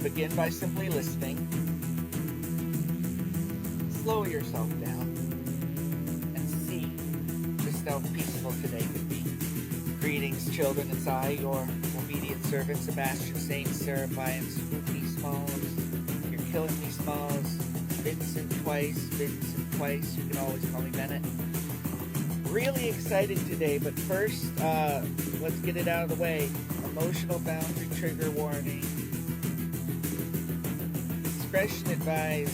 Begin by simply listening. Slow yourself down and see just how peaceful today could be. Greetings, children. It's I, your obedient servant, Sebastian St. Seraphim, Spooky Smalls. You're killing me, Smalls. Vincent twice. You can always call me Bennett. Really excited today, but first, let's get it out of the way. Emotional boundary trigger warning. Discretion advised.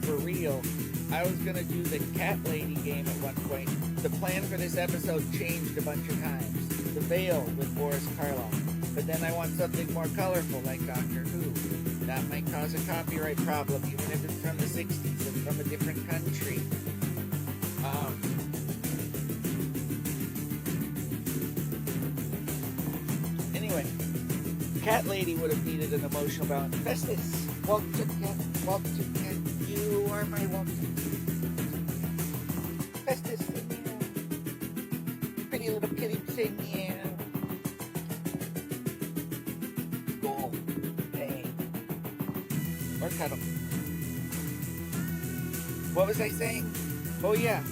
For real. I was gonna do the cat lady game at one point. The plan for this episode changed a bunch of times. The Veil with Boris Karloff. But then I want something more colorful like Doctor Who. That might cause a copyright problem, even if it's from the 60s and from a different country. Anyway, cat lady would have needed an emotional balance. Festus, Walter Cat, you are my Walter. Festus, meow. Pretty little kitty, say meow. Go, hey. Or cuddle. What was I saying? Oh yeah.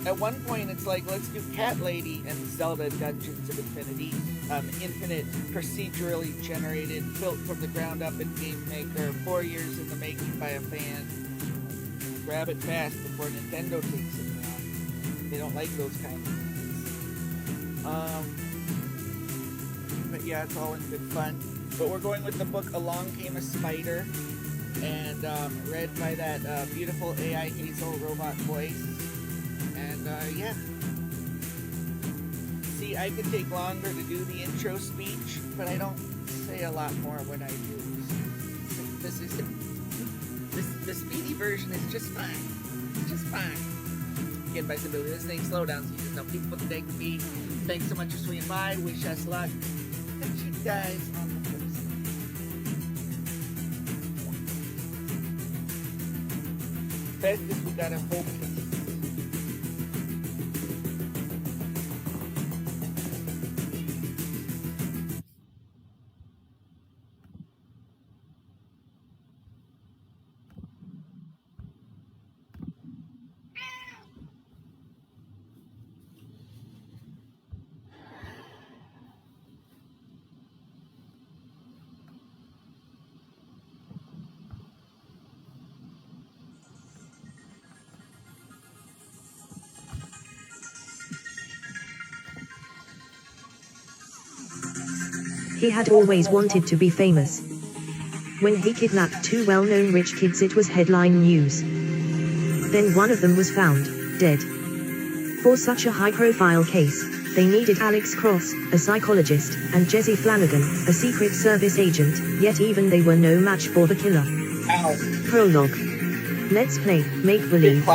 At one point, it's like, let's do Cat Lady and Zelda Dungeons of Infinity. Infinite, procedurally generated, built from the ground up in Game Maker, 4 years in the making by a fan. Grab it fast before Nintendo takes it down. They don't like those kind of things. But yeah, it's all in good fun. But we're going with the book Along Came a Spider, and read by that beautiful AI Hazel robot voice. And yeah. See, I could take longer to do the intro speech, but I don't say a lot more when I do. The speedy version is just fine. Just fine. Again, by simply listening, slow down so you just know people thank me. Thanks so much for swinging by. Wish us luck. Catch you guys on the flip side. Festus, we got a whole kiss. He had always wanted to be famous. When he kidnapped two well-known rich kids, it was headline news. Then one of them was found dead. For such a high-profile case, they needed Alex Cross, a psychologist, and Jesse Flanagan, a Secret Service agent, yet even they were no match for the killer. Ow. Prologue. Let's play Make-Believe.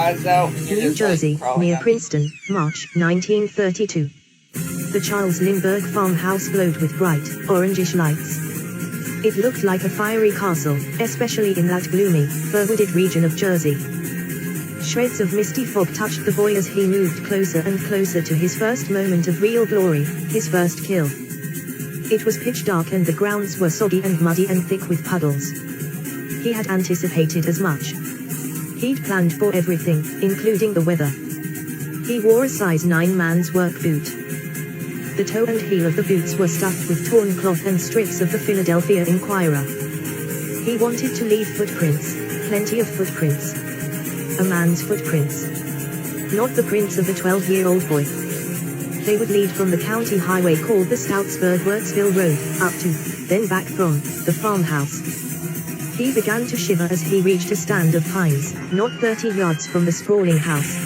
New Jersey, near Princeton, March 1932. The Charles Lindbergh farmhouse glowed with bright, orangish lights. It looked like a fiery castle, especially in that gloomy, fir-wooded region of Jersey. Shreds of misty fog touched the boy as he moved closer and closer to his first moment of real glory, his first kill. It was pitch dark and the grounds were soggy and muddy and thick with puddles. He had anticipated as much. He'd planned for everything, including the weather. He wore a size 9 man's work boot. The toe and heel of the boots were stuffed with torn cloth and strips of the Philadelphia Inquirer. He wanted to leave footprints, plenty of footprints. A man's footprints. Not the prints of the 12-year-old boy. They would lead from the county highway called the Stoutsburg-Wirtsville Road, up to, then back from, the farmhouse. He began to shiver as he reached a stand of pines, not 30 yards from the sprawling house.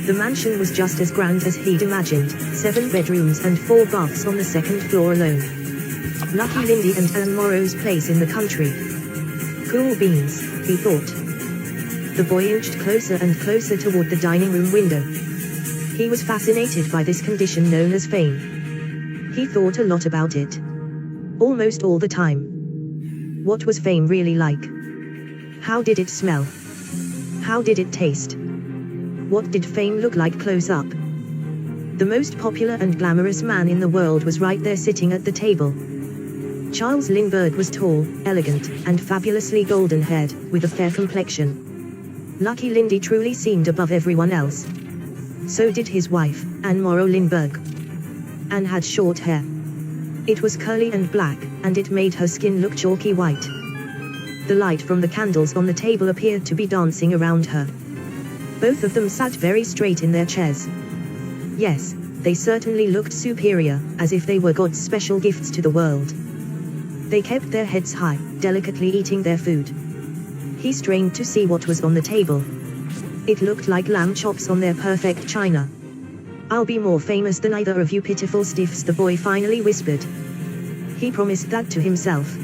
The mansion was just as grand as he'd imagined, 7 bedrooms and 4 baths on the 2nd floor alone. Lucky Lindy and Ann Morrow's place in the country. Cool beans, he thought. The boy inched closer and closer toward the dining room window. He was fascinated by this condition known as fame. He thought a lot about it. Almost all the time. What was fame really like? How did it smell? How did it taste? What did fame look like close up? The most popular and glamorous man in the world was right there sitting at the table. Charles Lindbergh was tall, elegant, and fabulously golden-haired, with a fair complexion. Lucky Lindy truly seemed above everyone else. So did his wife, Anne Morrow Lindbergh. Anne had short hair. It was curly and black, and it made her skin look chalky white. The light from the candles on the table appeared to be dancing around her. Both of them sat very straight in their chairs. Yes, they certainly looked superior, as if they were God's special gifts to the world. They kept their heads high, delicately eating their food. He strained to see what was on the table. It looked like lamb chops on their perfect china. "I'll be more famous than either of you pitiful stiffs," the boy finally whispered. He promised that to himself.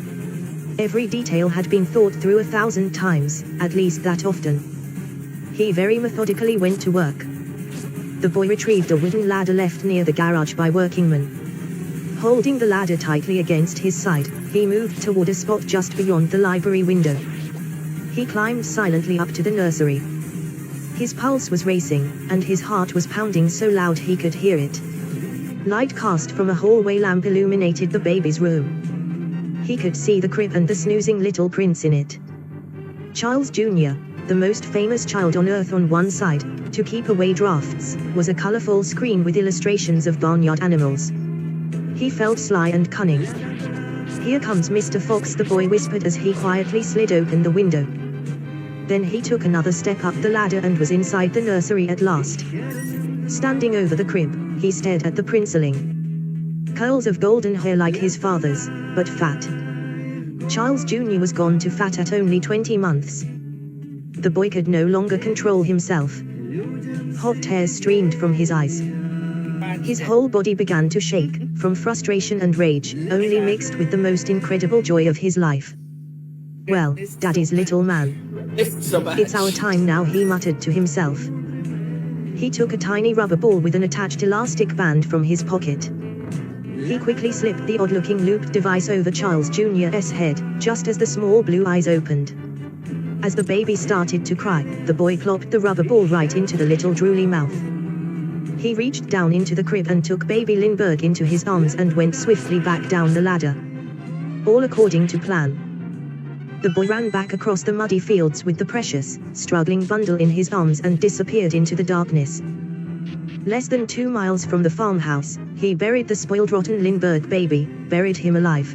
Every detail had been thought through 1,000 times, at least that often. He very methodically went to work. The boy retrieved a wooden ladder left near the garage by workingmen. Holding the ladder tightly against his side, he moved toward a spot just beyond the library window. He climbed silently up to the nursery. His pulse was racing, and his heart was pounding so loud he could hear it. Light cast from a hallway lamp illuminated the baby's room. He could see the crib and the snoozing little prince in it. Charles Jr., the most famous child on earth on one side, to keep away drafts, was a colorful screen with illustrations of barnyard animals. He felt sly and cunning. "Here comes Mr. Fox," the boy whispered as he quietly slid open the window. Then he took another step up the ladder and was inside the nursery at last. Standing over the crib, he stared at the princeling. Curls of golden hair like his father's, but fat. Charles Jr. was gone to fat at only 20 months. The boy could no longer control himself. Hot tears streamed from his eyes. His whole body began to shake, from frustration and rage, only mixed with the most incredible joy of his life. "Well, Daddy's little man. It's our time now," he muttered to himself. He took a tiny rubber ball with an attached elastic band from his pocket. He quickly slipped the odd-looking looped device over Charles Jr.'s head, just as the small blue eyes opened. As the baby started to cry, the boy plopped the rubber ball right into the little drooly mouth. He reached down into the crib and took baby Lindbergh into his arms and went swiftly back down the ladder. All according to plan. The boy ran back across the muddy fields with the precious, struggling bundle in his arms and disappeared into the darkness. Less than 2 miles from the farmhouse, he buried the spoiled rotten Lindbergh baby, buried him alive.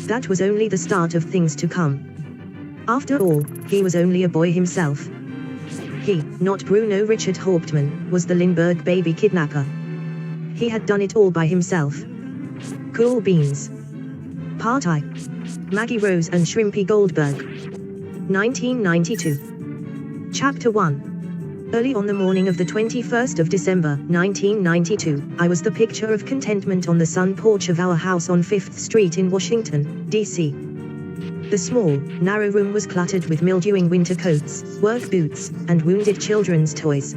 That was only the start of things to come. After all, he was only a boy himself. He, not Bruno Richard Hauptmann, was the Lindbergh baby kidnapper. He had done it all by himself. Cool beans. Part I. Maggie Rose and Shrimpy Goldberg. 1992. Chapter 1. Early on the morning of the 21st of December, 1992, I was the picture of contentment on the sun porch of our house on 5th Street in Washington, D.C. The small, narrow room was cluttered with mildewing winter coats, work boots, and wounded children's toys.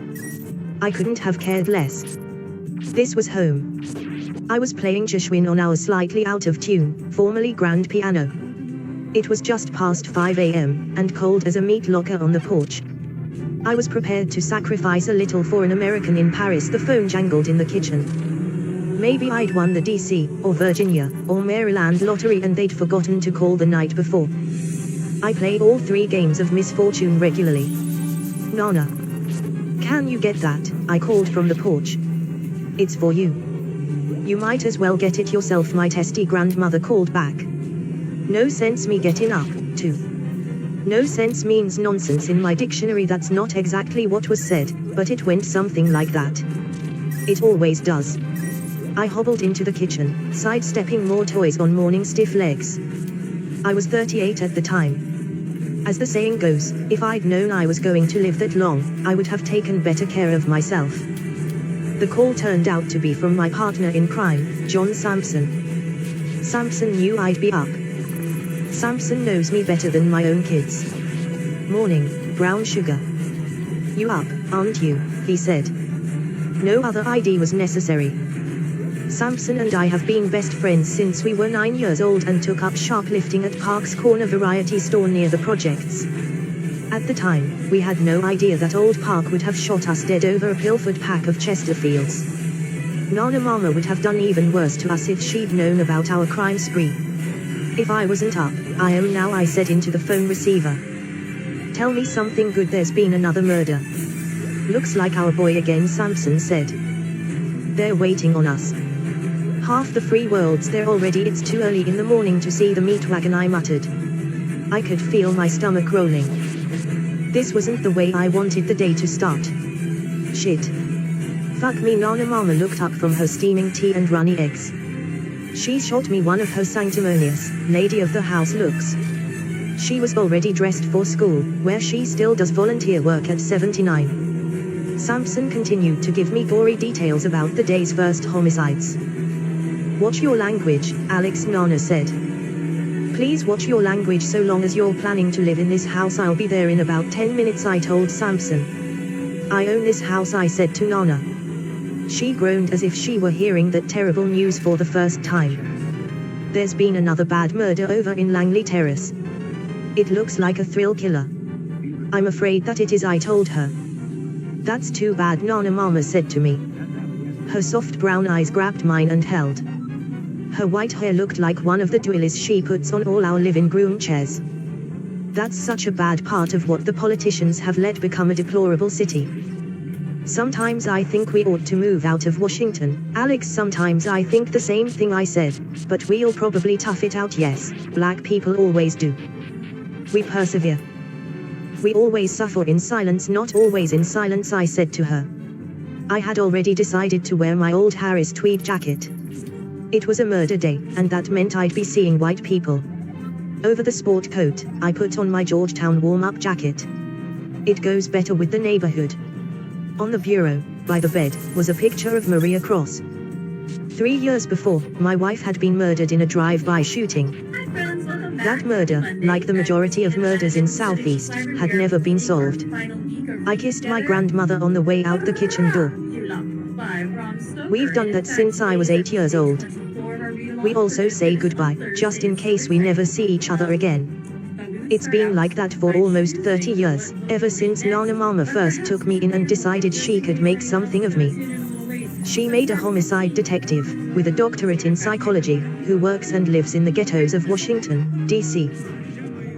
I couldn't have cared less. This was home. I was playing Gershwin on our slightly out-of-tune, formerly grand piano. It was just past 5 a.m., and cold as a meat locker on the porch. I was prepared to sacrifice a little for an American in Paris. The phone jangled in the kitchen. Maybe I'd won the DC, or Virginia, or Maryland lottery and they'd forgotten to call the night before. I play all 3 games of Misfortune regularly. "Nana. Can you get that?" I called from the porch. "It's for you. You might as well get it yourself," my testy grandmother called back. No sense me getting up, too. No sense means nonsense in my dictionary. That's not exactly what was said, but it went something like that. It always does. I hobbled into the kitchen, sidestepping more toys on morning stiff legs. I was 38 at the time. As the saying goes, if I'd known I was going to live that long, I would have taken better care of myself. The call turned out to be from my partner in crime, John Sampson. Sampson knew I'd be up. Sampson knows me better than my own kids. "Morning, brown sugar. You up, aren't you?" he said. No other ID was necessary. Sampson and I have been best friends since we were 9 years old and took up shoplifting at Park's Corner variety store near the projects. At the time, we had no idea that old Park would have shot us dead over a pilfered pack of Chesterfields. Nana Mama would have done even worse to us if she'd known about our crime spree. If I wasn't up, I am now, I said into the phone receiver. Tell me something good, there's been another murder. Looks like our boy again, Sampson said. They're waiting on us. Half the free world's there already, it's too early in the morning to see the meat wagon, I muttered. I could feel my stomach rolling. This wasn't the way I wanted the day to start. Shit. Fuck me, Nana Mama looked up from her steaming tea and runny eggs. She shot me one of her sanctimonious, lady of the house looks. She was already dressed for school, where she still does volunteer work at 79. Sampson continued to give me gory details about the day's first homicides. Watch your language, Alex, Nana said. Please watch your language, so long as you're planning to live in this house I'll be there in about 10 minutes, I told Sampson. I own this house, I said to Nana. She groaned as if she were hearing that terrible news for the first time. There's been another bad murder over in Langley Terrace. It looks like a thrill killer. I'm afraid that it is, I told her. That's too bad, Nana Mama said to me. Her soft brown eyes grabbed mine and held. Her white hair looked like one of the doilies she puts on all our living room chairs. That's such a bad part of what the politicians have let become a deplorable city. Sometimes I think we ought to move out of Washington, Alex. Sometimes I think the same thing, I said, but we'll probably tough it out. Yes, black people always do. We persevere. We always suffer in silence, not always in silence, I said to her. I had already decided to wear my old Harris tweed jacket. It was a murder day, and that meant I'd be seeing white people. Over the sport coat, I put on my Georgetown warm-up jacket. It goes better with the neighborhood. On the bureau, by the bed, was a picture of Maria Cross. 3 years before, my wife had been murdered in a drive-by shooting. That murder, like the majority of murders in Southeast, had never been solved. I kissed my grandmother on the way out the kitchen door. We've done that since I was 8 years old. We also say goodbye, just in case we never see each other again. It's been like that for almost 30 years, ever since Nana Mama first took me in and decided she could make something of me. She made a homicide detective, with a doctorate in psychology, who works and lives in the ghettos of Washington, D.C.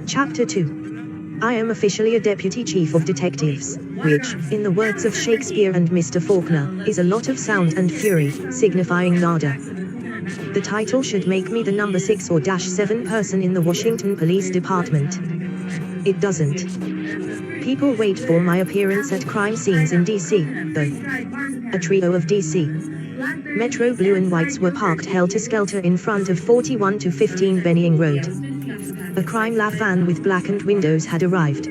Chapter 2. I am officially a deputy chief of detectives, which, in the words of Shakespeare and Mr. Faulkner, is a lot of sound and fury, signifying nada. The title should make me the number 6 or -7 person in the Washington Police Department. It doesn't. People wait for my appearance at crime scenes in D.C., though. A trio of D.C. Metro blue and whites were parked helter-skelter in front of 41 to 15 Bennying Road. A crime lab van with blackened windows had arrived.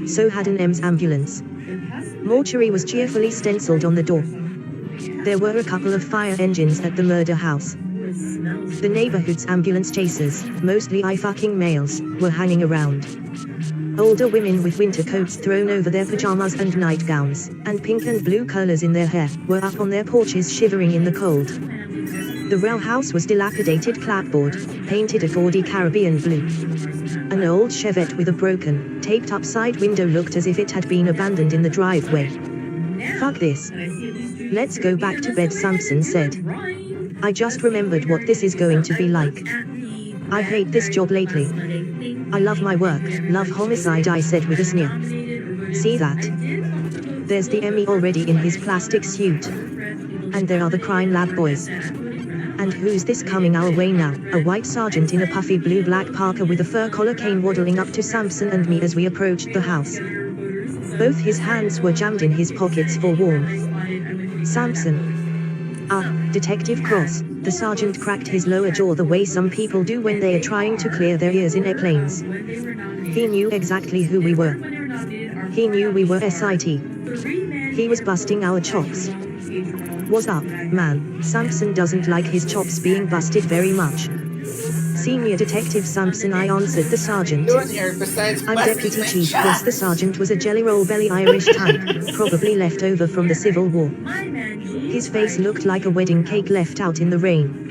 So had an EMS ambulance. Mortuary was cheerfully stenciled on the door. There were a couple of fire engines at the murder house. The neighborhood's ambulance chasers, mostly fucking males, were hanging around. Older women with winter coats thrown over their pajamas and nightgowns, and pink and blue colors in their hair, were up on their porches shivering in the cold. The row house was dilapidated clapboard, painted a gaudy Caribbean blue. An old Chevette with a broken, taped-up side window looked as if it had been abandoned in the driveway. Fuck this. Let's go back to bed, Sampson said. I just remembered what this is going to be like. I hate this job lately. I love my work, love homicide, I said with a sneer. See that? There's the Emmy already in his plastic suit. And there are the crime lab boys. And who's this coming our way now? A white sergeant in a puffy blue-black parka with a fur collar came waddling up to Sampson and me as we approached the house. Both his hands were jammed in his pockets for warmth. Sampson. Detective Cross. The sergeant cracked his lower jaw the way some people do when they are trying to clear their ears in airplanes. He knew exactly who we were. He knew we were SIT. He was busting our chops. What's up, man? Sampson doesn't like his chops being busted very much. Senior Detective Sampson, I answered the sergeant. I'm Deputy Chief Cross. The sergeant was a jelly roll belly Irish type, probably left over from the Civil War. His face looked like a wedding cake left out in the rain.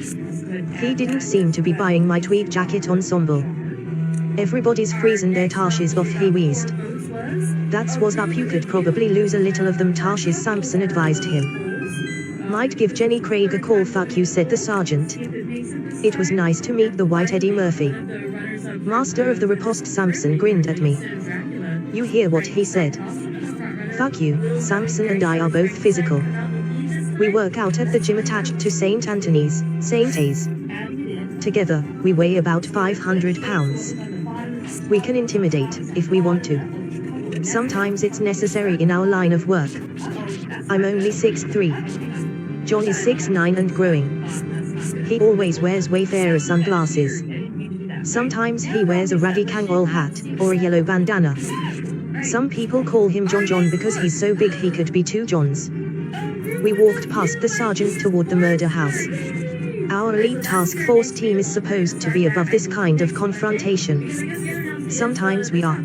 He didn't seem to be buying my tweed jacket ensemble. Everybody's freezing their tashes off, he wheezed. That's what's up, you could probably lose a little of them tashes, Sampson advised him. Might give Jenny Craig a call. Fuck you, said the sergeant. It was nice to meet the white Eddie Murphy. Master of the riposte. Sampson grinned at me. You hear what he said? Fuck you. Sampson and I are both physical. We work out at the gym attached to St. Anthony's, St. A's. Together, we weigh about 500 pounds. We can intimidate, if we want to. Sometimes it's necessary in our line of work. I'm only 6'3". John is 6'9" and growing. He always wears Wayfarer sunglasses. Sometimes he wears a raggy Kangol hat, or a yellow bandana. Some people call him John because he's so big he could be two Johns. We walked past the sergeant toward the murder house. Our elite task force team is supposed to be above this kind of confrontation. Sometimes we are.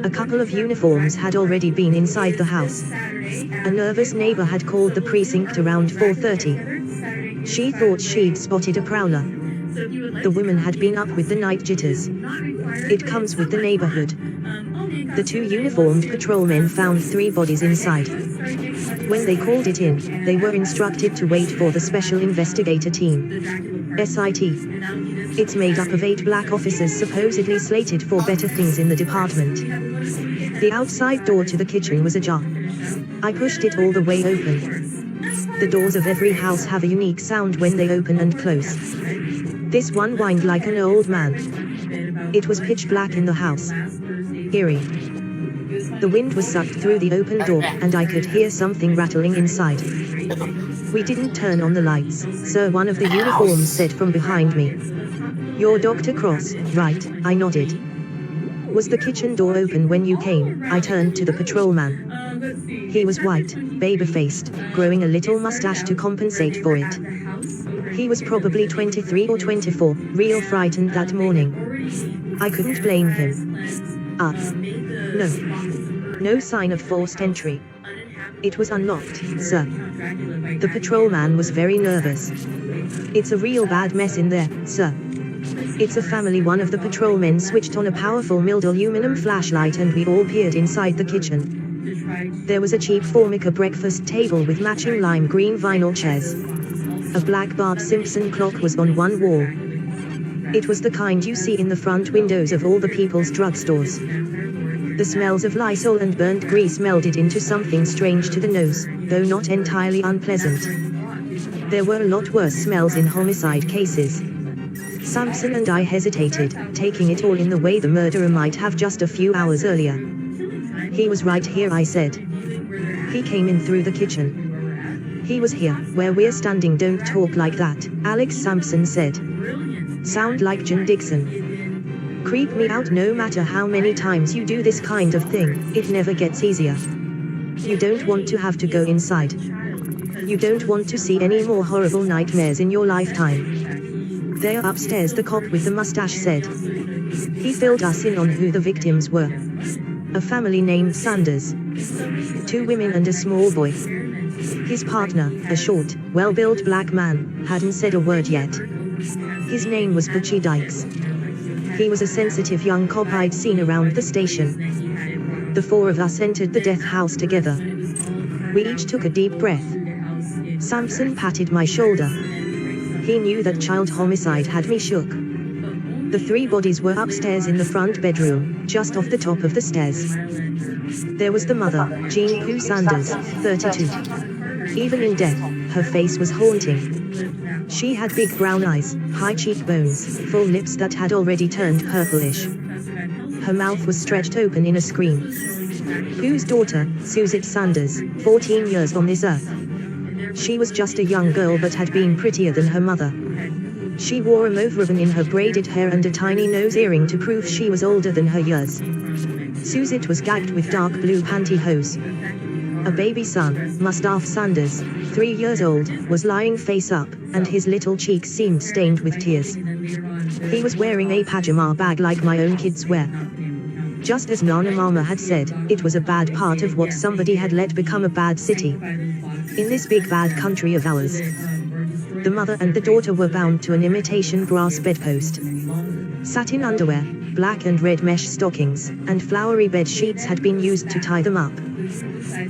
A couple of uniforms had already been inside the house. A nervous neighbor had called the precinct around 4:30. She thought she'd spotted a prowler. The woman had been up with the night jitters. It comes with the neighborhood. The two uniformed patrolmen found 3 bodies inside. When they called it in, they were instructed to wait for the Special Investigator Team. SIT. It's made up of 8 black officers supposedly slated for better things in the department. The outside door to the kitchen was ajar. I pushed it all the way open. The doors of every house have a unique sound when they open and close. This one whined like an old man. It was pitch black in the house. Eerie. The wind was sucked through the open door, and I could hear something rattling inside. We didn't turn on the lights, sir, one of the uniforms said from behind me. You're Dr. Cross, right? I nodded. Was the kitchen door open when you came? I turned to the patrolman. He was white, baby-faced, growing a little mustache to compensate for it. He was probably 23 or 24, real frightened that morning. I couldn't blame him. No. No sign of forced entry. It was unlocked, sir. The patrolman was very nervous. It's a real bad mess in there, sir. It's a family. One of the patrolmen switched on a powerful milled aluminum flashlight and we all peered inside the kitchen. There was a cheap Formica breakfast table with matching lime green vinyl chairs. A black Bart Simpson clock was on one wall. It was the kind you see in the front windows of all the people's drugstores. The smells of Lysol and burnt grease melded into something strange to the nose, though not entirely unpleasant. There were a lot worse smells in homicide cases. Sampson and I hesitated, taking it all in the way the murderer might have just a few hours earlier. He was right here, I said. He came in through the kitchen. He was here, where we're standing. Don't talk like that, Alex Sampson said. Sound like John Dixon. Creep me out. No matter how many times you do this kind of thing, it never gets easier. You don't want to have to go inside. You don't want to see any more horrible nightmares in your lifetime. They're upstairs, the cop with the mustache said. He filled us in on who the victims were. A family named Sanders. 2 women and a small boy. His partner, a short, well-built black man, hadn't said a word yet. His name was Butchie Dykes. He was a sensitive young cop I'd seen around the station. The 4 of us entered the death house together. We each took a deep breath. Sampson patted my shoulder. He knew that child homicide had me shook. The 3 bodies were upstairs in the front bedroom, just off the top of the stairs. There was the mother, Jean Pooh Sanders, 32. Even in death, her face was haunting. She had big brown eyes, high cheekbones, full lips that had already turned purplish. Her mouth was stretched open in a scream. Pooh's daughter, Suzette Sanders, 14 years on this earth. She was just a young girl but had been prettier than her mother. She wore a mauve ribbon in her braided hair and a tiny nose earring to prove she was older than her years. Suzette was gagged with dark blue pantyhose. A baby son, Mustafa Sanders, 3 years old, was lying face up, and his little cheeks seemed stained with tears. He was wearing a pajama bag like my own kids wear. Just as Nana Mama had said, it was a bad part of what somebody had let become a bad city. In this big bad country of ours. The mother and the daughter were bound to an imitation brass bedpost. Satin underwear, black and red mesh stockings, and flowery bed sheets had been used to tie them up.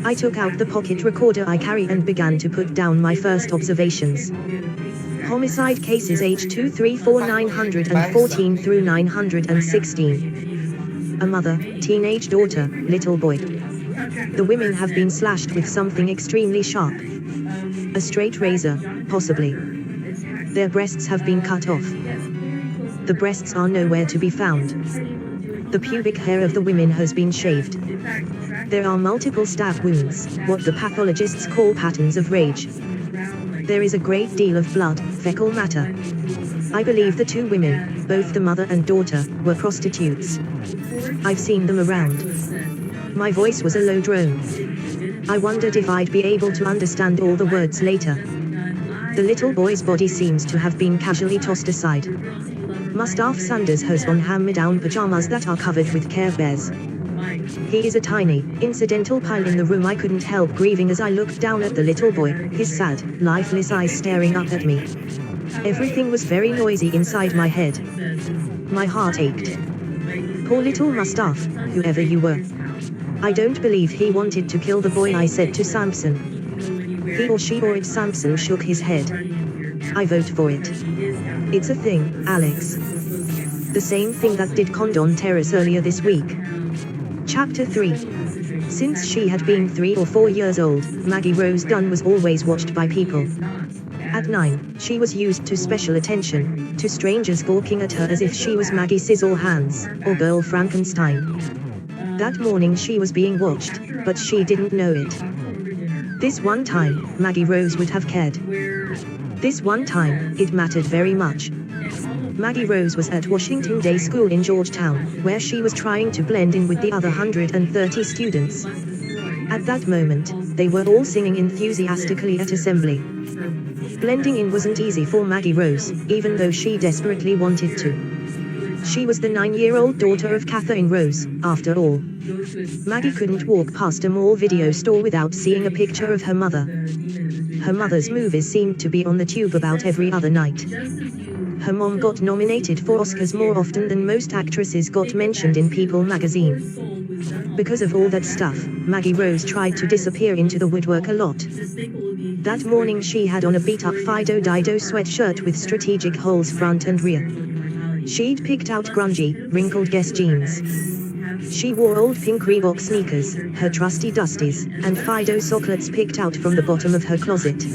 I took out the pocket recorder I carry and began to put down my first observations. Homicide cases age 2, 3, 4, 914 through 916. A mother, teenage daughter, little boy. The women have been slashed with something extremely sharp. A straight razor, possibly. Their breasts have been cut off. The breasts are nowhere to be found. The pubic hair of the women has been shaved. There are multiple stab wounds, what the pathologists call patterns of rage. There is a great deal of blood, fecal matter. I believe the two women, both the mother and daughter, were prostitutes. I've seen them around. My voice was a low drone. I wondered if I'd be able to understand all the words later. The little boy's body seems to have been casually tossed aside. Mustafa Sanders has on hand-me-down pajamas that are covered with Care Bears. He is a tiny, incidental pile in the room. I couldn't help grieving as I looked down at the little boy, his sad, lifeless eyes staring up at me. Everything was very noisy inside my head. My heart ached. Poor little Mustafa, whoever you were. I don't believe he wanted to kill the boy, I said to Samson. He or she or it. Samson shook his head. I vote for it. It's a thing, Alex. The same thing that did Condon Terrace earlier this week. Chapter 3. Since she had been 3 or 4 years old, Maggie Rose Dunn was always watched by people. At 9, she was used to special attention, to strangers gawking at her as if she was Maggie Sizzle Hands, or Girl Frankenstein. That morning she was being watched, but she didn't know it. This one time, Maggie Rose would have cared. This one time, it mattered very much. Maggie Rose was at Washington Day School in Georgetown, where she was trying to blend in with the other 130 students. At that moment, they were all singing enthusiastically at assembly. Blending in wasn't easy for Maggie Rose, even though she desperately wanted to. She was the 9-year-old daughter of Catherine Rose, after all. Maggie couldn't walk past a mall video store without seeing a picture of her mother. Her mother's movies seemed to be on the tube about every other night. Her mom got nominated for Oscars more often than most actresses got mentioned in People magazine. Because of all that stuff, Maggie Rose tried to disappear into the woodwork a lot. That morning she had on a beat-up Fido Dido sweatshirt with strategic holes front and rear. She'd picked out grungy, wrinkled Guess jeans. She wore old pink Reebok sneakers, her trusty Dusties, and Fido socklets picked out from the bottom of her closet.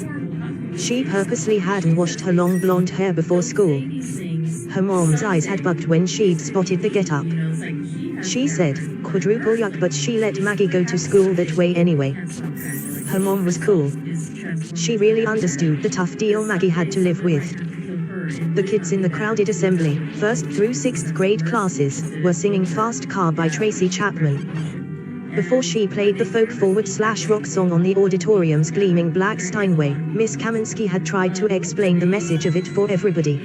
She purposely hadn't washed her long blonde hair before school. Her mom's eyes had bugged when she'd spotted the get-up. She said, "Quadruple yuck," but she let Maggie go to school that way anyway. Her mom was cool. She really understood the tough deal Maggie had to live with. The kids in the crowded assembly, 1st through 6th grade classes, were singing Fast Car by Tracy Chapman. Before she played the folk forward/rock song on the auditorium's gleaming black Steinway, Miss Kaminsky had tried to explain the message of it for everybody.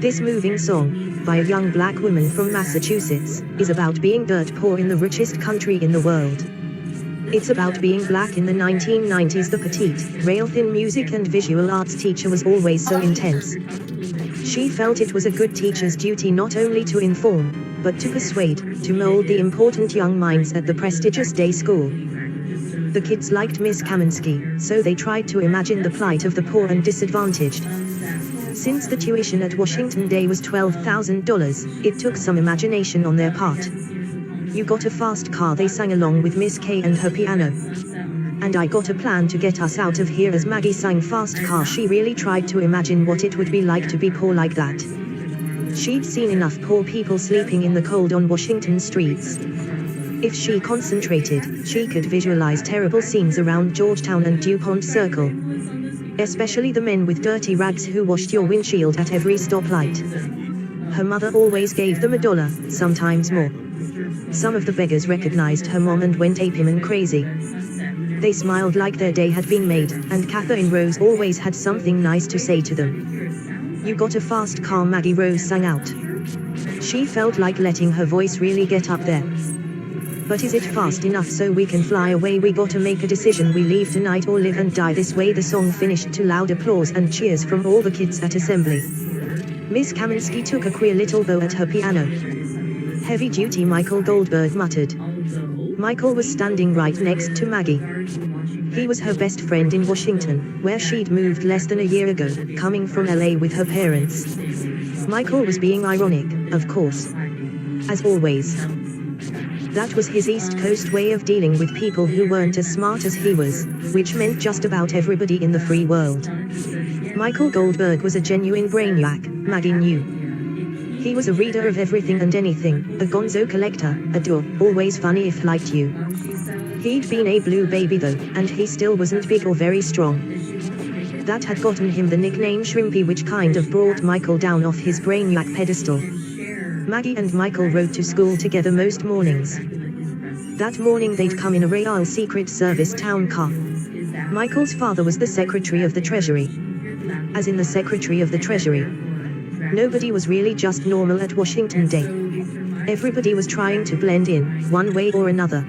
This moving song, by a young black woman from Massachusetts, is about being dirt poor in the richest country in the world. It's about being black in the 1990s. The petite, rail-thin music and visual arts teacher was always so intense. She felt it was a good teacher's duty not only to inform, but to persuade, to mold the important young minds at the prestigious day school. The kids liked Miss Kaminsky, so they tried to imagine the plight of the poor and disadvantaged. Since the tuition at Washington Day was $12,000, it took some imagination on their part. "You got a fast car," they sang along with Miss K and her piano. "And I got a plan to get us out of here." As Maggie sang Fast Car, she really tried to imagine what it would be like to be poor like that. She'd seen enough poor people sleeping in the cold on Washington streets. If she concentrated, she could visualize terrible scenes around Georgetown and DuPont Circle. Especially the men with dirty rags who washed your windshield at every stoplight. Her mother always gave them $1, sometimes more. Some of the beggars recognized her mom and went ape-man crazy. They smiled like their day had been made, and Catherine Rose always had something nice to say to them. "You got a fast car," Maggie Rose sang out. She felt like letting her voice really get up there. But is it fast enough so we can fly away? We gotta make a decision. We leave tonight or live and die this way. The song finished to loud applause and cheers from all the kids at assembly. Miss Kaminsky took a queer little bow at her piano. Heavy duty, Michael Goldberg muttered. Michael was standing right next to Maggie. He was her best friend in Washington, where she'd moved less than a year ago, coming from LA with her parents. Michael was being ironic, of course. As always. That was his East Coast way of dealing with people who weren't as smart as he was, which meant just about everybody in the free world. Michael Goldberg was a genuine brainiac, Maggie knew. He was a reader of everything and anything, a gonzo collector, a doer, always funny if liked you. He'd been a blue baby though, and he still wasn't big or very strong. That had gotten him the nickname Shrimpy, which kind of brought Michael down off his brainiac pedestal. Maggie and Michael rode to school together most mornings. That morning they'd come in a Royal Secret Service town car. Michael's father was the Secretary of the Treasury. As in the Secretary of the Treasury. Nobody was really just normal at Washington Day. Everybody was trying to blend in, one way or another.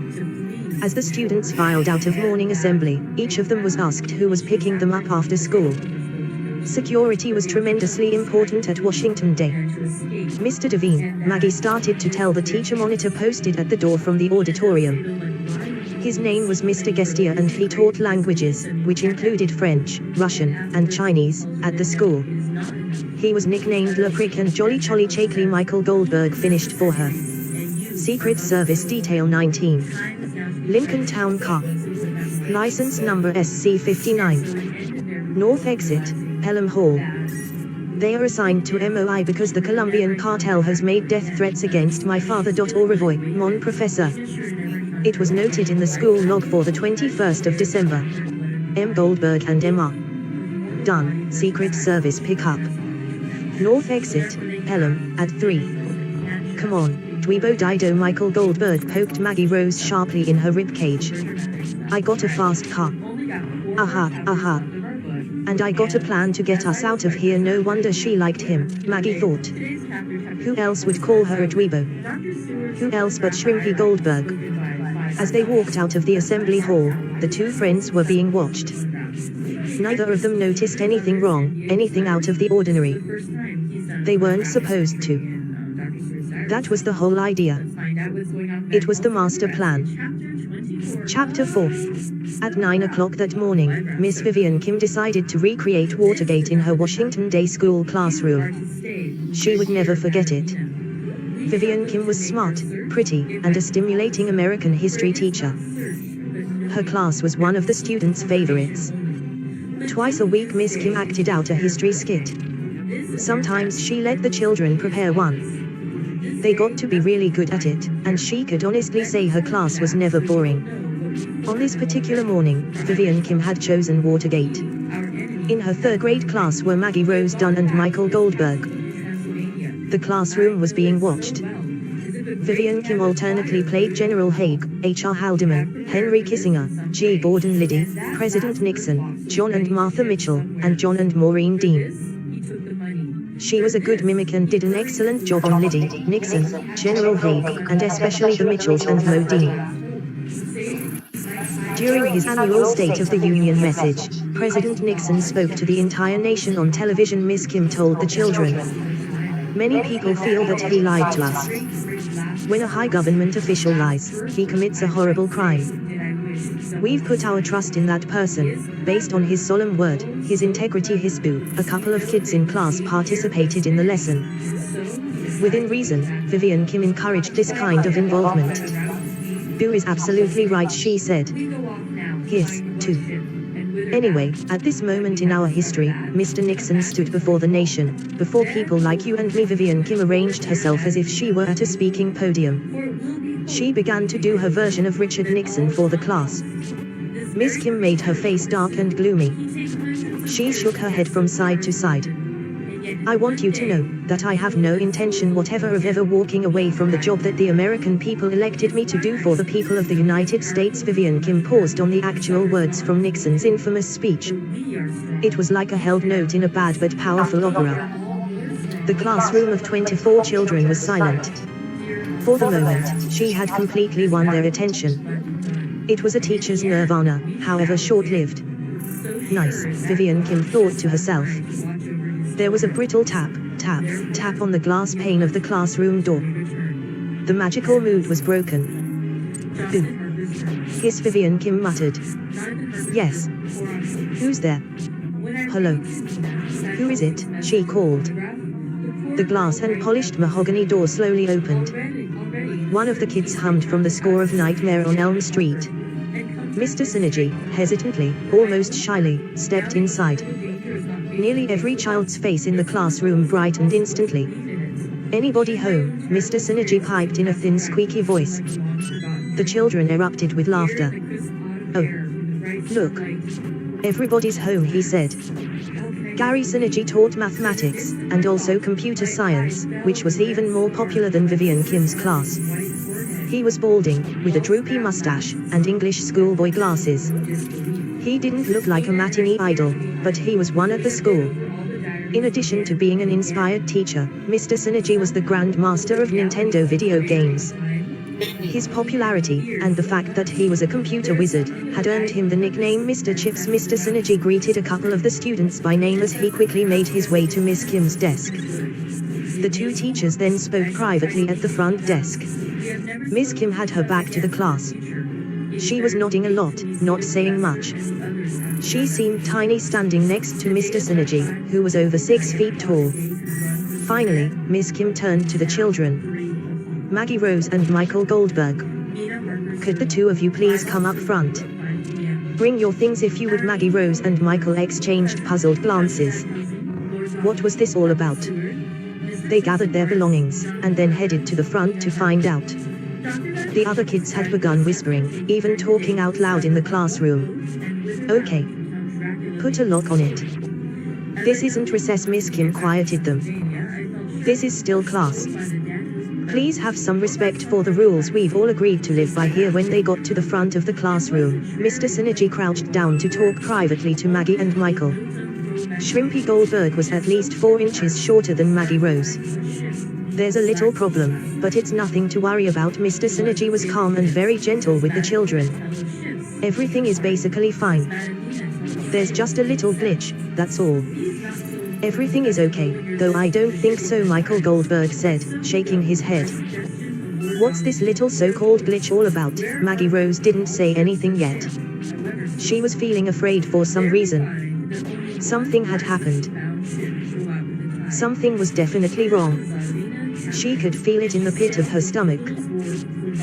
As the students filed out of morning assembly, each of them was asked who was picking them up after school. Security was tremendously important at Washington Day. Mr. Devine, Maggie started to tell the teacher monitor posted at the door from the auditorium. His name was Mr. Gestia and he taught languages, which included French, Russian, and Chinese, at the school. He was nicknamed Le Prick and Jolly Cholly Chakely. Michael Goldberg finished for her. Secret Service Detail 19. Lincoln Town Car. License number SC59. North Exit, Pelham Hall. They are assigned to MOI because the Colombian cartel has made death threats against my father. Au revoir, mon professor. It was noted in the school log for the 21st of December. M. Goldberg and Emma. Done. Secret Service pickup. North Exit, Pelham, at 3. Come on, Dweebo Dido. Michael Goldberg poked Maggie Rose sharply in her ribcage. I got a fast car. Aha, aha. And I got a plan to get us out of here. No wonder she liked him, Maggie thought. Who else would call her a dweebo? Who else but Shrimpy Goldberg? As they walked out of the assembly hall, the two friends were being watched. Neither of them noticed anything wrong, anything out of the ordinary. They weren't supposed to. That was the whole idea. It was the master plan. Chapter 4. At 9 o'clock that morning, Miss Vivian Kim decided to recreate Watergate in her Washington Day school classroom. She would never forget it. Vivian Kim was smart, pretty, and a stimulating American history teacher. Her class was one of the students' favorites. Twice a week Miss Kim acted out a history skit. Sometimes she let the children prepare one. They got to be really good at it, and she could honestly say her class was never boring. On this particular morning, Vivian Kim had chosen Watergate. In her third grade class were Maggie Rose Dunn and Michael Goldberg. The classroom was being watched. Vivian Kim alternately played General Haig, H.R. Haldeman, Henry Kissinger, G. Gordon Liddy, President Nixon, John and Martha Mitchell, and John and Maureen Dean. She was a good mimic and did an excellent job on Liddy, Nixon, General Haig, and especially the Mitchells and Mo Dean. During his annual State of the Union message, President Nixon spoke to the entire nation on television. Miss Kim told the children, "Many people feel that he lied to us. When a high government official lies, he commits a horrible crime. We've put our trust in that person, based on his solemn word, his integrity, his boo." A couple of kids in class participated in the lesson. Within reason, Vivian Kim encouraged this kind of involvement. "Boo is absolutely right," she said. "His, too." Anyway, at this moment in our history, Mr. Nixon stood before the nation, before people like you and me. Vivian Kim arranged herself as if she were at a speaking podium. She began to do her version of Richard Nixon for the class. Miss Kim made her face dark and gloomy. She shook her head from side to side. "I want you to know that I have no intention whatever of ever walking away from the job that the American people elected me to do for the people of the United States." Vivian Kim paused on the actual words from Nixon's infamous speech. It was like a held note in a bad but powerful opera. The classroom of 24 children was silent. For the moment, she had completely won their attention. It was a teacher's nirvana, however short-lived. Nice, Vivian Kim thought to herself. There was a brittle tap, tap, tap on the glass pane of the classroom door. The magical mood was broken. Boo. Hiss, Vivian Kim muttered. Yes. Who's there? Hello. Who is it? She called. The glass and polished mahogany door slowly opened. One of the kids hummed from the score of Nightmare on Elm Street. Mr. Synergy, hesitantly, almost shyly, stepped inside. Nearly every child's face in the classroom brightened instantly. Anybody home? Mr. Synergy piped in a thin squeaky voice. The children erupted with laughter. Oh. Look. Everybody's home, he said. Gary Synergy taught mathematics, and also computer science, which was even more popular than Vivian Kim's class. He was balding, with a droopy mustache, and English schoolboy glasses. He didn't look like a matinee idol, but he was one at the school. In addition to being an inspired teacher, Mr. Synergy was the Grand Master of Nintendo video games. His popularity, and the fact that he was a computer wizard, had earned him the nickname Mr. Chips. Mr. Synergy greeted a couple of the students by name as he quickly made his way to Miss Kim's desk. The two teachers then spoke privately at the front desk. Miss Kim had her back to the class. She was nodding a lot, not saying much. She seemed tiny standing next to Mr. Synergy, who was over 6 feet tall. Finally, Miss Kim turned to the children. Maggie Rose and Michael Goldberg. Could the two of you please come up front? Bring your things if you would. Maggie Rose and Michael exchanged puzzled glances. What was this all about? They gathered their belongings, and then headed to the front to find out. The other kids had begun whispering, even talking out loud in the classroom. Okay. Put a lock on it. This isn't recess, Miss Kim quieted them. This is still class. Please have some respect for the rules we've all agreed to live by here. When they got to the front of the classroom, Mr. Synergy crouched down to talk privately to Maggie and Michael. Shrimpy Goldberg was at least 4 inches shorter than Maggie Rose. There's a little problem, but it's nothing to worry about. Mr. Synergy was calm and very gentle with the children. Everything is basically fine. There's just a little glitch, that's all. Everything is okay, though I don't think so, Michael Goldberg said, shaking his head. What's this little so-called glitch all about? Maggie Rose didn't say anything yet. She was feeling afraid for some reason. Something had happened. Something was definitely wrong. She could feel it in the pit of her stomach.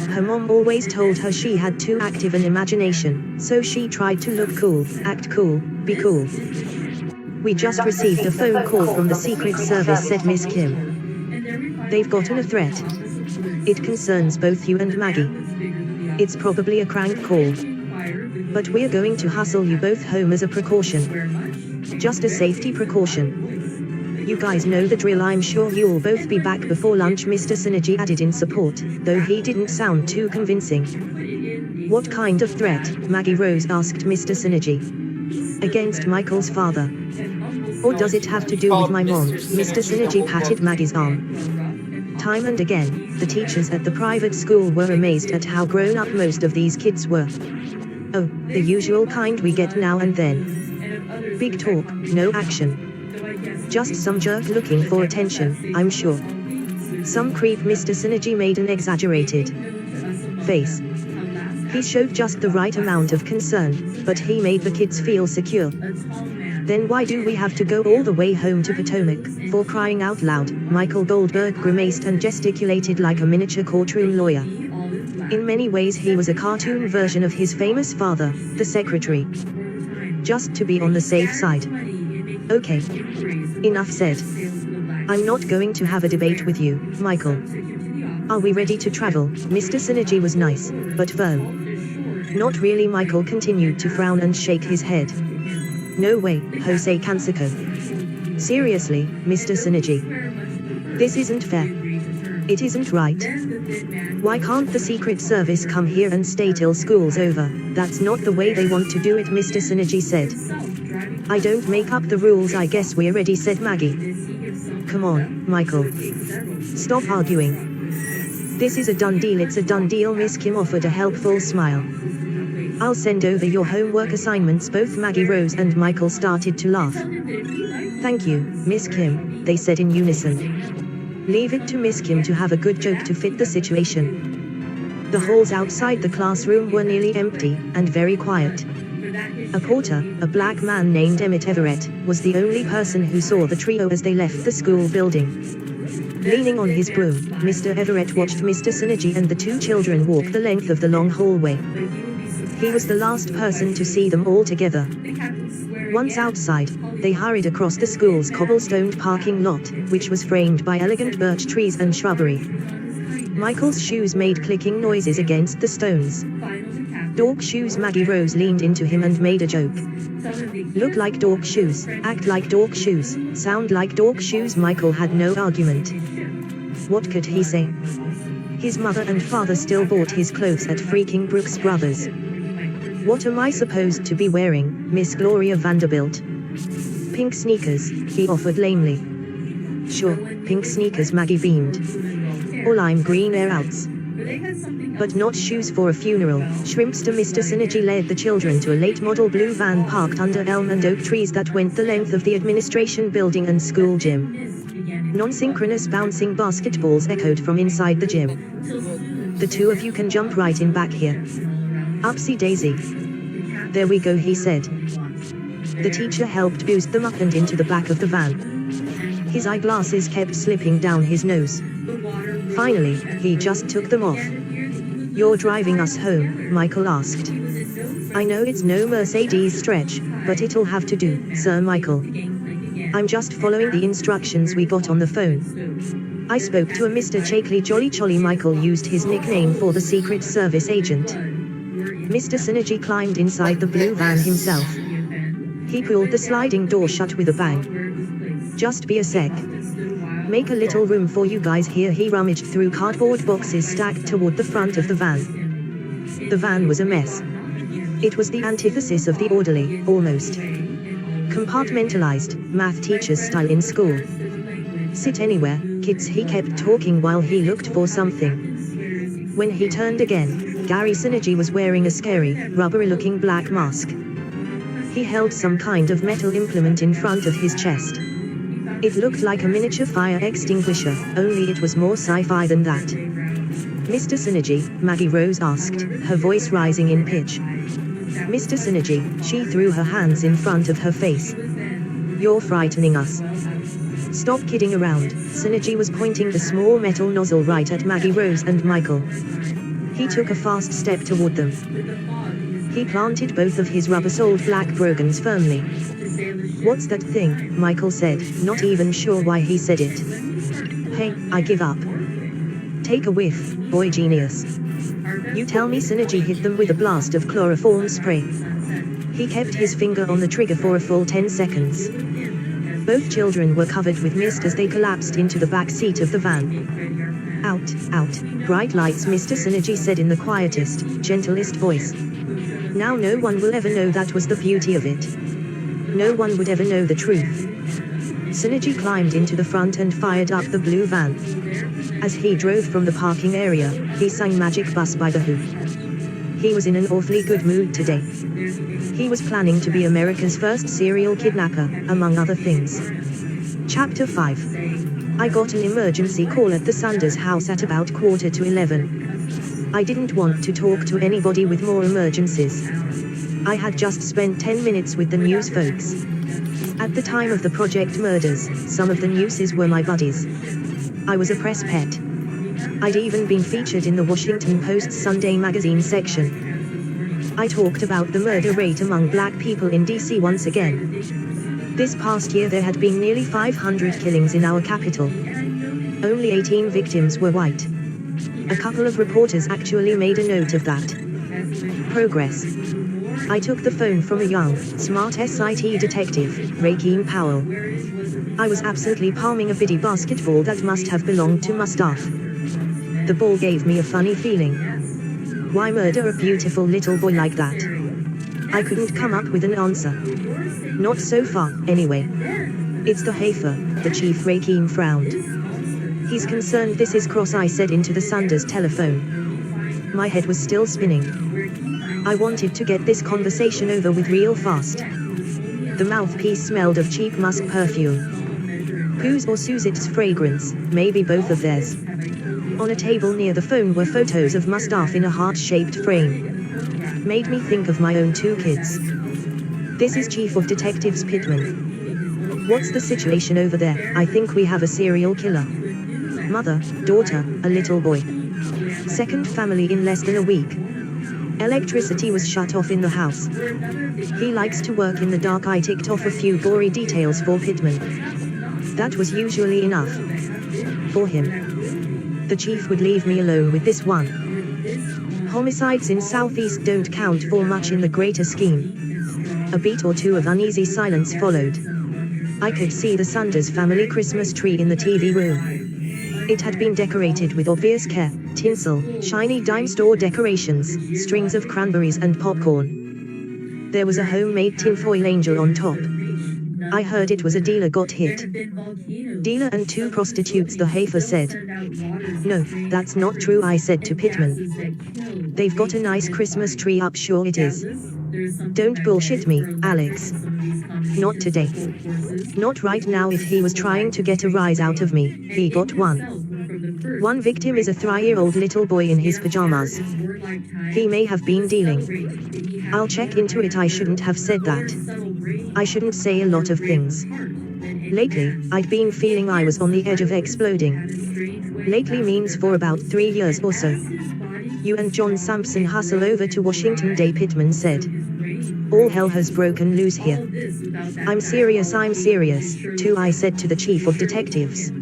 Her mom always told her she had too active an imagination, so she tried to look cool, act cool, be cool. We just received a phone call from the Secret Service, said Miss Kim. They've gotten a threat. It concerns both you and Maggie. It's probably a crank call. But we're going to hustle you both home as a precaution. Just a safety precaution. You guys know the drill. I'm sure you'll both be back before lunch, Mr. Synergy added in support, though he didn't sound too convincing. What kind of threat? Maggie Rose asked Mr. Synergy. Against Michael's father. Or does it have to do with my mom? Mr. Synergy patted Maggie's arm. Time and again, the teachers at the private school were amazed at how grown up most of these kids were. Oh, the usual kind we get now and then. Big talk, no action. Just some jerk looking for attention, I'm sure. Some creep. Mr. Synergy made an exaggerated face. He showed just the right amount of concern, but he made the kids feel secure. Then why do we have to go all the way home to Potomac, for crying out loud? Michael Goldberg grimaced and gesticulated like a miniature courtroom lawyer. In many ways he was a cartoon version of his famous father, the secretary. Just to be on the safe side. Okay. Enough said. I'm not going to have a debate with you, Michael. Are we ready to travel? Mr. Synergy was nice, but firm. Not really. Michael continued to frown and shake his head. No way, Jose Canseco. Seriously, Mr. Synergy. This isn't fair. It isn't right. Why can't the Secret Service come here and stay till school's over? That's not the way they want to do it, Mr. Synergy said. I don't make up the rules. I guess we're ready, said Maggie. Come on, Michael. Stop arguing. This is a done deal, it's a done deal. Miss Kim offered a helpful smile. I'll send over your homework assignments. Both Maggie Rose and Michael started to laugh. Thank you, Miss Kim, they said in unison. Leave it to Miss Kim to have a good joke to fit the situation. The halls outside the classroom were nearly empty, and very quiet. A porter, a black man named Emmett Everett, was the only person who saw the trio as they left the school building. Leaning on his broom, Mr. Everett watched Mr. Synergy and the two children walk the length of the long hallway. He was the last person to see them all together. Once outside, they hurried across the school's cobblestoned parking lot, which was framed by elegant birch trees and shrubbery. Michael's shoes made clicking noises against the stones. Dork shoes. Maggie Rose leaned into him and made a joke. Look like dork shoes, act like dork shoes, sound like dork shoes. Michael had no argument. What could he say? His mother and father still bought his clothes at freaking Brooks Brothers. What am I supposed to be wearing, Miss Gloria Vanderbilt? Pink sneakers, he offered lamely. Sure, pink sneakers, Maggie beamed. Or lime green air outs. But not shoes for a funeral. Shrimpster. Mr. Synergy led the children to a late model blue van parked under elm and oak trees that went the length of the administration building and school gym. Non-synchronous bouncing basketballs echoed from inside the gym. The two of you can jump right in back here. Upsy daisy. There we go, he said. The teacher helped boost them up and into the back of the van. His eyeglasses kept slipping down his nose. Finally, he just took them off. You're driving us home, Michael asked. I know it's no Mercedes stretch, but it'll have to do, Sir Michael. I'm just following the instructions we got on the phone. I spoke to a Mr. Chakely Jolly Cholly. Michael used his nickname for the Secret Service agent. Mr. Synergy climbed inside the blue van himself. He pulled the sliding door shut with a bang. Just be a sec. Make a little room for you guys here. He rummaged through cardboard boxes stacked toward the front of the van. The van was a mess. It was the antithesis of the orderly, almost compartmentalized, math teacher's style in school. Sit anywhere, kids, he kept talking while he looked for something. When he turned again, Gary Synergy was wearing a scary, rubbery-looking black mask. He held some kind of metal implement in front of his chest. It looked like a miniature fire extinguisher, only it was more sci-fi than that. Mr. Synergy, Maggie Rose asked, her voice rising in pitch. Mr. Synergy, she threw her hands in front of her face. You're frightening us. Stop kidding around. Synergy was pointing the small metal nozzle right at Maggie Rose and Michael. He took a fast step toward them. He planted both of his rubber-soled black brogans firmly. What's that thing? Michael said, not even sure why he said it. Hey, I give up. Take a whiff, boy genius. You tell me. Synergy hit them with a blast of chloroform spray. He kept his finger on the trigger for a full 10 seconds. Both children were covered with mist as they collapsed into the back seat of the van. Out, out, bright lights, Mr. Synergy said in the quietest, gentlest voice. Now no one will ever know. That was the beauty of it. No one would ever know the truth. Synergy climbed into the front and fired up the blue van. As he drove from the parking area, he sang Magic Bus by The Who. He was in an awfully good mood today. He was planning to be America's first serial kidnapper, among other things. Chapter 5. I got an emergency call at the Sanders house at about 11:15. I didn't want to talk to anybody with more emergencies. I had just spent 10 minutes with the news folks. At the time of the Project murders, some of the newses were my buddies. I was a press pet. I'd even been featured in the Washington Post's Sunday magazine section. I talked about the murder rate among black people in DC once again. This past year there had been nearly 500 killings in our capital. Only 18 victims were white. A couple of reporters actually made a note of that. Progress. I took the phone from a young, smart SIT detective, Rakeem Powell. I was absently palming a biddy basketball that must have belonged to Mustaf. The ball gave me a funny feeling. Why murder a beautiful little boy like that? I couldn't come up with an answer. Not so far, anyway. It's the heifer, the chief. Rakeem frowned. He's concerned this is cross, I said into the Sanders telephone. My head was still spinning. I wanted to get this conversation over with real fast. The mouthpiece smelled of cheap musk perfume. Pooh's or Suzette's fragrance, maybe both of theirs. On a table near the phone were photos of Mustaf in a heart-shaped frame. Made me think of my own 2 kids. This is Chief of Detectives Pittman. What's the situation over there? I think we have a serial killer. Mother, daughter, a little boy. Second family in less than a week. Electricity was shut off in the house. He likes to work in the dark. I ticked off a few gory details for Pittman. That was usually enough. For him. The chief would leave me alone with this one. Homicides in Southeast don't count for much in the greater scheme. A beat or two of uneasy silence followed. I could see the Sanders family Christmas tree in the TV room. It had been decorated with obvious care, tinsel, shiny dime store decorations, strings of cranberries and popcorn. There was a homemade tinfoil angel on top. I heard it was a dealer got hit. Dealer and 2 prostitutes, the heifer said. No, that's not true, I said to Pittman. They've got a nice Christmas tree up, sure it is. Don't bullshit me, Alex. Not today. Not right now. If he was trying to get a rise out of me, he got one. One victim is a 3-year-old little boy in his pajamas. He may have been dealing. I'll check into it. I shouldn't have said that. I shouldn't say a lot of things. Lately, I'd been feeling I was on the edge of exploding. Lately means for about 3 years or so. You and John Sampson hustle over to Washington Day, Pittman said. All hell has broken loose here. I'm serious too, I said to the chief of detectives.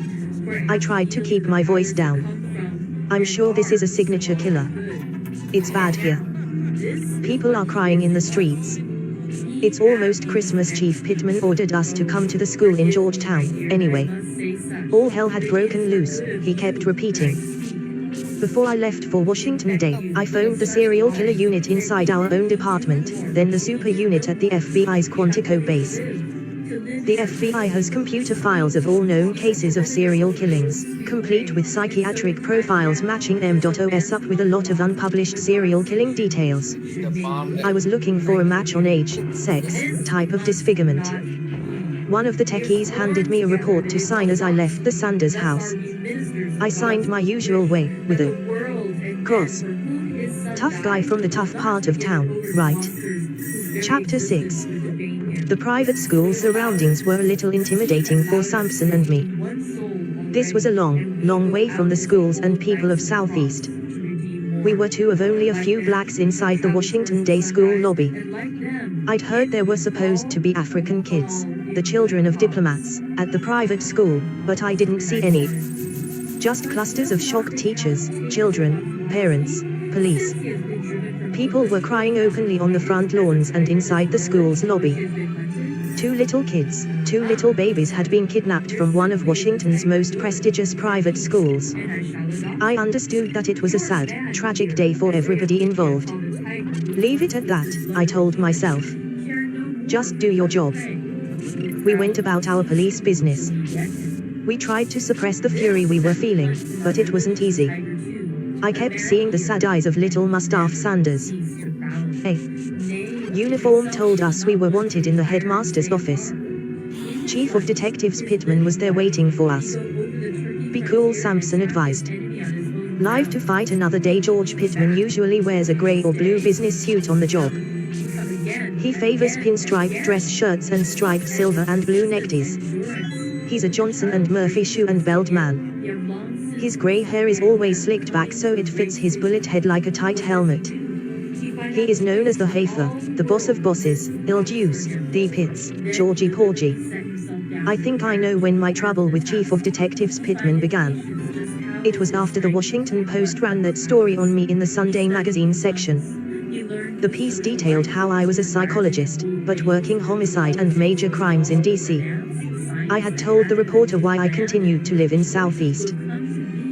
I tried to keep my voice down. I'm sure this is a signature killer. It's bad here. People are crying in the streets. It's almost Christmas. Chief Pittman ordered us to come to the school in Georgetown, anyway. All hell had broken loose, he kept repeating. Before I left for Washington Day, I phoned the serial killer unit inside our own department, then the super unit at the FBI's Quantico base. The FBI has computer files of all known cases of serial killings, complete with psychiatric profiles matching M.OS up with a lot of unpublished serial killing details. I was looking for a match on age, sex, type of disfigurement. One of the techies handed me a report to sign as I left the Sanders house. I signed my usual way, with a cross. Tough guy from the tough part of town, right? Chapter 6. The private school surroundings were a little intimidating for Sampson and me. This was a long way from the schools and people of Southeast. We were 2 of only a few blacks inside the Washington Day school lobby. I'd heard there were supposed to be African kids, the children of diplomats, at the private school, but I didn't see any. Just clusters of shocked teachers, children, parents, police. People were crying openly on the front lawns and inside the school's lobby. 2 little kids, 2 little babies had been kidnapped from one of Washington's most prestigious private schools. I understood that it was a sad, tragic day for everybody involved. Leave it at that, I told myself. Just do your job. We went about our police business. We tried to suppress the fury we were feeling, but it wasn't easy. I kept seeing the sad eyes of little Mustaf Sanders. A uniform told us we were wanted in the headmaster's office. Chief of Detectives Pittman was there waiting for us. Be cool, Sampson advised. Live to fight another day. George Pittman usually wears a gray or blue business suit on the job. He favors pinstriped dress shirts and striped silver and blue neckties. He's a Johnson & Murphy shoe and belt man. His gray hair is always slicked back so it fits his bullet head like a tight helmet. He is known as the Heifer, the boss of bosses, Il Juice, the Pits, Georgie Porgy. I think I know when my trouble with Chief of Detectives Pittman began. It was after the Washington Post ran that story on me in the Sunday magazine section. The piece detailed how I was a psychologist, but working homicide and major crimes in D.C. I had told the reporter why I continued to live in Southeast.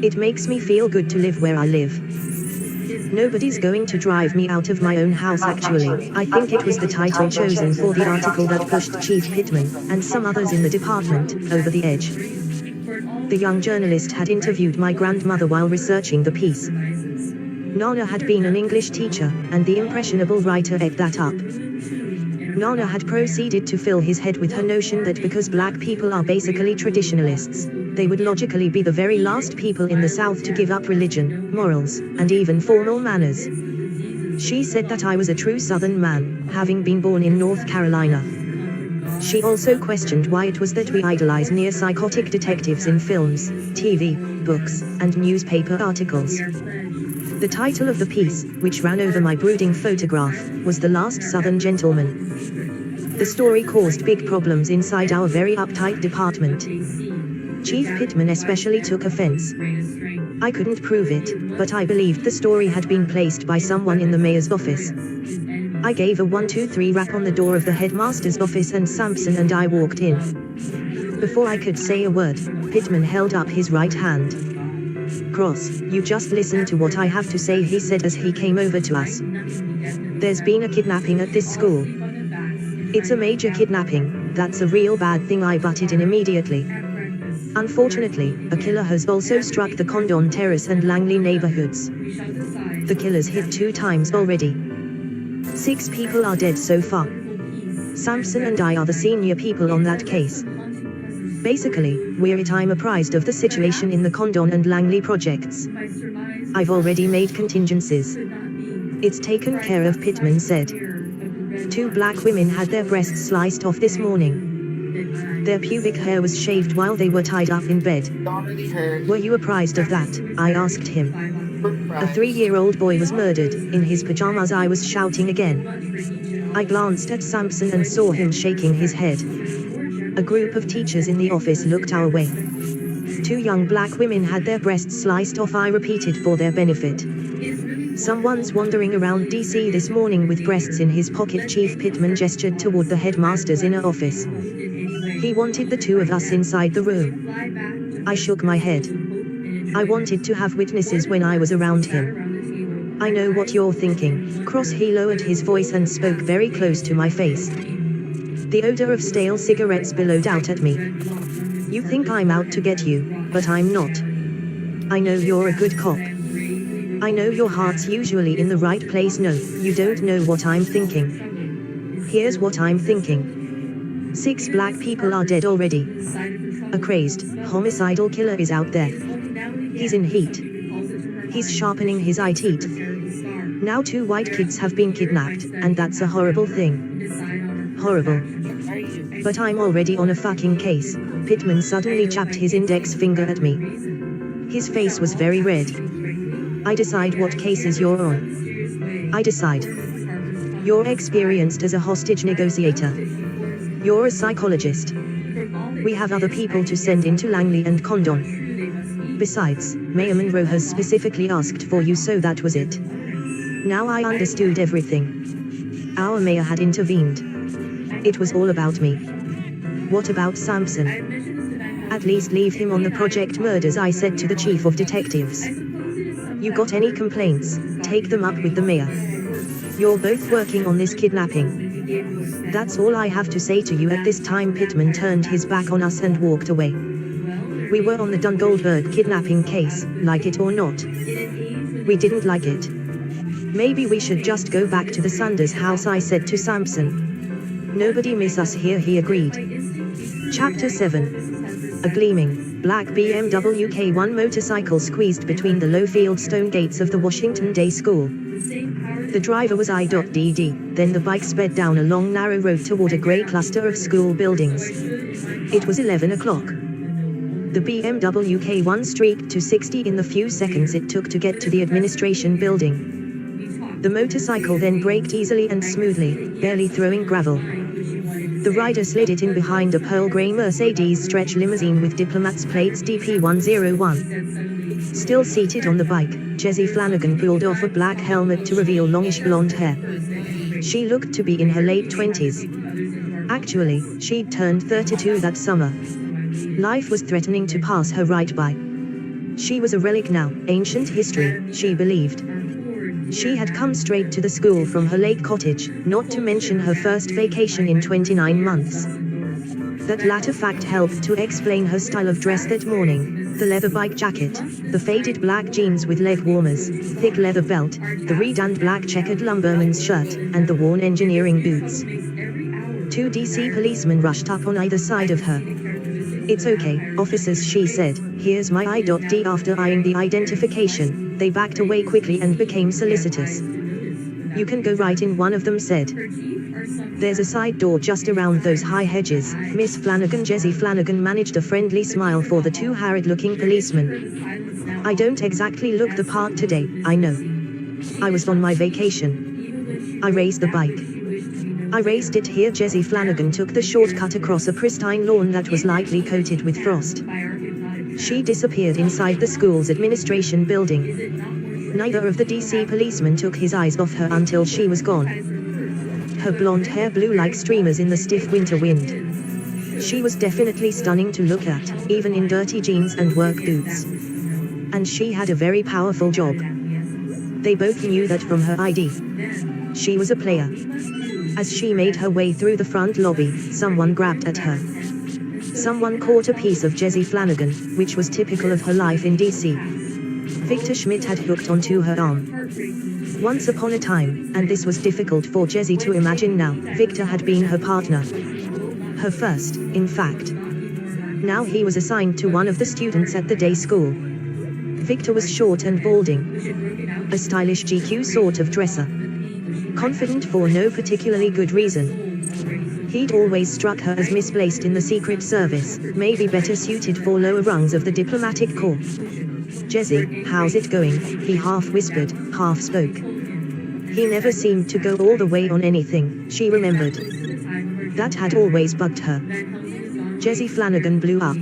It makes me feel good to live where I live. Nobody's going to drive me out of my own house. Actually, I think it was the title chosen for the article that pushed Chief Pittman, and some others in the department, over the edge. The young journalist had interviewed my grandmother while researching the piece. Nana had been an English teacher, and the impressionable writer ate that up. Nana had proceeded to fill his head with her notion that because black people are basically traditionalists, they would logically be the very last people in the South to give up religion, morals, and even formal manners. She said that I was a true Southern man, having been born in North Carolina. She also questioned why it was that we idolize near-psychotic detectives in films, TV, books, and newspaper articles. The title of the piece, which ran over my brooding photograph, was The Last Southern Gentleman. The story caused big problems inside our very uptight department. Chief Pittman especially took offense. I couldn't prove it, but I believed the story had been placed by someone in the mayor's office. I gave a 1-2-3 rap on the door of the headmaster's office and Sampson and I walked in. Before I could say a word, Pittman held up his right hand. "Cross, you just listen to what I have to say," he said as he came over to us. "There's been a kidnapping at this school. It's a major kidnapping, that's a real bad thing," I butted in immediately. "Unfortunately, a killer has also struck the Condon Terrace and Langley neighborhoods. The killer's hit 2 times already. 6 people are dead so far. Sampson and I are the senior people on that case. Basically, I'm apprised of the situation in the Condon and Langley projects. I've already made contingencies. It's taken care of," Pittman said. 2 black women had their breasts sliced off this morning. Their pubic hair was shaved while they were tied up in bed. "Were you apprised of that?" I asked him. "A 3-year-old boy was murdered, in his pajamas," I was shouting again. I glanced at Sampson and saw him shaking his head. A group of teachers in the office looked our way. 2 young black women had their breasts sliced off, I repeated for their benefit. "Someone's wandering around DC this morning with breasts in his pocket," Chief Pittman gestured toward the headmaster's inner office. "He wanted the 2 of us inside the room." I shook my head. I wanted to have witnesses when I was around him. "I know what you're thinking, Cross." He lowered his voice and spoke very close to my face. The odor of stale cigarettes billowed out at me. "You think I'm out to get you, but I'm not. I know you're a good cop. I know your heart's usually in the right place. No, you don't know what I'm thinking. Here's what I'm thinking. 6 black people are dead already. A crazed, homicidal killer is out there. He's in heat. He's sharpening his eye teeth. Now 2 white kids have been kidnapped, and that's a horrible thing. Horrible. But I'm already on a fucking case." Pittman suddenly chapped his index finger at me. His face was very red. "I decide what cases you're on. I decide. You're experienced as a hostage negotiator. You're a psychologist. We have other people to send into Langley and Condon. Besides, Mayor Monroe has specifically asked for you, so that was it." Now I understood everything. Our mayor had intervened. It was all about me. "What about Sampson?" "At least leave him on the project murders," I said to the chief of detectives. "You got any complaints, take them up with the mayor. You're both working on this kidnapping. That's all I have to say to you at this time." Pittman turned his back on us and walked away. We were on the Dunn Goldberg kidnapping case, like it or not. We didn't like it. "Maybe we should just go back to the Sanders house," I said to Sampson. "Nobody miss us here," he agreed. Chapter 7. A gleaming, black BMW K1 motorcycle squeezed between the low fieldstone gates of the Washington Day School. The driver was I.D.D., then the bike sped down a long narrow road toward a grey cluster of school buildings. It was 11 o'clock. The BMW K1 streaked to 60 in the few seconds it took to get to the administration building. The motorcycle then braked easily and smoothly, barely throwing gravel. The rider slid it in behind a pearl gray Mercedes stretch limousine with diplomats plates DP101. Still seated on the bike, Jessie Flanagan pulled off a black helmet to reveal longish blonde hair. She looked to be in her late 20s. Actually, she'd turned 32 that summer. Life was threatening to pass her right by. She was a relic now, ancient history, she believed. She had come straight to the school from her lake cottage, not to mention her first vacation in 29 months. That latter fact helped to explain her style of dress that morning. The leather bike jacket, the faded black jeans with leg warmers, thick leather belt, the red-and black checkered lumberman's shirt, and the worn engineering boots. 2 DC policemen rushed up on either side of her. "It's okay, officers," she said, "here's my ID." After eyeing the identification, they backed away quickly and became solicitous. "You can go right in," one of them said. "There's a side door just around those high hedges, Miss Flanagan." Jessie Flanagan managed a friendly smile for the 2 harried-looking policemen. "I don't exactly look the part today, I know. I was on my vacation. I raced the bike. I raced it here." Jessie Flanagan took the shortcut across a pristine lawn that was lightly coated with frost. She disappeared inside the school's administration building. Neither of the DC policemen took his eyes off her until she was gone. Her blonde hair blew like streamers in the stiff winter wind. She was definitely stunning to look at, even in dirty jeans and work boots. And she had a very powerful job. They both knew that from her ID. She was a player. As she made her way through the front lobby, someone grabbed at her. Someone caught a piece of Jessie Flanagan, which was typical of her life in DC. Victor Schmidt had hooked onto her arm. Once upon a time, and this was difficult for Jessie to imagine now, Victor had been her partner. Her first, in fact. Now he was assigned to one of the students at the day school. Victor was short and balding. A stylish GQ sort of dresser. Confident for no particularly good reason. He'd always struck her as misplaced in the Secret Service, maybe better suited for lower rungs of the diplomatic corps. "Jessie, how's it going?" he half whispered, half spoke. He never seemed to go all the way on anything, she remembered. That had always bugged her. Jessie Flanagan blew up.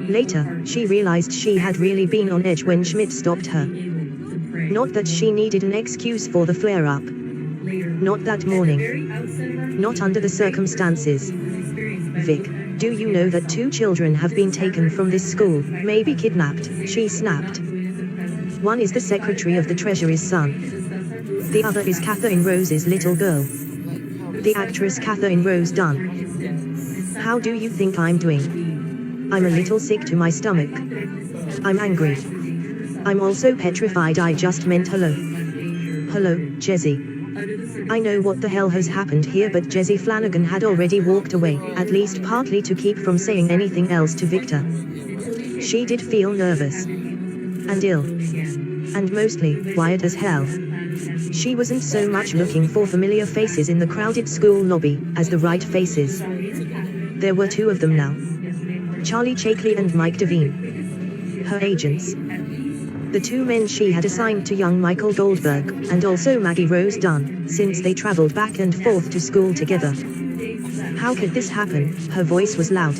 Later, she realized she had really been on edge when Schmidt stopped her. Not that she needed an excuse for the flare-up. Not that morning. Not under the circumstances. "Vic, do you know that 2 children have been taken from this school, maybe kidnapped?" she snapped. "One is the Secretary of the Treasury's son. The other is Catherine Rose's little girl. The actress Catherine Rose Dunn. How do you think I'm doing? I'm a little sick to my stomach. I'm angry. I'm also petrified. I just meant hello." "Hello, Jessie. I know what the hell has happened here," but Jessie Flanagan had already walked away, at least partly to keep from saying anything else to Victor. She did feel nervous. And ill. And mostly, wired as hell. She wasn't so much looking for familiar faces in the crowded school lobby, as the right faces. There were 2 of them now. Charlie Chakely and Mike Devine. Her agents. The 2 men she had assigned to young Michael Goldberg, and also Maggie Rose Dunn, since they traveled back and forth to school together. How could this happen? Her voice was loud.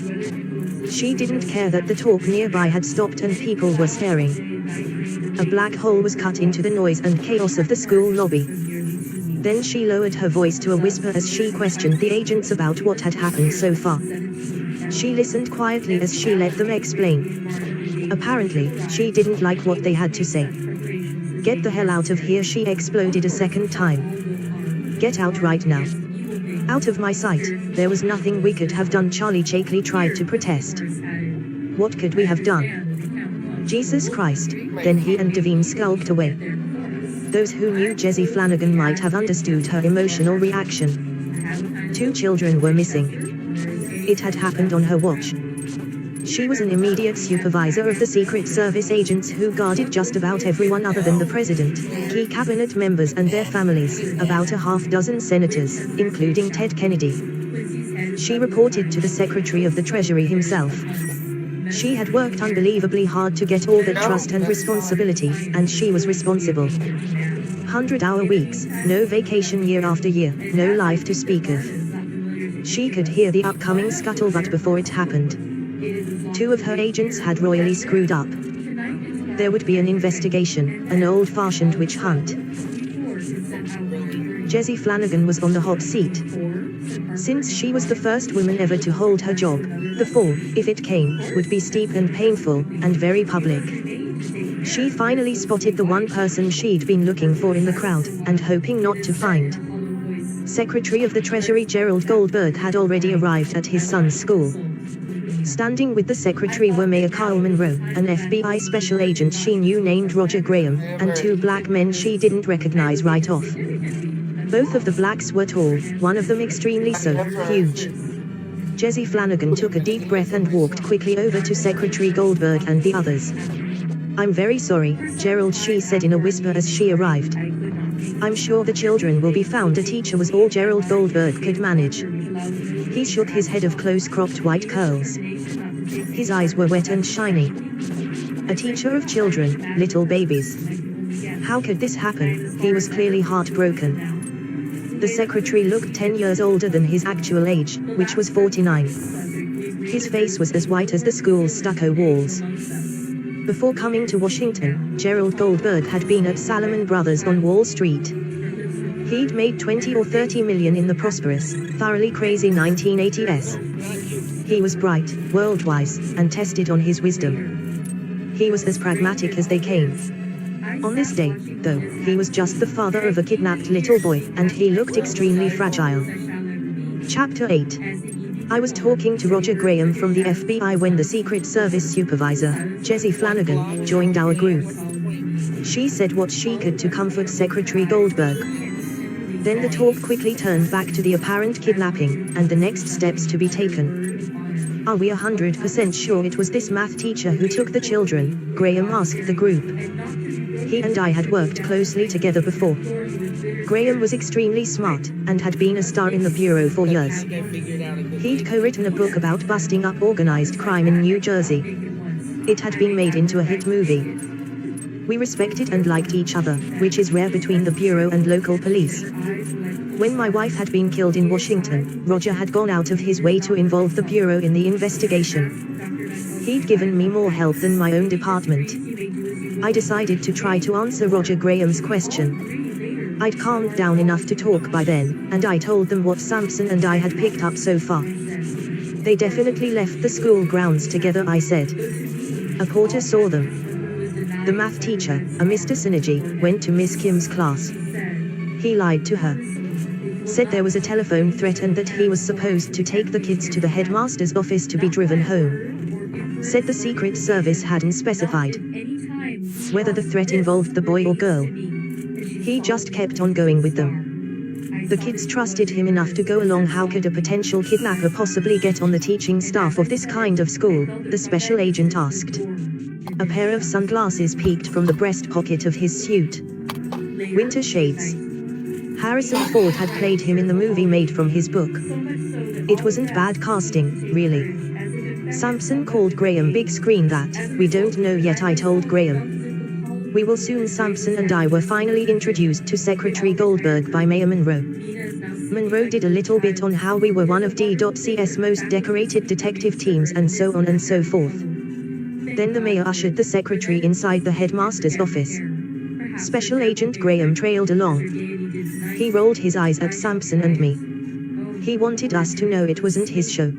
She didn't care that the talk nearby had stopped and people were staring. A black hole was cut into the noise and chaos of the school lobby. Then she lowered her voice to a whisper as she questioned the agents about what had happened so far. She listened quietly as she let them explain. Apparently, she didn't like what they had to say. "Get the hell out of here," she exploded a second time. "Get out right now. Out of my sight." "There was nothing we could have done," Charlie Chakely tried to protest. "What could we have done?" "Jesus Christ." Then he and Devine skulked away. Those who knew Jessie Flanagan might have understood her emotional reaction. 2 children were missing. It had happened on her watch. She was an immediate supervisor of the Secret Service agents who guarded just about everyone other than the president, key cabinet members and their families, about a half-dozen senators, including Ted Kennedy. She reported to the Secretary of the Treasury himself. She had worked unbelievably hard to get all that trust and responsibility, and she was responsible. 100-hour weeks, no vacation year after year, no life to speak of. She could hear the upcoming scuttlebutt before it happened. 2 of her agents had royally screwed up. There would be an investigation, an old-fashioned witch hunt. Jessie Flanagan was on the hot seat. Since she was the first woman ever to hold her job, the fall, if it came, would be steep and painful, and very public. She finally spotted the one person she'd been looking for in the crowd, and hoping not to find. Secretary of the Treasury Gerald Goldberg had already arrived at his son's school. Standing with the secretary were Mayor Carl Monroe, an FBI special agent she knew named Roger Graham, and two black men she didn't recognize right off. Both of the blacks were tall, one of them extremely so, huge. Jesse Flanagan took a deep breath and walked quickly over to Secretary Goldberg and the others. "I'm very sorry, Gerald," she said in a whisper as she arrived. "I'm sure the children will be found." A teacher was all Gerald Goldberg could manage. He shook his head of close-cropped white curls. His eyes were wet and shiny. A teacher of children, little babies. How could this happen? He was clearly heartbroken. The secretary looked 10 years older than his actual age, which was 49. His face was as white as the school's stucco walls. Before coming to Washington, Gerald Goldberg had been at Salomon Brothers on Wall Street. He'd made 20 or 30 million in the prosperous, thoroughly crazy 1980s. He was bright, world-wise, and tested on his wisdom. He was as pragmatic as they came. On this day, though, he was just the father of a kidnapped little boy, and he looked extremely fragile. Chapter 8. I was talking to Roger Graham from the FBI when the Secret Service supervisor, Jesse Flanagan, joined our group. She said what she could to comfort Secretary Goldberg. Then the talk quickly turned back to the apparent kidnapping, and the next steps to be taken. "Are we 100% sure it was this math teacher who took the children?" Graham asked the group. He and I had worked closely together before. Graham was extremely smart, and had been a star in the Bureau for years. He'd co-written a book about busting up organized crime in New Jersey. It had been made into a hit movie. We respected and liked each other, which is rare between the Bureau and local police. When my wife had been killed in Washington, Roger had gone out of his way to involve the Bureau in the investigation. He'd given me more help than my own department. I decided to try to answer Roger Graham's question. I'd calmed down enough to talk by then, and I told them what Sampson and I had picked up so far. "They definitely left the school grounds together," I said. "A porter saw them. The math teacher, a Mr. Synergy, went to Miss Kim's class. He lied to her. Said there was a telephone threat and that he was supposed to take the kids to the headmaster's office to be driven home. Said the Secret Service hadn't specified whether the threat involved the boy or girl. He just kept on going with them. The kids trusted him enough to go along. How could a potential kidnapper possibly get on the teaching staff of this kind of school?" the special agent asked. A pair of sunglasses peeked from the breast pocket of his suit. Winter shades. Harrison Ford had played him in the movie made from his book. It wasn't bad casting, really. Sampson called Graham big screen. "That, we don't know yet," I told Graham. "We will soon." Sampson and I were finally introduced to Secretary Goldberg by Mayor Monroe. Monroe did a little bit on how we were one of D.C.'s most decorated detective teams and so on and so forth. Then the mayor ushered the secretary inside the headmaster's office. Special Agent Graham trailed along. He rolled his eyes at Sampson and me. He wanted us to know it wasn't his show.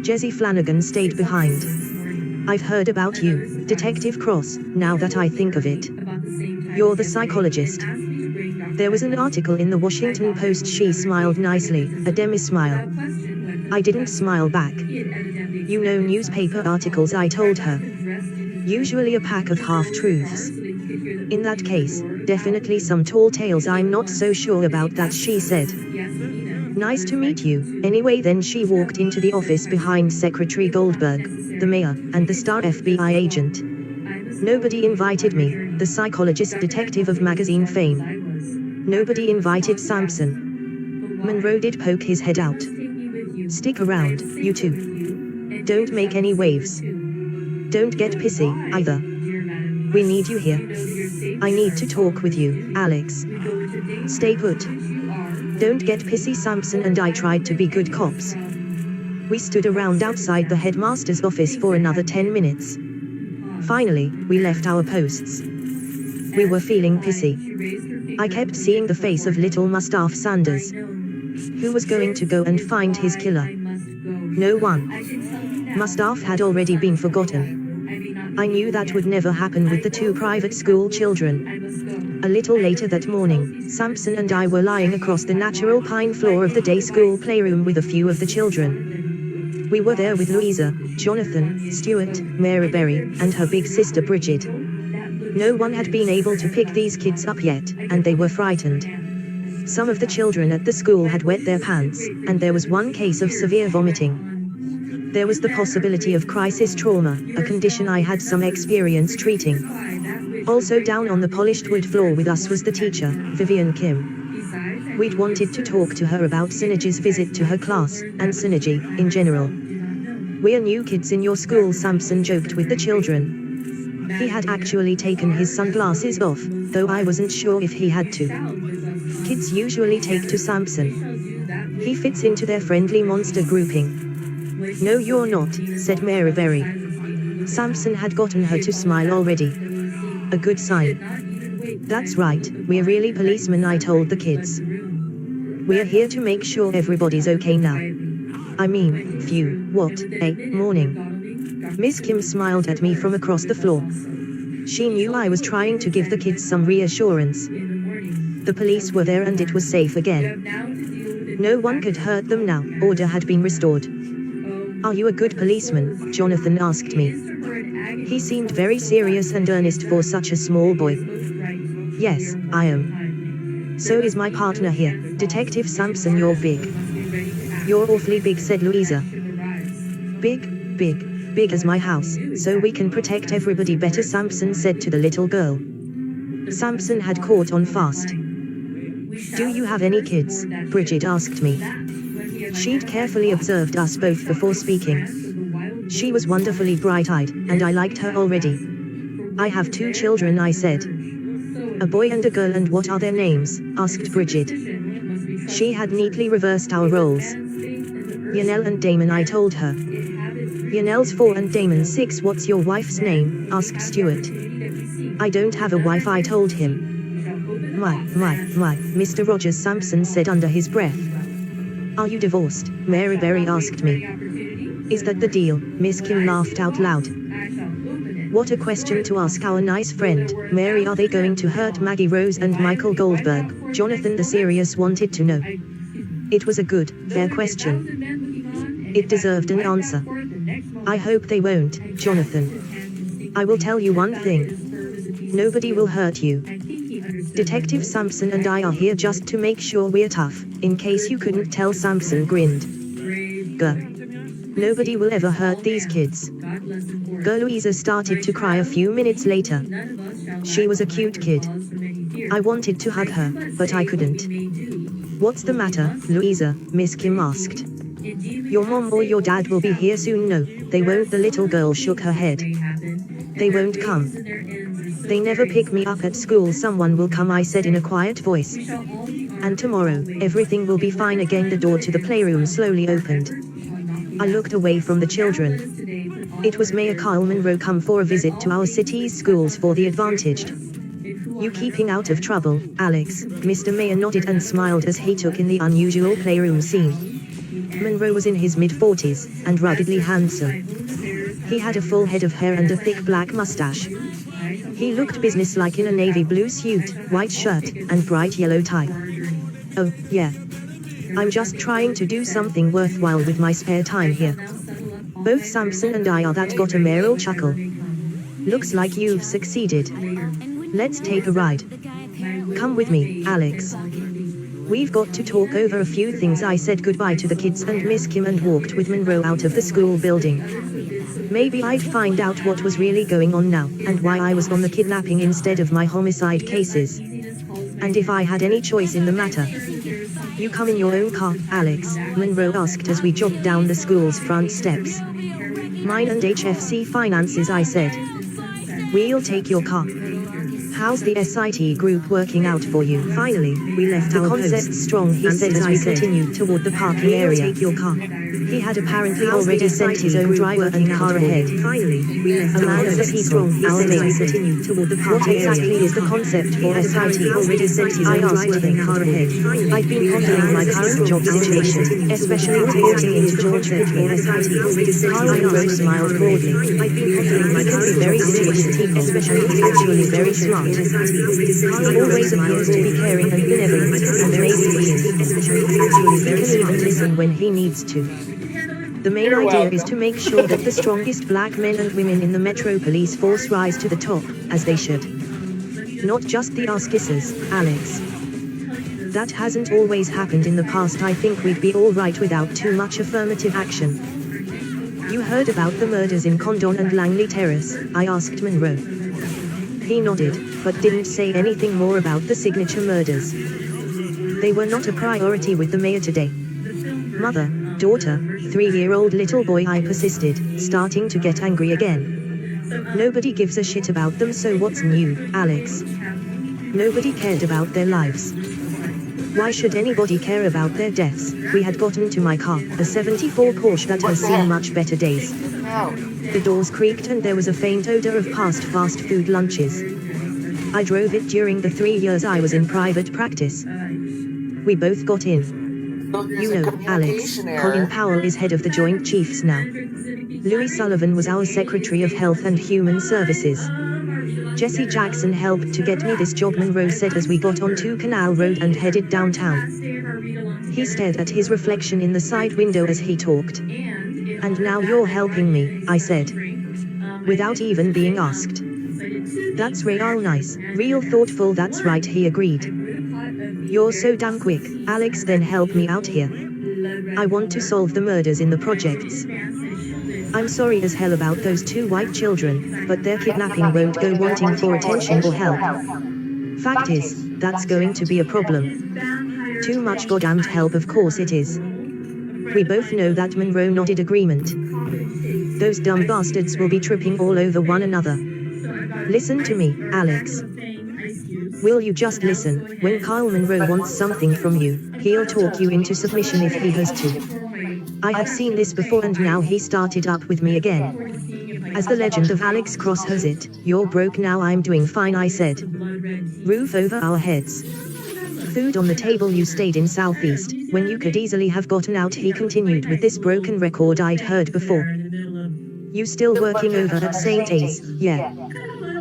Jesse Flanagan stayed behind. "I've heard about you, Detective Cross, now that I think of it. You're the psychologist. There was an article in the Washington Post." She smiled nicely, a demi-smile. I didn't smile back. "You know newspaper articles," I told her. "Usually a pack of half-truths. In that case, definitely some tall tales." "I'm not so sure about that," she said. "Nice to meet you, anyway." Then she walked into the office behind Secretary Goldberg, the mayor, and the star FBI agent. Nobody invited me, the psychologist detective of magazine fame. Nobody invited Sampson. Monroe did poke his head out. "Stick around, you two. Don't make any waves. Don't get pissy, either. We need you here. I need to talk with you, Alex. Stay put. Don't get pissy." Sampson and I tried to be good cops. We stood around outside the headmaster's office for another 10 minutes. Finally, we left our posts. We were feeling pissy. I kept seeing the face of little Mustafa Sanders. Who was going to go and find his killer? No one. Mustafa had already been forgotten. I knew that would never happen with the two private school children. A little later that morning, Sampson and I were lying across the natural pine floor of the day school playroom with a few of the children. We were there with Louisa, Jonathan, Stuart, Mary Berry, and her big sister Bridget. No one had been able to pick these kids up yet, and they were frightened. Some of the children at the school had wet their pants, and there was one case of severe vomiting. There was the possibility of crisis trauma, a condition I had some experience treating. Also down on the polished wood floor with us was the teacher, Vivian Kim. We'd wanted to talk to her about Synergy's visit to her class, and Synergy, in general. "We're new kids in your school," Samson joked with the children. He had actually taken his sunglasses off, though I wasn't sure if he had to. Kids usually take to Samson. He fits into their friendly monster grouping. "No, you're not," said Mary Berry. Samson had gotten her to smile already. A good sign. "That's right, we're really policemen," I told the kids. "We're here to make sure everybody's okay now. I mean, phew, what a morning." Miss Kim smiled at me from across the floor. She knew I was trying to give the kids some reassurance. The police were there and it was safe again. No one could hurt them now, order had been restored. "Are you a good policeman?" Jonathan asked me. He seemed very serious and earnest for such a small boy. "Yes, I am. So is my partner here, Detective Sampson. You're big." "You're awfully big," said Louisa. Big as my house, so we can protect everybody better," Sampson said to the little girl. Sampson had caught on fast. "Do you have any kids?" Bridget asked me. She'd carefully observed us both before speaking. She was wonderfully bright-eyed, and I liked her already. "I have 2 children," I said. "A boy and a girl, and what are their names?" asked Bridget. She had neatly reversed our roles. "Yanel and Damon," I told her. "Yanel's 4 and Damon's 6. What's your wife's name?" asked Stuart. "I don't have a wife," I told him. My, Mr. Rogers," Sampson said under his breath. "Are you divorced?" Mary Berry asked me. "Is that the deal?" Miss Kim laughed out loud. What a question to ask our nice friend, Mary. "Are they going to hurt Maggie Rose and Michael Goldberg?" Jonathan the serious wanted to know. It was a good, fair question. It deserved an answer. "I hope they won't, Jonathan. I will tell you one thing. Nobody will hurt you. Detective Sampson and I are here just to make sure we're tough, in case you couldn't tell." Sampson grinned. "Gah. Nobody will ever hurt these kids." Louisa started to cry a few minutes later. She was a cute kid. I wanted to hug her, but I couldn't. "What's the matter, Louisa?" Miss Kim asked. "Your mom or your dad will be here soon." "No, they won't," the little girl shook her head. "They won't come. They never pick me up at school." "Someone will come," I said in a quiet voice. "And tomorrow, everything will be fine again." The door to the playroom slowly opened. I looked away from the children. It was Mayor Kyle Monroe come for a visit to our city's schools for the advantaged. "You keeping out of trouble, Alex?" Mr. Mayor nodded and smiled as he took in the unusual playroom scene. Monroe was in his mid-40s, and ruggedly handsome. He had a full head of hair and a thick black mustache. He looked businesslike in a navy blue suit, white shirt, and bright yellow tie. "Oh, yeah. I'm just trying to do something worthwhile with my spare time here." Both Sampson and I are that got a merrill chuckle. "Looks like you've succeeded. Let's take a ride. Come with me, Alex. We've got to talk over a few things." I said goodbye to the kids and Miss Kim and walked with Monroe out of the school building. Maybe I'd find out what was really going on now, and why I was on the kidnapping instead of my homicide cases. And if I had any choice in the matter. "You come in your own car, Alex?" Monroe asked as we jogged down the school's front steps. "Mine and HFC Finances," I said. "We'll take your car. How's the SIT group working out for you?" "Finally, we left our concept strong," he said as we continued toward the parking area. "Take your car." He had apparently already sent his own driver and car ahead. "Finally, we left a man of the people," he said as we continued toward the parking area. "What exactly is the concept for SIT?" "Already sent his own driver and car ahead." I've been pondering my current job situation, especially reporting into George for SIT. Carl Monroe smiled broadly. "I've been pondering my current very serious team, especially he's actually very smart. Carl always appears to be caring and benevolent, and maybe he is. He can even listen when he needs to." The main idea is to make sure that the strongest black men and women in the Metro Police Force rise to the top, as they should. Not just the ass kissers, Alex. That hasn't always happened in the past. I think we'd be alright without too much affirmative action. You heard about the murders in Condon and Langley Terrace, I asked Monroe. He nodded, but didn't say anything more about the signature murders. They were not a priority with the mayor today. Mother, daughter, 3-year-old little boy, I persisted, starting to get angry again. Nobody gives a shit about them, so what's new, Alex? Nobody cared about their lives. Why should anybody care about their deaths? We had gotten to my car, a 74 Porsche that has seen much better days. The doors creaked and there was a faint odor of past fast food lunches. I drove it during the 3 years I was in private practice. We both got in. You know, Alex, Colin Powell is head of the Joint Chiefs now. Louis Sullivan was our Secretary of Health and Human Services. Jesse Jackson helped to get me this job, Monroe said as we got onto Canal Road and headed downtown. He stared at his reflection in the side window as he talked. And now you're helping me, I said. Without even being asked. That's real nice, real thoughtful, that's right, he agreed. You're so damn quick, Alex, then help me out here. I want to solve the murders in the projects. I'm sorry as hell about those 2 white children, but their kidnapping won't go wanting for attention or help. Fact is, that's going to be a problem. Too much goddamned help, of course it is. We both know that. Monroe nodded agreement. Those dumb bastards will be tripping all over one another. Listen to me, Alex. Will you just listen? When Kyle Monroe wants something from you, he'll talk you into submission if he has to. I have seen this before and now he started up with me again. As the legend of Alex Cross has it, you're broke now. I'm doing fine, I said. Roof over our heads. Food on the table. You stayed in Southeast, when you could easily have gotten out, he continued with this broken record I'd heard before. You still working over at St. A's? Yeah.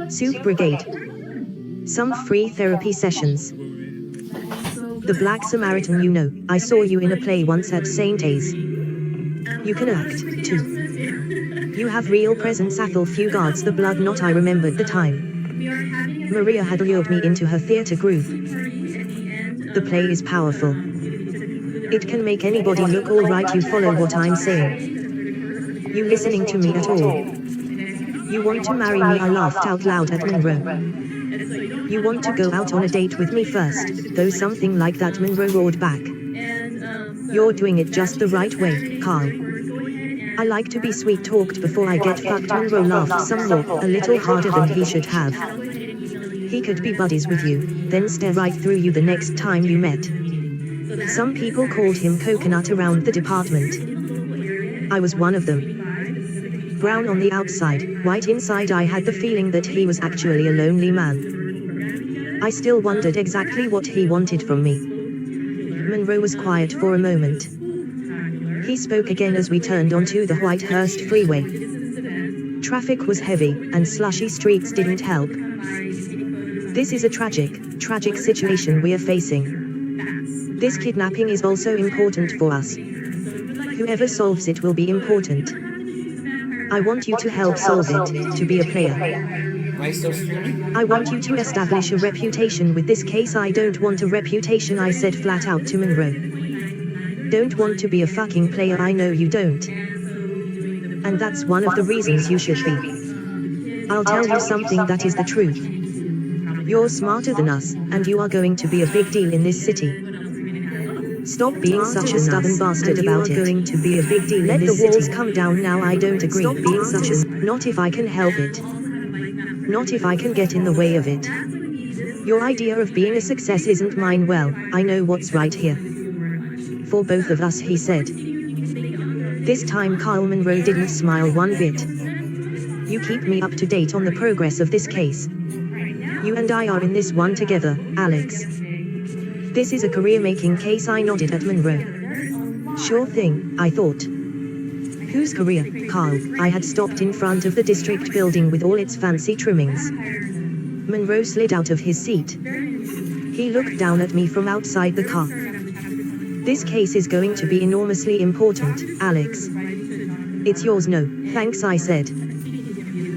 Soup Brigade. Some free therapy sessions. The Black Samaritan, you know, I saw you in a play once at St. A's. You can act, too. You have real presence. Athel Fugard's The Blood Knot. I remembered the time. Maria had lured me into her theater group. The play is powerful. It can make anybody look all right. You follow what I'm saying? You listening to me at all? You want to marry me? I laughed out loud at Monroe. You want to go out on a date with me first, though? Something like that, Monroe roared back. You're doing it just the right way, Carl. I like to be sweet-talked before I get fucked. Monroe laughed some more, a little harder than he should have. He could be buddies with you, then stare right through you the next time you met. Some people called him coconut around the department. I was one of them. Brown on the outside, white inside. I had the feeling that he was actually a lonely man. I still wondered exactly what he wanted from me. Monroe was quiet for a moment. He spoke again as we turned onto the Whitehurst freeway. Traffic was heavy, and slushy streets didn't help. This is a tragic situation we are facing. This kidnapping is also important for us. Whoever solves it will be important. I want you to help solve it, to be a player. I want you to establish a reputation with this case. I don't want a reputation, I said flat out to Monroe. Don't want to be a fucking player, I know you don't. And that's one of the reasons you should be. I'll tell you something that is the truth. You're smarter than us, and you are going to be a big deal in this city. Stop being such a stubborn bastard about it. Going to be a big deal. Let the walls come down now. I don't agree. Stop being such a... Not if I can help it. Not if I can get in the way of it. Your idea of being a success isn't mine. Well, I know what's right here. For both of us, he said. This time Kyle Monroe didn't smile one bit. You keep me up to date on the progress of this case. You and I are in this one together, Alex. This is a career-making case. I nodded at Monroe. Sure thing, I thought. Whose career, Carl? I had stopped in front of the district building with all its fancy trimmings. Monroe slid out of his seat. He looked down at me from outside the car. This case is going to be enormously important, Alex. It's yours. No, thanks, I said.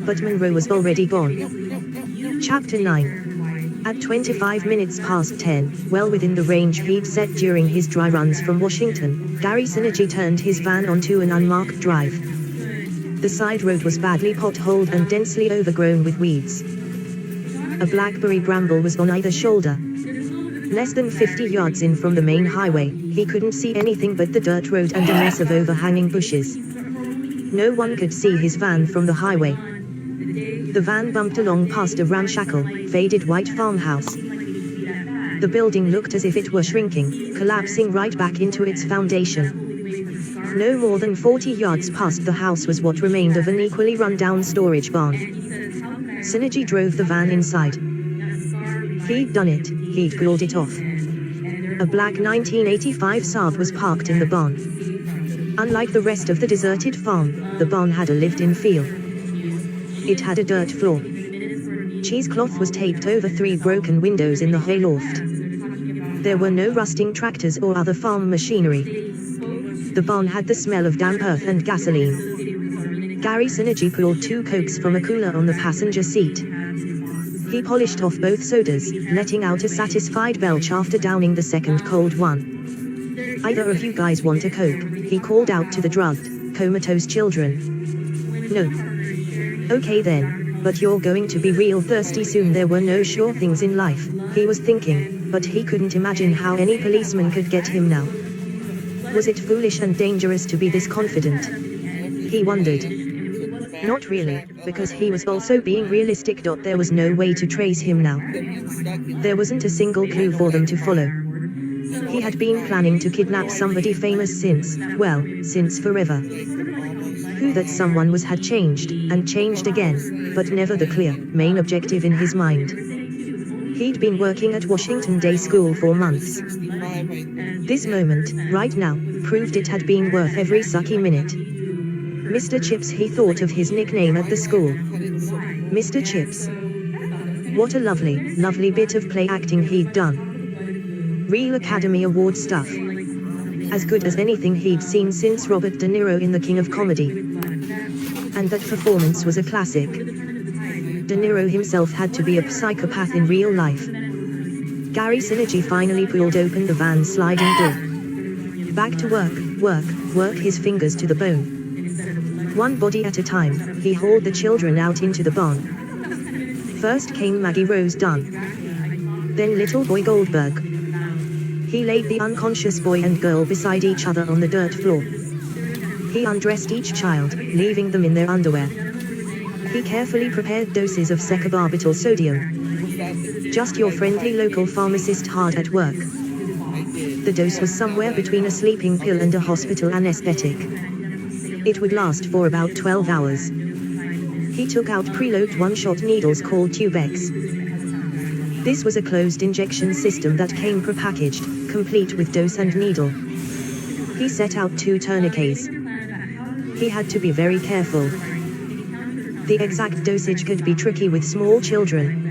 But Monroe was already gone. Chapter 9. At 25 minutes past 10, well within the range he'd set during his dry runs from Washington, Gary Synergy turned his van onto an unmarked drive. The side road was badly potholed and densely overgrown with weeds. A blackberry bramble was on either shoulder. Less than 50 yards in from the main highway, he couldn't see anything but the dirt road and a mess of overhanging bushes. No one could see his van from the highway. The van bumped along past a ramshackle, faded white farmhouse. The building looked as if it were shrinking, collapsing right back into its foundation. No more than 40 yards past the house was what remained of an equally run-down storage barn. Synergy drove the van inside. He'd done it, he'd pulled it off. A black 1985 Saab was parked in the barn. Unlike the rest of the deserted farm, the barn had a lived-in feel. It had a dirt floor. Cheesecloth was taped over 3 broken windows in the hayloft. There were no rusting tractors or other farm machinery. The barn had the smell of damp earth and gasoline. Gary Synergy pulled 2 Cokes from a cooler on the passenger seat. He polished off both sodas, letting out a satisfied belch after downing the second cold one. "Either of you guys want a Coke?" he called out to the drugged, comatose children. "No." "Okay then, but you're going to be real thirsty soon." There were no sure things in life, he was thinking, but he couldn't imagine how any policeman could get him now. Was it foolish and dangerous to be this confident? He wondered. Not really, because he was also being realistic. There was no way to trace him now. There wasn't a single clue for them to follow. He had been planning to kidnap somebody famous since forever. Who that someone was had changed, and changed again, but never the clear, main objective in his mind. He'd been working at Washington Day School for months. This moment, right now, proved it had been worth every sucky minute. Mr. Chips, he thought of his nickname at the school. Mr. Chips. What a lovely, lovely bit of play acting he'd done. Real Academy Award stuff. As good as anything he'd seen since Robert De Niro in The King of Comedy. And that performance was a classic. De Niro himself had to be a psychopath in real life. Gary Synergy finally pulled open the van's sliding door. Back to work his fingers to the bone. One body at a time, he hauled the children out into the barn. First came Maggie Rose Dunn. Then little boy Goldberg. He laid the unconscious boy and girl beside each other on the dirt floor. He undressed each child, leaving them in their underwear. He carefully prepared doses of secobarbital sodium. Just your friendly local pharmacist hard at work. The dose was somewhere between a sleeping pill and a hospital anesthetic. It would last for about 12 hours. He took out preload one-shot needles called Tubex. This was a closed injection system that came prepackaged, complete with dose and needle. He set out 2 tourniquets. He had to be very careful. The exact dosage could be tricky with small children.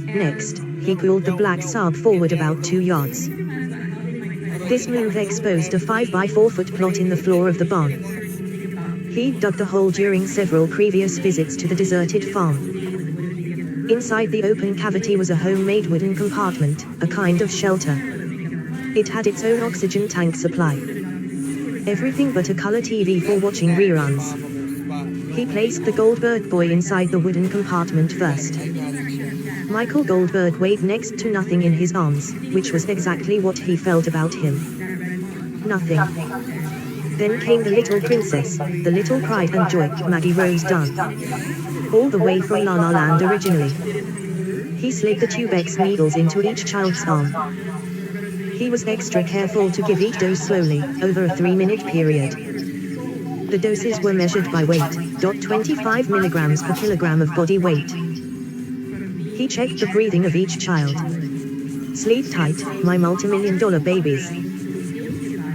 Next, he pulled the black Saab forward about 2 yards. This move exposed a 5x4 foot plot in the floor of the barn. He'd dug the hole during several previous visits to the deserted farm. Inside the open cavity was a homemade wooden compartment, a kind of shelter. It had its own oxygen tank supply. Everything but a color TV for watching reruns. He placed the Goldberg boy inside the wooden compartment first. Michael Goldberg weighed next to nothing in his arms, which was exactly what he felt about him. Nothing. Then came the little princess, the little pride and joy, Maggie Rose Dunn. All the way from La La Land originally. He slid the Tubex needles into each child's arm. He was extra careful to give each dose slowly, over a 3-minute period. The doses were measured by weight, 25 milligrams per kilogram of body weight. He checked the breathing of each child. Sleep tight, my multi-million-dollar babies.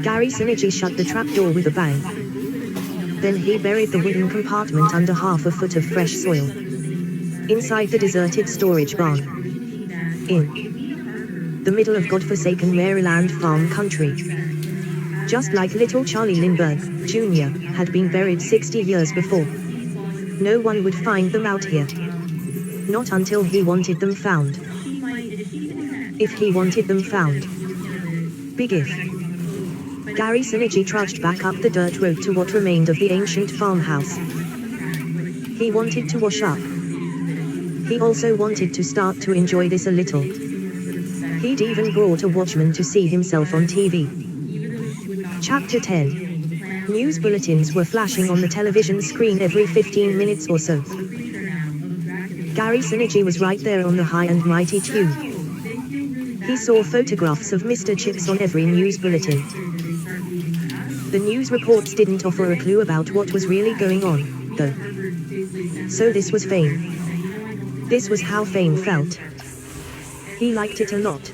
Gary Synergy shut the trapdoor with a bang. Then he buried the wooden compartment under half a foot of fresh soil. Inside the deserted storage barn. In the middle of godforsaken Maryland farm country. just like little Charlie Lindbergh, Jr., had been buried 60 years before. No one would find them out here. Not until he wanted them found. If he wanted them found. Big if. Gary Synergy trudged back up the dirt road to what remained of the ancient farmhouse. He wanted to wash up. He also wanted to start to enjoy this a little. He'd even brought a watchman to see himself on TV. Chapter 10. News bulletins were flashing on the television screen every 15 minutes or so. Gary Synergy was right there on the high and mighty tube. He saw photographs of Mr. Chips on every news bulletin. The news reports didn't offer a clue about what was really going on, though. So this was fame. This was how fame felt. He liked it a lot.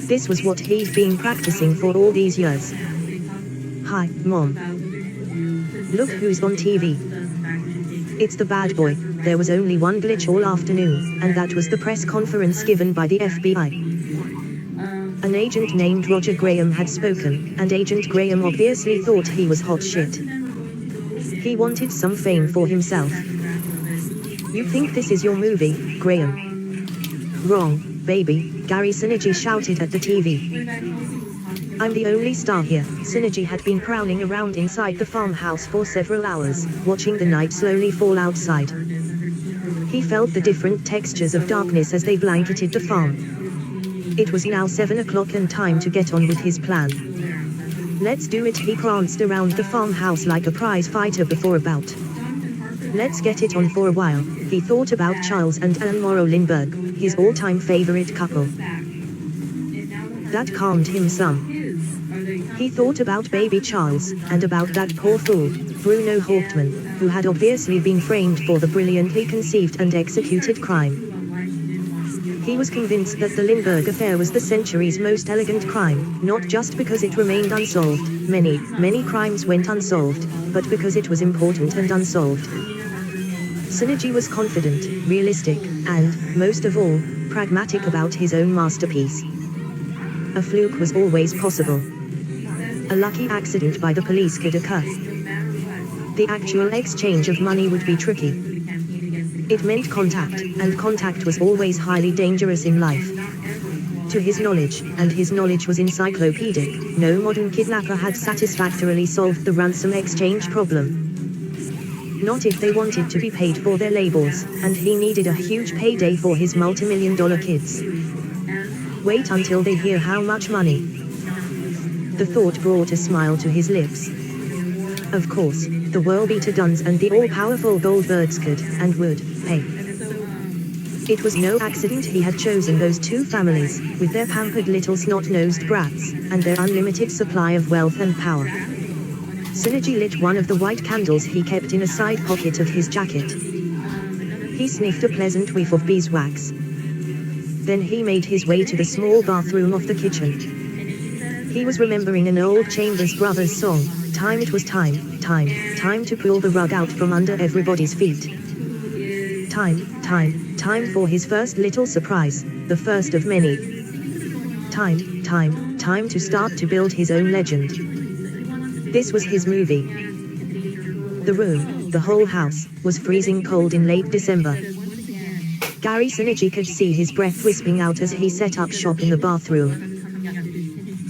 This was what he'd been practicing for all these years. Hi, Mom. Look who's on TV. It's the bad boy. There was only one glitch all afternoon, and that was the press conference given by the FBI. An agent named Roger Graham had spoken, and Agent Graham obviously thought he was hot shit. He wanted some fame for himself. You think this is your movie, Graham? Wrong, baby, Gary Synergy shouted at the TV. I'm the only star here. Synergy had been prowling around inside the farmhouse for several hours, watching the night slowly fall outside. He felt the different textures of darkness as they blanketed the farm. It was now 7 o'clock and time to get on with his plan. Let's do it. He pranced around the farmhouse like a prize fighter before a bout. Let's get it on for a while. He thought about Charles and Anne Morrow Lindbergh, his all-time favorite couple. That calmed him some. He thought about baby Charles, and about that poor fool, Bruno Hauptmann, who had obviously been framed for the brilliantly conceived and executed crime. He was convinced that the Lindbergh affair was the century's most elegant crime, not just because it remained unsolved. Many crimes went unsolved, but because it was important and unsolved. Synergy was confident, realistic, and, most of all, pragmatic about his own masterpiece. A fluke was always possible. A lucky accident by the police could occur. The actual exchange of money would be tricky. It meant contact, and contact was always highly dangerous in life. To his knowledge, and his knowledge was encyclopedic, no modern kidnapper had satisfactorily solved the ransom exchange problem. Not if they wanted to be paid for their labels, and he needed a huge payday for his multi-million-dollar kids. Wait until they hear how much money. The thought brought a smile to his lips. Of course, the world-beater Duns and the all-powerful Goldbergs could, and would, pay. It was no accident he had chosen those two families, with their pampered little snot-nosed brats, and their unlimited supply of wealth and power. Synergy lit one of the white candles he kept in a side pocket of his jacket. He sniffed a pleasant whiff of beeswax. Then he made his way to the small bathroom of the kitchen. He was remembering an old Chambers Brothers song, Time it was time to pull the rug out from under everybody's feet. Time for his first little surprise, the first of many. Time to start to build his own legend. This was his movie. The room, the whole house, was freezing cold in late December. Gary Synergy could see his breath wisping out as he set up shop in the bathroom.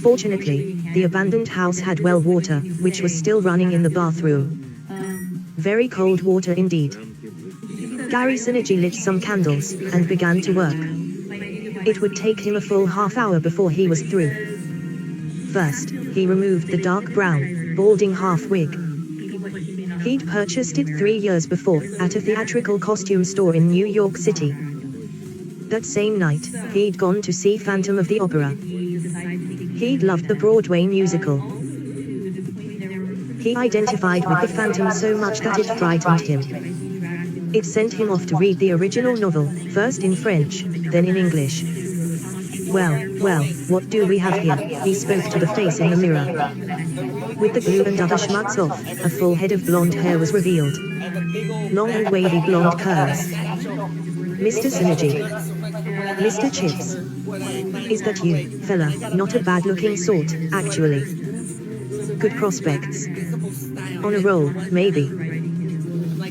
Fortunately, the abandoned house had well water, which was still running in the bathroom. Very cold water indeed. Gary Synergy lit some candles, and began to work. It would take him a full half hour before he was through. First, he removed the dark brown, balding half wig. He'd purchased it 3 years before, at a theatrical costume store in New York City. That same night, he'd gone to see Phantom of the Opera. He'd loved the Broadway musical. He identified with the Phantom so much that it frightened him. It sent him off to read the original novel, first in French, then in English. Well, what do we have here? He spoke to the face in the mirror. With the glue and other schmutz off, a full head of blonde hair was revealed. Long and wavy blonde curls. Mr. Synergy. Mr. Chips. Is that you, fella? Not a bad-looking sort, actually. good prospects. On a roll, maybe.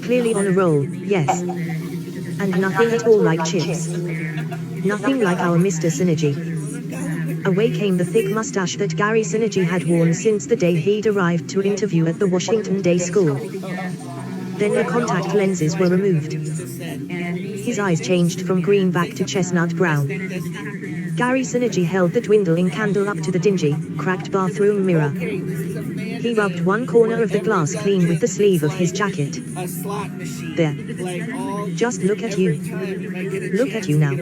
Clearly on a roll, yes. And nothing at all like chips. Nothing like our Mr. Synergy. Away came the thick mustache that Gary Synergy had worn since the day he'd arrived to interview at the Washington Day School. Then the contact lenses were removed. His eyes changed from green back to chestnut brown. Gary Synergy held the dwindling candle up to the dingy, cracked bathroom mirror. He rubbed one corner of the glass clean with the sleeve of his jacket. There. Just look at you. Look at you now.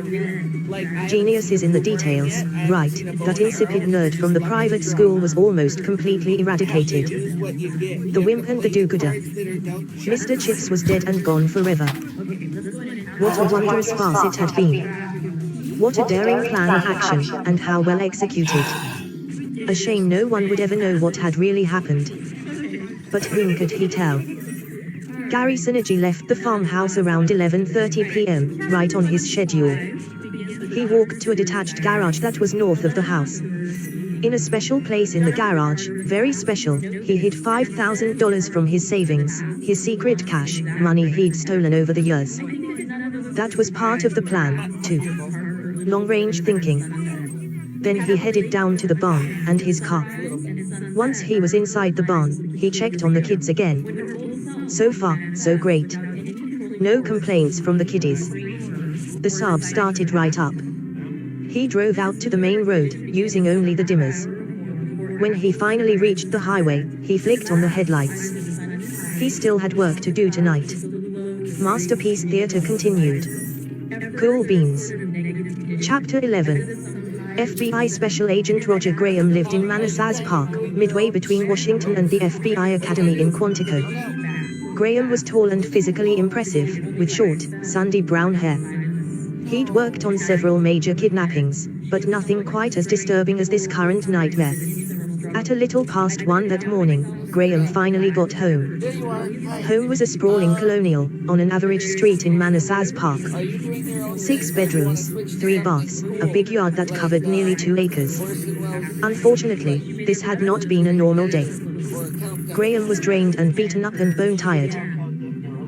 Genius is in the details, right? That insipid nerd from the private school was almost completely eradicated. The wimp and the do-gooder. Mr. Chips was dead and gone forever. What a wondrous farce it had been. What a daring plan of action, and how well executed. A shame no one would ever know what had really happened. But whom could he tell? Gary Synergy left the farmhouse around 11:30 p.m., right on his schedule. He walked to a detached garage that was north of the house. In a special place in the garage, very special, he hid $5,000 from his savings, his secret cash, money he'd stolen over the years. That was part of the plan, too. Long-range thinking. Then he headed down to the barn, and his car. Once he was inside the barn, he checked on the kids again. So far, so great. No complaints from the kiddies. The Saab started right up. He drove out to the main road, using only the dimmers. When he finally reached the highway, he flicked on the headlights. He still had work to do tonight. Masterpiece Theater continued. Cool beans. Chapter 11. FBI Special Agent Roger Graham lived in Manassas Park, midway between Washington and the FBI Academy in Quantico. Graham was tall and physically impressive, with short, sandy brown hair. He'd worked on several major kidnappings, but nothing quite as disturbing as this current nightmare. At a little past 1 that morning, Graham finally got home. Home was a sprawling colonial, on an average street in Manassas Park. 6 bedrooms, 3 baths, a big yard that covered nearly 2 acres. Unfortunately, this had not been a normal day. Graham was drained and beaten up and bone-tired.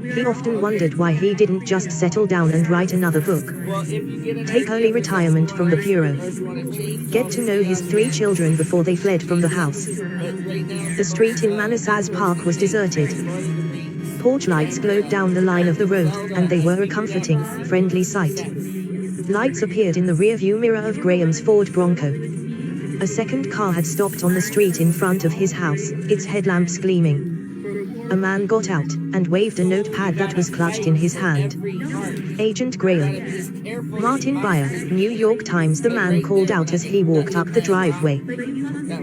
He often wondered why he didn't just settle down and write another book. Take early retirement from the bureau. Get to know his 3 children before they fled from the house. The street in Manassas Park was deserted. Porch lights glowed down the line of the road, and they were a comforting, friendly sight. Lights appeared in the rearview mirror of Graham's Ford Bronco. A second car had stopped on the street in front of his house, its headlamps gleaming. A man got out, and waved a notepad that was clutched in his hand. Agent Graham. Martin Beyer, New York Times, the man called out as he walked up the driveway.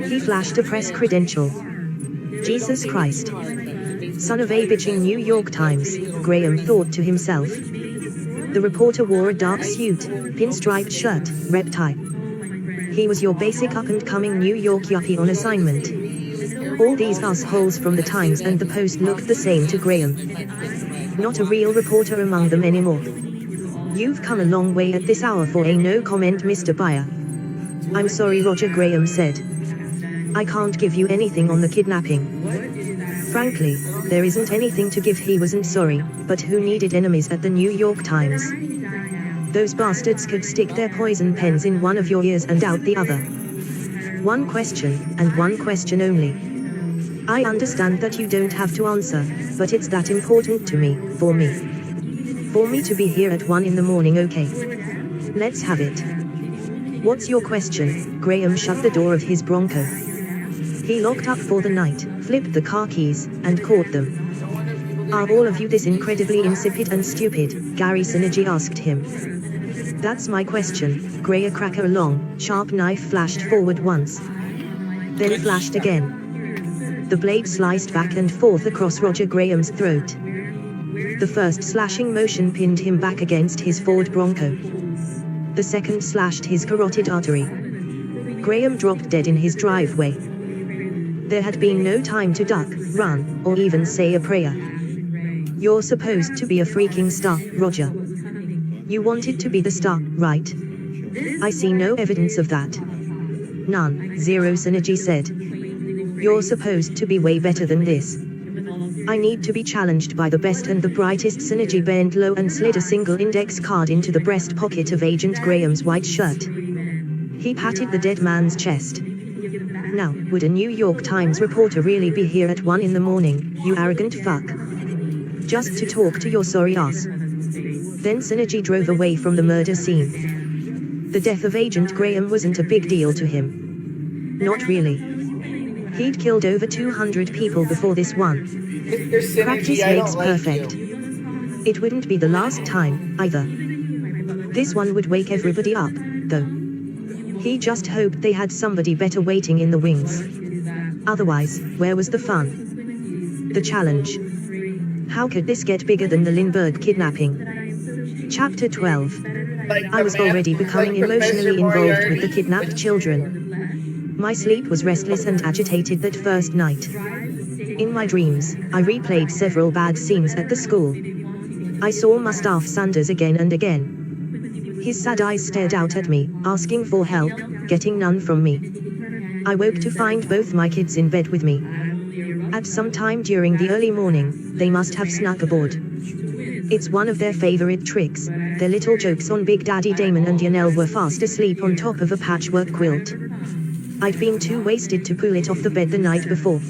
He flashed a press credential. Jesus Christ. Son of a bitching New York Times, Graham thought to himself. The reporter wore a dark suit, pinstriped shirt, rep tie. He was your basic up-and-coming New York yuppie on assignment. All these assholes from the Times and the Post looked the same to Graham. Not a real reporter among them anymore. You've come a long way at this hour for a no comment, Mr. Beyer. I'm sorry, Roger Graham said. I can't give you anything on the kidnapping. Frankly, there isn't anything to give. He wasn't sorry, but who needed enemies at the New York Times? Those bastards could stick their poison pens in one of your ears and out the other. One question, and one question only. I understand that you don't have to answer, but it's that important to me, for me. For me to be here at 1 in the morning, okay? Let's have it. What's your question? Graham shut the door of his Bronco. He locked up for the night, flipped the car keys, and caught them. Are all of you this incredibly insipid and stupid? Gary Synergy asked him. That's my question. Gray cracker long, sharp knife flashed forward once. Then flashed again. The blade sliced back and forth across Roger Graham's throat. The first slashing motion pinned him back against his Ford Bronco. The second slashed his carotid artery. Graham dropped dead in his driveway. There had been no time to duck, run, or even say a prayer. You're supposed to be a freaking star, Roger. You wanted to be the star, right? I see no evidence of that. None, zero, Synergy said. You're supposed to be way better than this. I need to be challenged by the best and the brightest. Synergy bent low and slid a single index card into the breast pocket of Agent Graham's white shirt. He patted the dead man's chest. Now, would a New York Times reporter really be here at 1 in the morning, you arrogant fuck? Just to talk to your sorry ass. Then Synergy drove away from the murder scene. The death of Agent Graham wasn't a big deal to him. Not really. He'd killed over 200 people before this one. Practice makes perfect. It wouldn't be the last time, either. This one would wake everybody up, though. He just hoped they had somebody better waiting in the wings. Otherwise, where was the fun? The challenge. How could this get bigger than the Lindbergh kidnapping? Chapter 12. I was already becoming emotionally involved with the kidnapped children. My sleep was restless and agitated that first night. In my dreams, I replayed several bad scenes at the school. I saw Mustafa Sanders again and again. His sad eyes stared out at me, asking for help, getting none from me. I woke to find both my kids in bed with me. At some time during the early morning, they must have snuck aboard. It's one of their favorite tricks. Their little jokes on Big Daddy Damon and Yanel were fast asleep on top of a patchwork quilt. I'd been too wasted to pull it off the bed the night before.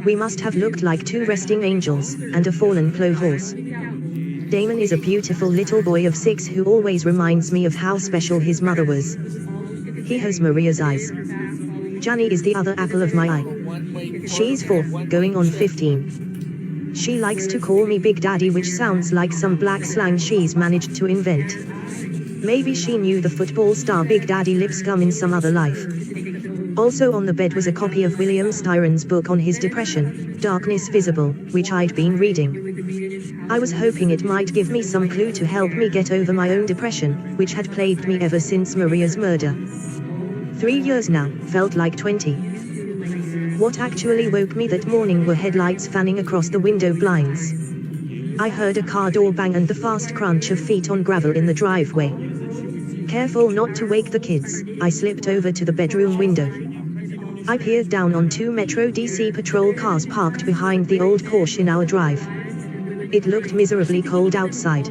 We must have looked like two resting angels, and a fallen plow horse. Damon is a beautiful little boy of 6 who always reminds me of how special his mother was. He has Maria's eyes. Johnny is the other apple of my eye. She's 4, going on 15. She likes to call me Big Daddy, which sounds like some black slang she's managed to invent. Maybe she knew the football star Big Daddy Lipscomb in some other life. Also on the bed was a copy of William Styron's book on his depression, Darkness Visible, which I'd been reading. I was hoping it might give me some clue to help me get over my own depression, which had plagued me ever since Maria's murder. 3 years now, felt like 20. What actually woke me that morning were headlights fanning across the window blinds. I heard a car door bang and the fast crunch of feet on gravel in the driveway. Careful not to wake the kids, I slipped over to the bedroom window. I peered down on 2 Metro DC patrol cars parked behind the old Porsche in our drive. It looked miserably cold outside.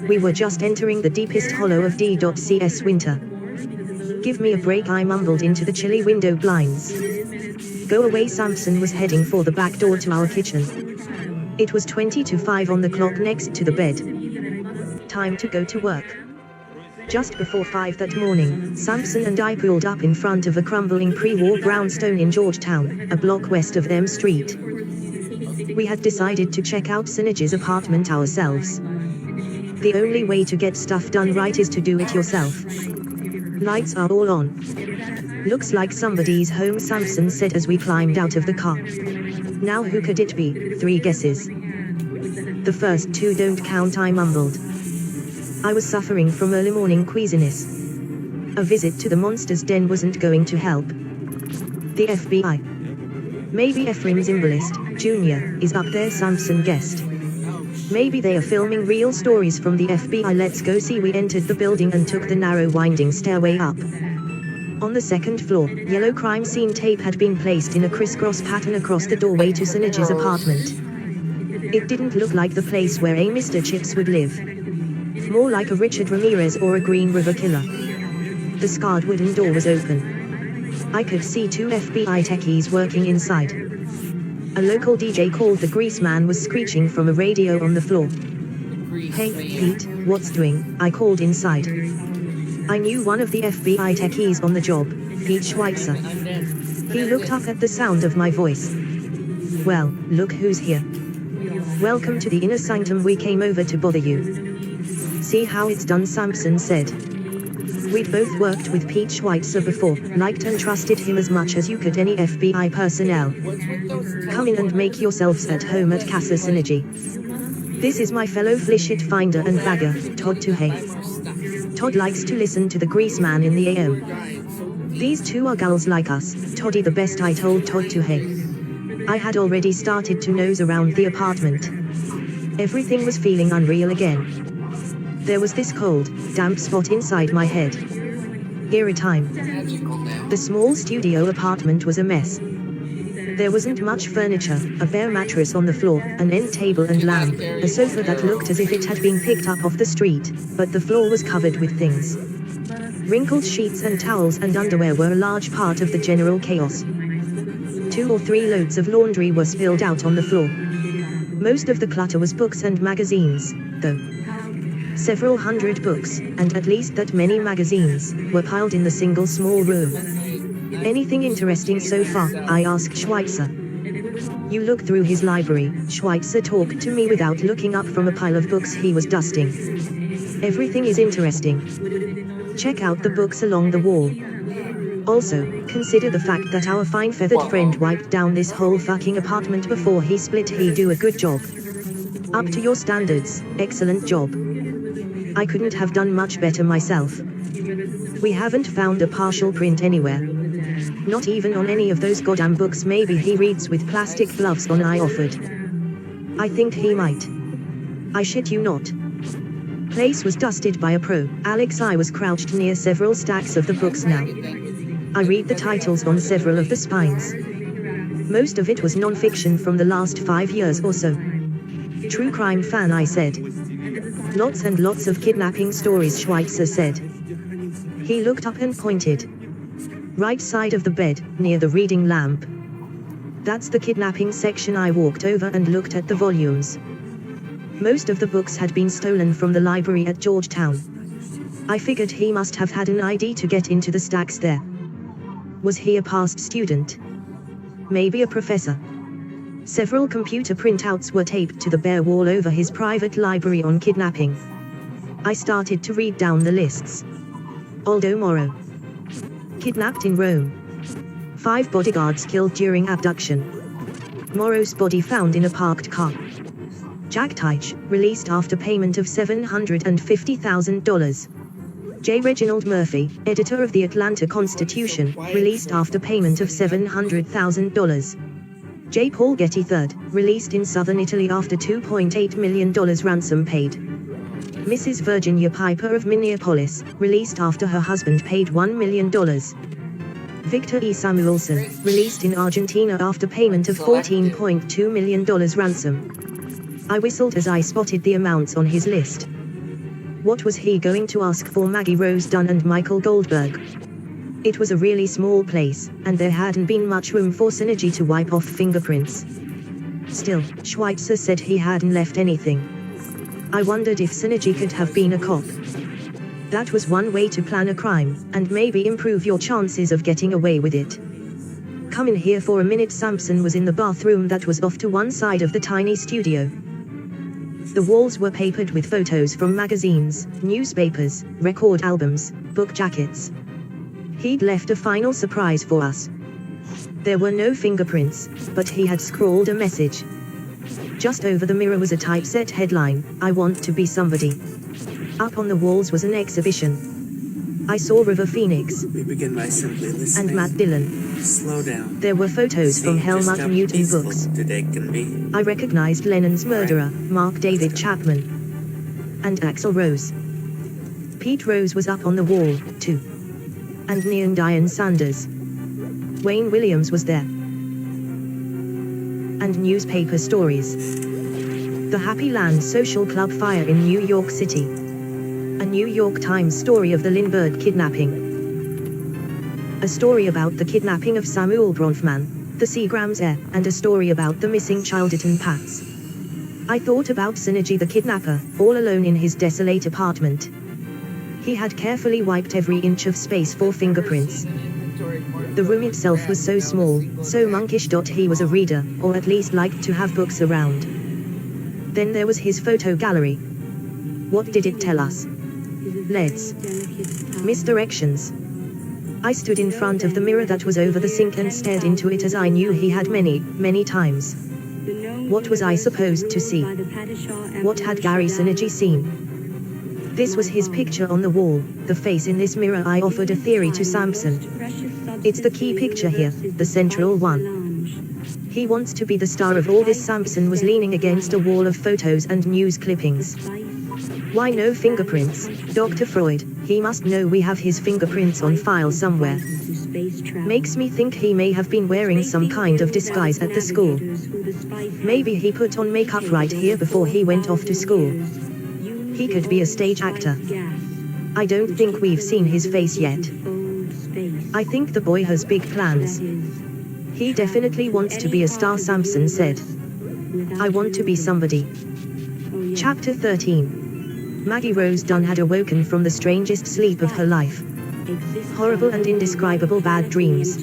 We were just entering the deepest hollow of D.CS winter. Give me a break, I mumbled into the chilly window blinds. Go away. Samson was heading for the back door to our kitchen. It was 20 to 5 on the clock next to the bed. Time to go to work. Just before 5 that morning, Samson and I pulled up in front of a crumbling pre-war brownstone in Georgetown, a block west of them street. We had decided to check out Synergy's apartment ourselves. The only way to get stuff done right is to do it yourself. Lights are all on. Looks like somebody's home, Samson said as we climbed out of the car. Now who could it be? 3 guesses. The first 2 don't count, I mumbled. I was suffering from early morning queasiness. A visit to the monster's den wasn't going to help. The FBI. Maybe Ephraim Zimbalist, Jr., is up there, Samson guessed. Maybe they are filming real stories from the FBI. Let's go see. We entered the building and took the narrow winding stairway up. On the second floor, yellow crime scene tape had been placed in a crisscross pattern across the doorway to Synergy's apartment. It didn't look like the place where a Mr. Chips would live. More like a Richard Ramirez or a Green River killer. The scarred wooden door was open. I could see 2 FBI techies working inside. A local DJ called the Grease Man was screeching from a radio on the floor. Hey, Pete, what's doing? I called inside. I knew one of the FBI techies on the job, Pete Schweitzer. He looked up at the sound of my voice. Well, look who's here. Welcome to the inner sanctum. We came over to bother you. See how it's done, Samson said. We'd both worked with Pete Schweitzer before, liked and trusted him as much as you could any FBI personnel. Come in and make yourselves at home at Casa Synergy. This is my fellow flishit finder and bagger, Todd Tuhey. Todd likes to listen to the Grease Man in the AM. These 2 are gals like us, Toddy the best, I told Todd Tuhey. I had already started to nose around the apartment. Everything was feeling unreal again. There was this cold, damp spot inside my head. Eerie time. The small studio apartment was a mess. There wasn't much furniture, a bare mattress on the floor, an end table and lamp, a sofa that looked as if it had been picked up off the street, but the floor was covered with things. Wrinkled sheets and towels and underwear were a large part of the general chaos. 2 or 3 loads of laundry were spilled out on the floor. Most of the clutter was books and magazines, though. Several hundred books, and at least that many magazines, were piled in the single small room. Anything interesting so far? I asked Schweitzer. You look through his library. Schweitzer talked to me without looking up from a pile of books he was dusting. Everything is interesting. Check out the books along the wall. Also, consider the fact that our fine feathered friend wiped down this whole fucking apartment before he split. He do a good job. Up to your standards, excellent job. I couldn't have done much better myself. We haven't found a partial print anywhere. Not even on any of those goddamn books. Maybe he reads with plastic gloves on, I offered. I think he might. I shit you not. Place was dusted by a pro. Alex, I was crouched near several stacks of the books now. I read the titles on several of the spines. Most of it was non-fiction from the last 5 years or so. True crime fan, I said. Lots and lots of kidnapping stories, Schweitzer said. He looked up and pointed. Right side of the bed, near the reading lamp. That's the kidnapping section. I walked over and looked at the volumes. Most of the books had been stolen from the library at Georgetown. I figured he must have had an ID to get into the stacks there. Was he a past student? Maybe a professor. Several computer printouts were taped to the bare wall over his private library on kidnapping. I started to read down the lists. Aldo Moro. Kidnapped in Rome. 5 bodyguards killed during abduction. Moro's body found in a parked car. Jack Teich, released after payment of $750,000. J. Reginald Murphy, editor of the Atlanta Constitution, released after payment of $700,000. J. Paul Getty III, released in southern Italy after $2.8 million ransom paid. Mrs. Virginia Piper of Minneapolis, released after her husband paid $1 million. Victor E. Samuelson, released in Argentina after payment of $14.2 million ransom. I whistled as I spotted the amounts on his list. What was he going to ask for? Maggie Rose Dunn and Michael Goldberg. It was a really small place, and there hadn't been much room for Synergy to wipe off fingerprints. Still, Schweitzer said he hadn't left anything. I wondered if Synergy could have been a cop. That was one way to plan a crime, and maybe improve your chances of getting away with it. Come in here for a minute. Sampson was in the bathroom that was off to one side of the tiny studio. The walls were papered with photos from magazines, newspapers, record albums, book jackets. He'd left a final surprise for us. There were no fingerprints, but he had scrawled a message. Just over the mirror was a typeset headline, "I want to be somebody." Up on the walls was an exhibition. I saw River Phoenix. We begin by simply listening. And Matt Dillon. Slow down. There were photos from Helmut Newton books. Today can be. I recognized Lennon's murderer, Mark David Chapman. And Axl Rose. Pete Rose was up on the wall, too. And Neon Diane Sanders. Wayne Williams was there. And newspaper stories. The Happy Land Social Club fire in New York City. A New York Times story of the Lindbergh kidnapping. A story about the kidnapping of Samuel Bronfman, the Seagrams heir, and a story about the missing child at Pats. I thought about Synergy the kidnapper, all alone in his desolate apartment. He had carefully wiped every inch of space for fingerprints. The room itself was so small, so monkish. He was a reader, or at least liked to have books around. Then there was his photo gallery. What did it tell us? LEDs. Misdirections. I stood in front of the mirror that was over the sink and stared into it as I knew he had many, many times. What was I supposed to see? What had Gary Synergy seen? This was his picture on the wall, the face in this mirror. I offered a theory to Sampson. It's the key picture here, the central one. He wants to be the star of all this. Sampson was leaning against a wall of photos and news clippings. Why no fingerprints? Dr. Freud, he must know we have his fingerprints on file somewhere. Makes me think he may have been wearing some kind of disguise at the school. Maybe he put on makeup right here before he went off to school. He could be a stage actor. I don't think we've seen his face yet. I think the boy has big plans. He definitely wants to be a star, Samson said. I want to be somebody. Chapter 13. Maggie Rose Dunn had awoken from the strangest sleep of her life. Horrible and indescribable bad dreams.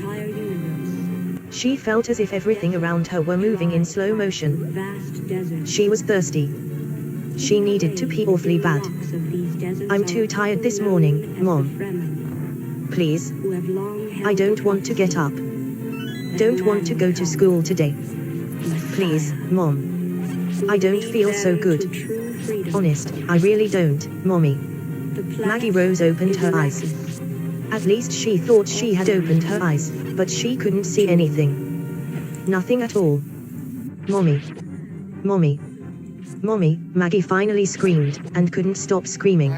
She felt as if everything around her were moving in slow motion. She was thirsty. She needed to pee awfully bad. I'm too tired this morning, Mom. Please. I don't want to get up. Don't want to go to school today. Please, Mom. I don't feel so good. Honest, I really don't, Mommy. Maggie Rose opened her eyes. At least she thought she had opened her eyes, but she couldn't see anything. Nothing at all. Mommy. Mommy. Mommy, Maggie finally screamed, and couldn't stop screaming.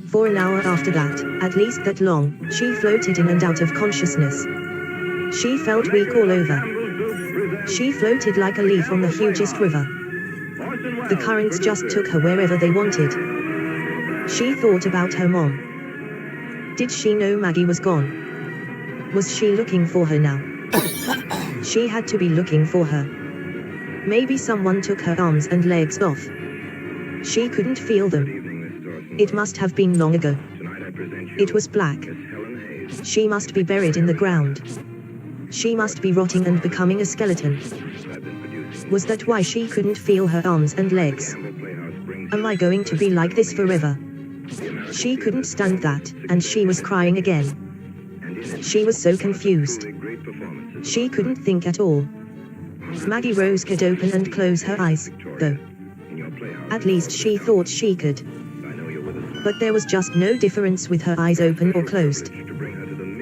For an hour after that, at least that long, she floated in and out of consciousness. She felt weak all over. She floated like a leaf on the hugest river. The currents just took her wherever they wanted. She thought about her mom. Did she know Maggie was gone? Was she looking for her now? She had to be looking for her. Maybe someone took her arms and legs off. She couldn't feel them. It must have been long ago. It was black. She must be buried in the ground. She must be rotting and becoming a skeleton. Was that why she couldn't feel her arms and legs? Am I going to be like this forever? She couldn't stand that, and she was crying again. She was so confused. She couldn't think at all. Maggie Rose could open and close her eyes, though. At least she thought she could. But there was just no difference with her eyes open or closed.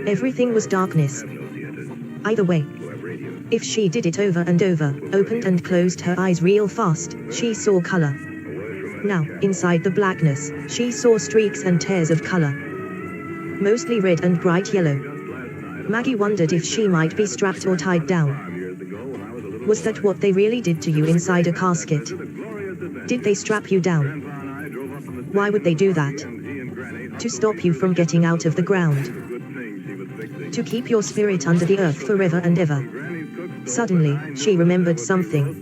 Everything was darkness. Either way. If she did it over and over, opened and closed her eyes real fast, she saw color. Now, inside the blackness, she saw streaks and tears of color. Mostly red and bright yellow. Maggie wondered if she might be strapped or tied down. Was that what they really did to you inside a casket? Did they strap you down? Why would they do that? To stop you from getting out of the ground. To keep your spirit under the earth forever and ever. Suddenly, she remembered something.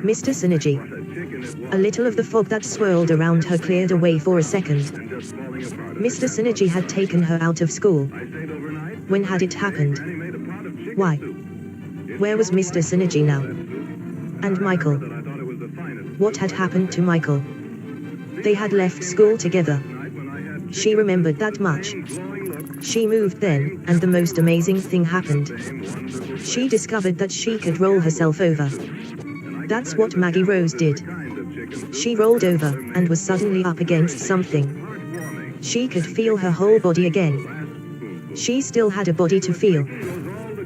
Mr. Synergy. A little of the fog that swirled around her cleared away for a second. Mr. Synergy had taken her out of school. When had it happened? Why? Where was Mr. Synergy now? And Michael? What had happened to Michael? They had left school together. She remembered that much. She moved then, and the most amazing thing happened. She discovered that she could roll herself over. That's what Maggie Rose did. She rolled over, and was suddenly up against something. She could feel her whole body again. She still had a body to feel.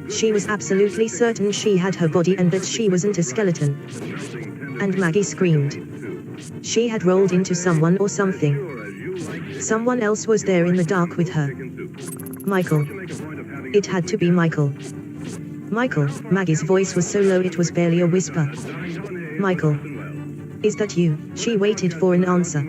She was absolutely certain she had her body and that she wasn't a skeleton. And Maggie screamed. She had rolled into someone or something. Someone else was there in the dark with her. Michael. It had to be Michael. Michael, Maggie's voice was so low it was barely a whisper. Michael. Is that you? She waited for an answer.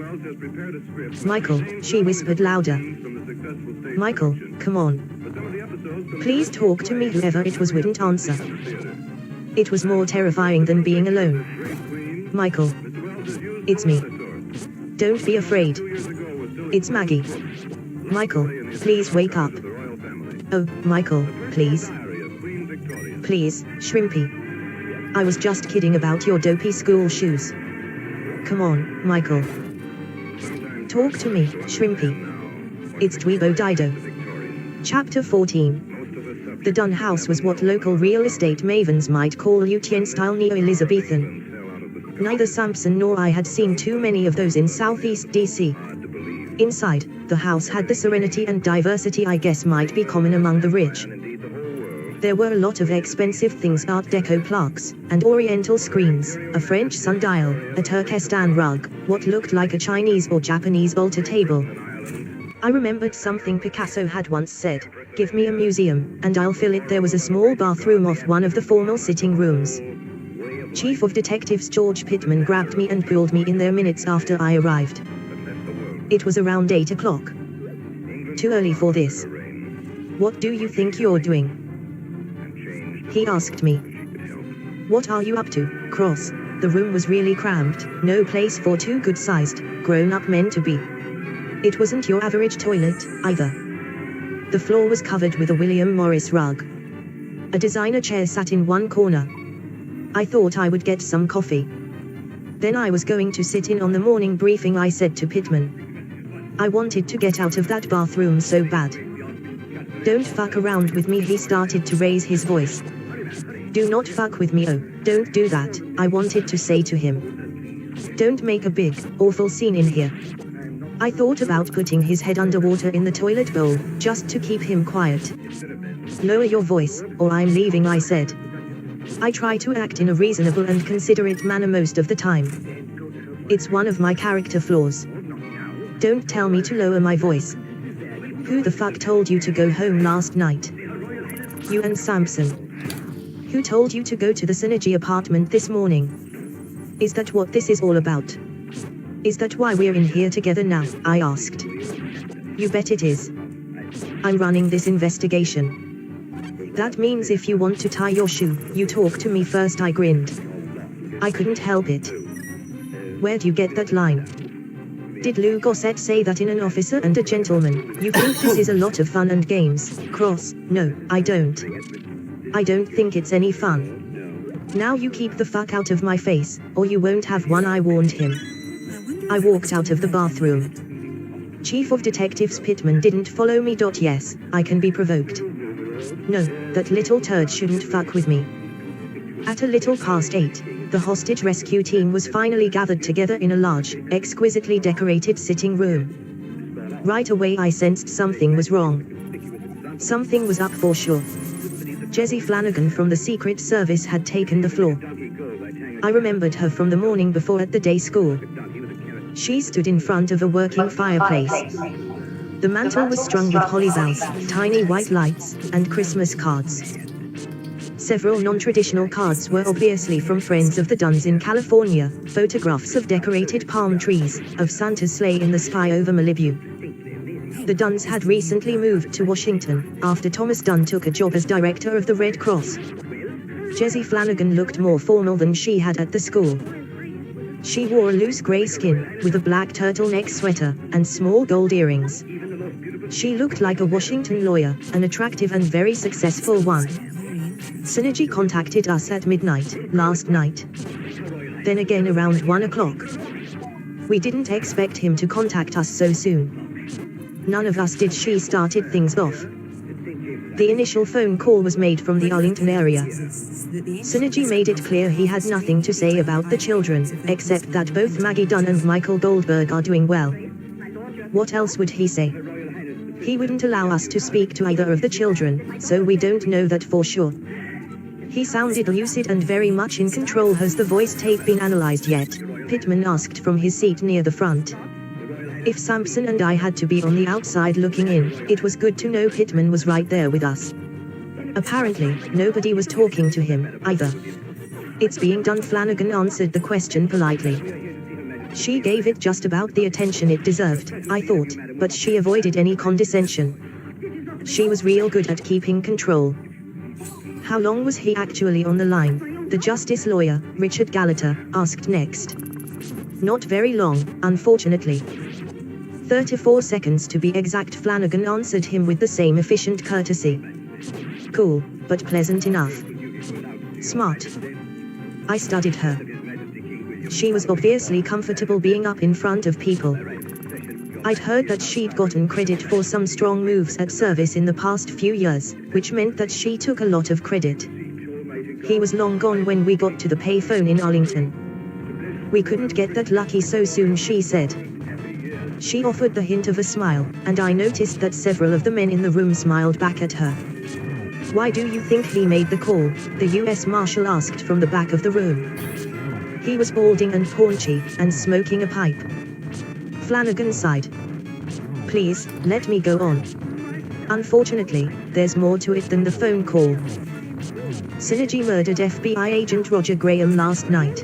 Michael, she whispered louder. Michael, come on. Please talk to me. Whoever it was wouldn't answer. It was more terrifying than being alone. Michael. It's me. Don't be afraid. It's Maggie. Michael, please wake up. Oh, Michael, please. Please, Shrimpy. I was just kidding about your dopey school shoes. Come on, Michael. Talk to me, Shrimpy. It's Dweebo Dido. Chapter 14. The Dunn house was what local real estate mavens might call Lutyens-style Neo-Elizabethan. Neither Sampson nor I had seen too many of those in Southeast DC. Inside, the house had the serenity and diversity I guess might be common among the rich. There were a lot of expensive things, Art Deco plaques, and Oriental screens, a French sundial, a Turkestan rug, what looked like a Chinese or Japanese altar table. I remembered something Picasso had once said, "Give me a museum, and I'll fill it." There was a small bathroom off one of the formal sitting rooms. Chief of Detectives George Pittman grabbed me and pulled me in there minutes after I arrived. It was around 8 o'clock. Too early for this. "What do you think you're doing?" he asked me. "What are you up to, Cross?" The room was really cramped, no place for two good-sized, grown-up men to be. It wasn't your average toilet, either. The floor was covered with a William Morris rug. A designer chair sat in one corner. I thought I would get some coffee. Then I was going to sit in on the morning briefing, I said to Pittman. I wanted to get out of that bathroom so bad. "Don't fuck around with me," he started to raise his voice. "Do not fuck with me, oh, don't do that," I wanted to say to him. "Don't make a big, awful scene in here." I thought about putting his head underwater in the toilet bowl, just to keep him quiet. "Lower your voice, or I'm leaving," I said. I try to act in a reasonable and considerate manner most of the time. It's one of my character flaws. Don't tell me to lower my voice. Who the fuck told you to go home last night? You and Samson. Who told you to go to the Synergy apartment this morning? Is that what this is all about? Is that why we're in here together now? I asked. You bet it is. I'm running this investigation. That means if you want to tie your shoe, you talk to me first, I grinned. I couldn't help it. Where'd you get that line? Did Lou Gossett say that in An Officer and a Gentleman? You think this is a lot of fun and games, Cross? No, I don't. I don't think it's any fun. Now you keep the fuck out of my face, or you won't have one, I warned him. I walked out of the bathroom. Chief of Detectives Pittman didn't follow me. Yes, I can be provoked. No, that little turd shouldn't fuck with me. At a little past 8, the hostage rescue team was finally gathered together in a large, exquisitely decorated sitting room. Right away I sensed something was wrong. Something was up for sure. Jessie Flanagan from the Secret Service had taken the floor. I remembered her from the morning before at the day school. She stood in front of a working fireplace. The mantel was strung with holly boughs, tiny white lights, and Christmas cards. Several non-traditional cards were obviously from friends of the Duns in California, photographs of decorated palm trees, of Santa's sleigh in the sky over Malibu. The Duns had recently moved to Washington, after Thomas Dunn took a job as director of the Red Cross. Jessie Flanagan looked more formal than she had at the school. She wore a loose gray skin, with a black turtleneck sweater, and small gold earrings. She looked like a Washington lawyer, an attractive and very successful one. Synergy contacted us at midnight, last night. Then again around 1 o'clock. We didn't expect him to contact us so soon. None of us did. She started things off. The initial phone call was made from the Arlington area. Synergy made it clear he had nothing to say about the children, except that both Maggie Dunn and Michael Goldberg are doing well. What else would he say? He wouldn't allow us to speak to either of the children, so we don't know that for sure. He sounded lucid and very much in control. Has the voice tape been analyzed yet? Pittman asked from his seat near the front. If Sampson and I had to be on the outside looking in, it was good to know Pittman was right there with us. Apparently, nobody was talking to him, either. It's being done, Flanagan answered the question politely. She gave it just about the attention it deserved, I thought, but she avoided any condescension. She was real good at keeping control. How long was he actually on the line? The justice lawyer, Richard Gallater, asked next. Not very long, unfortunately. 34 seconds to be exact, Flanagan answered him with the same efficient courtesy. Cool, but pleasant enough. Smart. I studied her. She was obviously comfortable being up in front of people. I'd heard that she'd gotten credit for some strong moves at service in the past few years, which meant that she took a lot of credit. He was long gone when we got to the payphone in Arlington. We couldn't get that lucky so soon, she said. She offered the hint of a smile, and I noticed that several of the men in the room smiled back at her. Why do you think he made the call? The US Marshal asked from the back of the room. He was balding and paunchy, and smoking a pipe. Flanagan sighed. Please, let me go on. Unfortunately, there's more to it than the phone call. Synergy murdered FBI agent Roger Graham last night.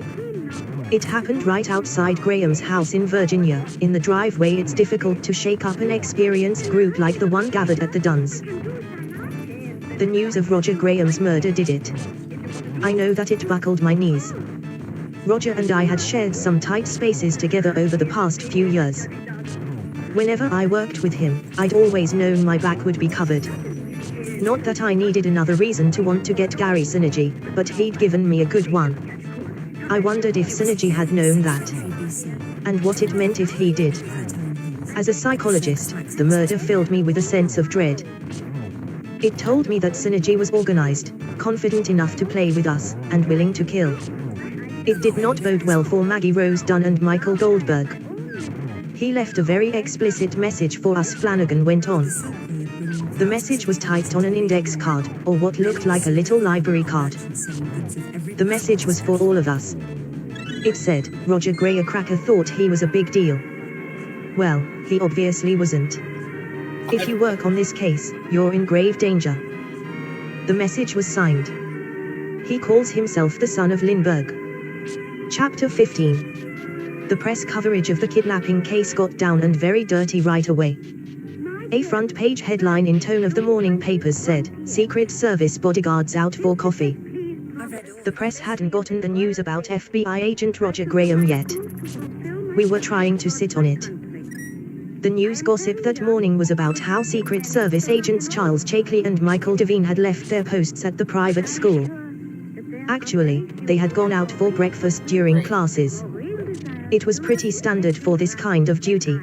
It happened right outside Graham's house in Virginia. In the driveway, it's difficult to shake up an experienced group like the one gathered at the Duns. The news of Roger Graham's murder did it. I know that it buckled my knees. Roger and I had shared some tight spaces together over the past few years. Whenever I worked with him, I'd always known my back would be covered. Not that I needed another reason to want to get Gary Synergy, but he'd given me a good one. I wondered if Synergy had known that, and what it meant if he did. As a psychologist, the murder filled me with a sense of dread. It told me that Synergy was organized, confident enough to play with us, and willing to kill. It did not bode well for Maggie Rose Dunn and Michael Goldberg. He left a very explicit message for us, Flanagan went on. The message was typed on an index card, or what looked like a little library card. The message was for all of us. It said, Roger Gray, a cracker, thought he was a big deal. Well, he obviously wasn't. If you work on this case, you're in grave danger. The message was signed. He calls himself the son of Lindbergh. Chapter 15. The press coverage of the kidnapping case got down and very dirty right away. A front-page headline in tone of the morning papers said, Secret Service bodyguards out for coffee. The press hadn't gotten the news about FBI agent Roger Graham yet. We were trying to sit on it. The news gossip that morning was about how Secret Service agents Charles Chakely and Michael Devine had left their posts at the private school. Actually, they had gone out for breakfast during classes. It was pretty standard for this kind of duty.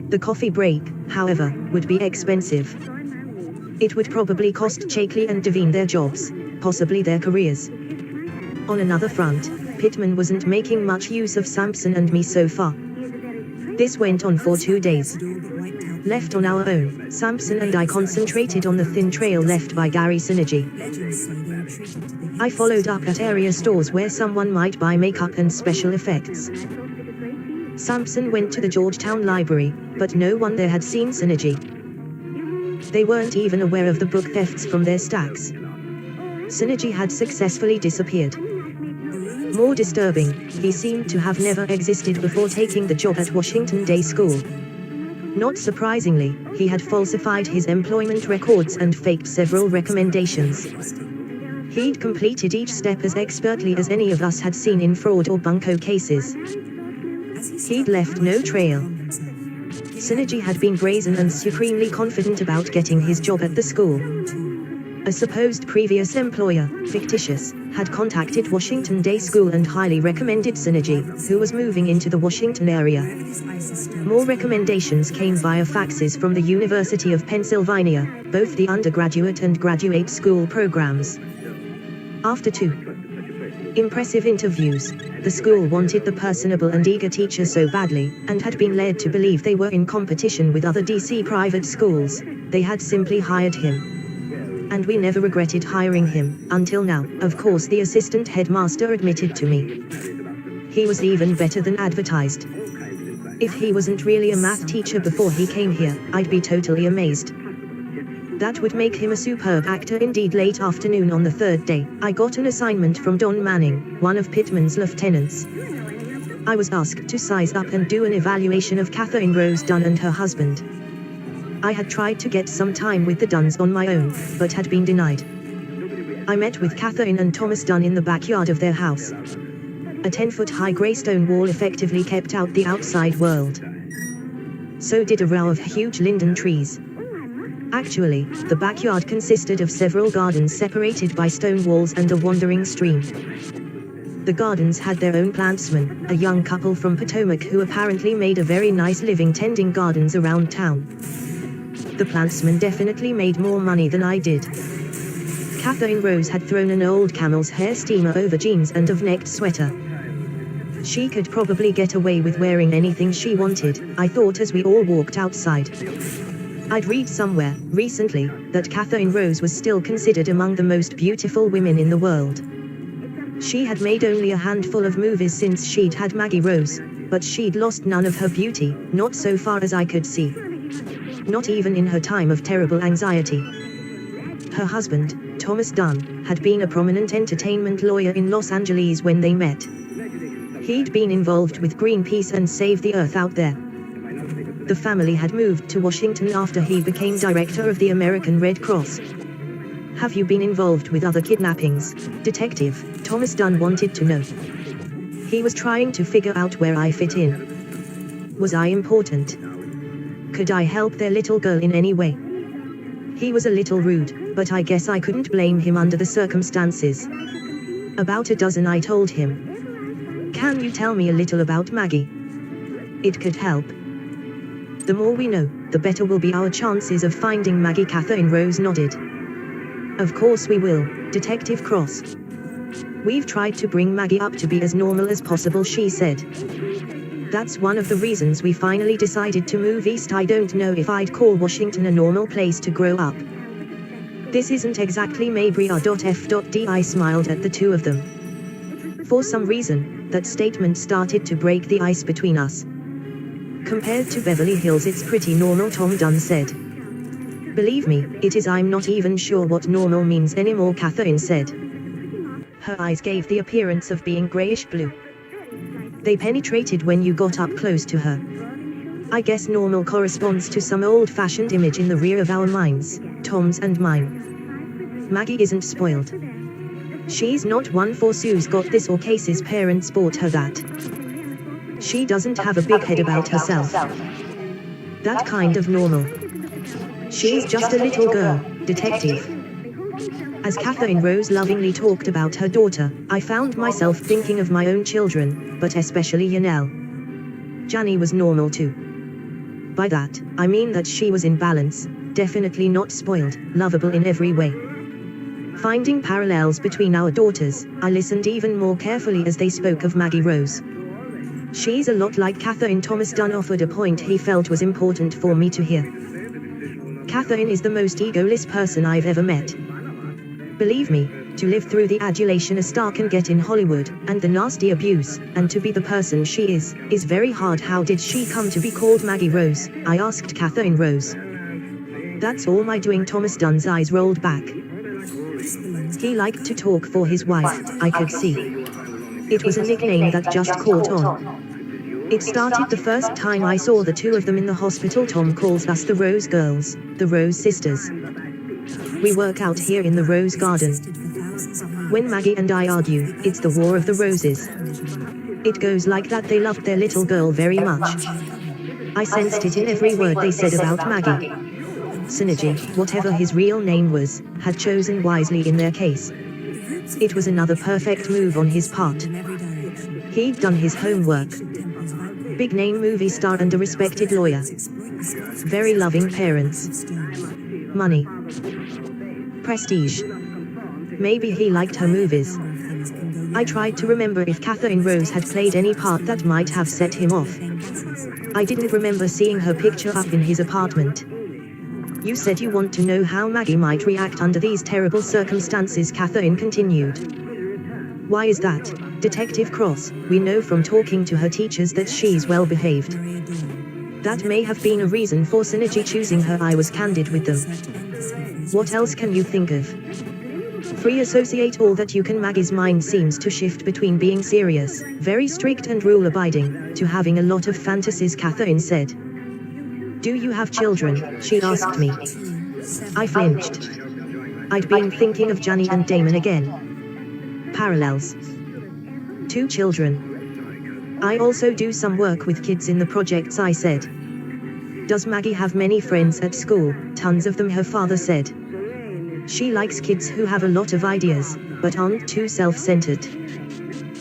The coffee break, however, would be expensive. It would probably cost Chakely and Devine their jobs, possibly their careers. On another front, Pittman wasn't making much use of Sampson and me so far. This went on for 2 days. Left on our own, Sampson and I concentrated on the thin trail left by Gary Synergy. I followed up at area stores where someone might buy makeup and special effects. Sampson went to the Georgetown Library, but no one there had seen Synergy. They weren't even aware of the book thefts from their stacks. Synergy had successfully disappeared. More disturbing, he seemed to have never existed before taking the job at Washington Day School. Not surprisingly, he had falsified his employment records and faked several recommendations. He'd completed each step as expertly as any of us had seen in fraud or bunco cases. He'd left no trail. Synergy had been brazen and supremely confident about getting his job at the school. A supposed previous employer, fictitious, had contacted Washington Day School and highly recommended Synergy, who was moving into the Washington area. More recommendations came via faxes from the University of Pennsylvania, both the undergraduate and graduate school programs. After 2 impressive interviews, the school wanted the personable and eager teacher so badly, and had been led to believe they were in competition with other DC private schools, they had simply hired him. And we never regretted hiring him, until now. Of course, the assistant headmaster admitted to me. He was even better than advertised. If he wasn't really a math teacher before he came here, I'd be totally amazed. That would make him a superb actor indeed. Late afternoon on the 3rd day, I got an assignment from Don Manning, one of Pittman's lieutenants. I was asked to size up and do an evaluation of Catherine Rose Dunn and her husband. I had tried to get some time with the Dunns on my own, but had been denied. I met with Catherine and Thomas Dunn in the backyard of their house. A 10-foot-high grey stone wall effectively kept out the outside world. So did a row of huge linden trees. Actually, the backyard consisted of several gardens separated by stone walls and a wandering stream. The gardens had their own plantsman, a young couple from Potomac who apparently made a very nice living tending gardens around town. The plantsman definitely made more money than I did. Catherine Rose had thrown an old camel's hair steamer over jeans and a V-necked sweater. She could probably get away with wearing anything she wanted, I thought as we all walked outside. I'd read somewhere, recently, that Catherine Rose was still considered among the most beautiful women in the world. She had made only a handful of movies since she'd had Maggie Rose, but she'd lost none of her beauty, not so far as I could see. Not even in her time of terrible anxiety. Her husband, Thomas Dunn, had been a prominent entertainment lawyer in Los Angeles when they met. He'd been involved with Greenpeace and Save the Earth out there. The family had moved to Washington after he became director of the American Red Cross. Have you been involved with other kidnappings, Detective? Thomas Dunn wanted to know. He was trying to figure out where I fit in. Was I important? Could I help their little girl in any way? He was a little rude, but I guess I couldn't blame him under the circumstances. About a dozen, I told him. Can you tell me a little about Maggie? It could help. The more we know, the better will be our chances of finding Maggie. Catherine Rose nodded. Of course we will, Detective Cross. We've tried to bring Maggie up to be as normal as possible, she said. That's one of the reasons we finally decided to move east. I don't know if I'd call Washington a normal place to grow up. This isn't exactly Mayberry R.F.D. I smiled at the two of them. For some reason, that statement started to break the ice between us. Compared to Beverly Hills, it's pretty normal, Tom Dunn said. Believe me, it is. I'm not even sure what normal means anymore, Catherine said. Her eyes gave the appearance of being grayish-blue. They penetrated when you got up close to her. I guess normal corresponds to some old-fashioned image in the rear of our minds, Tom's and mine. Maggie isn't spoiled. She's not one for Sue's got this or Casey's parents bought her that. She doesn't have a big head about herself. That kind of normal. She's just a little girl, Detective. As Catherine Rose lovingly talked about her daughter, I found myself thinking of my own children, but especially Yanelle. Janny was normal too. By that, I mean that she was in balance, definitely not spoiled, lovable in every way. Finding parallels between our daughters, I listened even more carefully as they spoke of Maggie Rose. She's a lot like Catherine. Thomas Dunn offered a point he felt was important for me to hear. Catherine is the most egoless person I've ever met. Believe me, to live through the adulation a star can get in Hollywood, and the nasty abuse, and to be the person she is very hard. How did she come to be called Maggie Rose? I asked Catherine Rose. That's all my doing. Thomas Dunn's eyes rolled back. He liked to talk for his wife, I could see. It was a nickname that just caught on. It started the first time I saw the two of them in the hospital. Tom calls us the Rose Girls, the Rose Sisters. We work out here in the Rose Garden. When Maggie and I argue, it's the War of the Roses. It goes like that. They loved their little girl very much. I sensed it in every word they said about Maggie. Synergy, whatever his real name was, had chosen wisely in their case. It was another perfect move on his part. He'd done his homework. Big name movie star and a respected lawyer. Very loving parents. Money. Prestige. Maybe he liked her movies. I tried to remember if Catherine Rose had played any part that might have set him off. I didn't remember seeing her picture up in his apartment. You said you want to know how Maggie might react under these terrible circumstances, Catherine continued. Why is that, Detective Cross? We know from talking to her teachers that she's well behaved. That may have been a reason for Synergy choosing her. I was candid with them. What else can you think of? Free associate all that you can. Maggie's mind seems to shift between being serious, very strict and rule-abiding, to having a lot of fantasies, Catherine said. Do you have children? She asked me. I flinched. I'd been thinking of Janny and Damon again. Parallels. 2 children. I also do some work with kids in the projects, I said. Does Maggie have many friends at school? Tons of them, her father said. She likes kids who have a lot of ideas, but aren't too self-centered.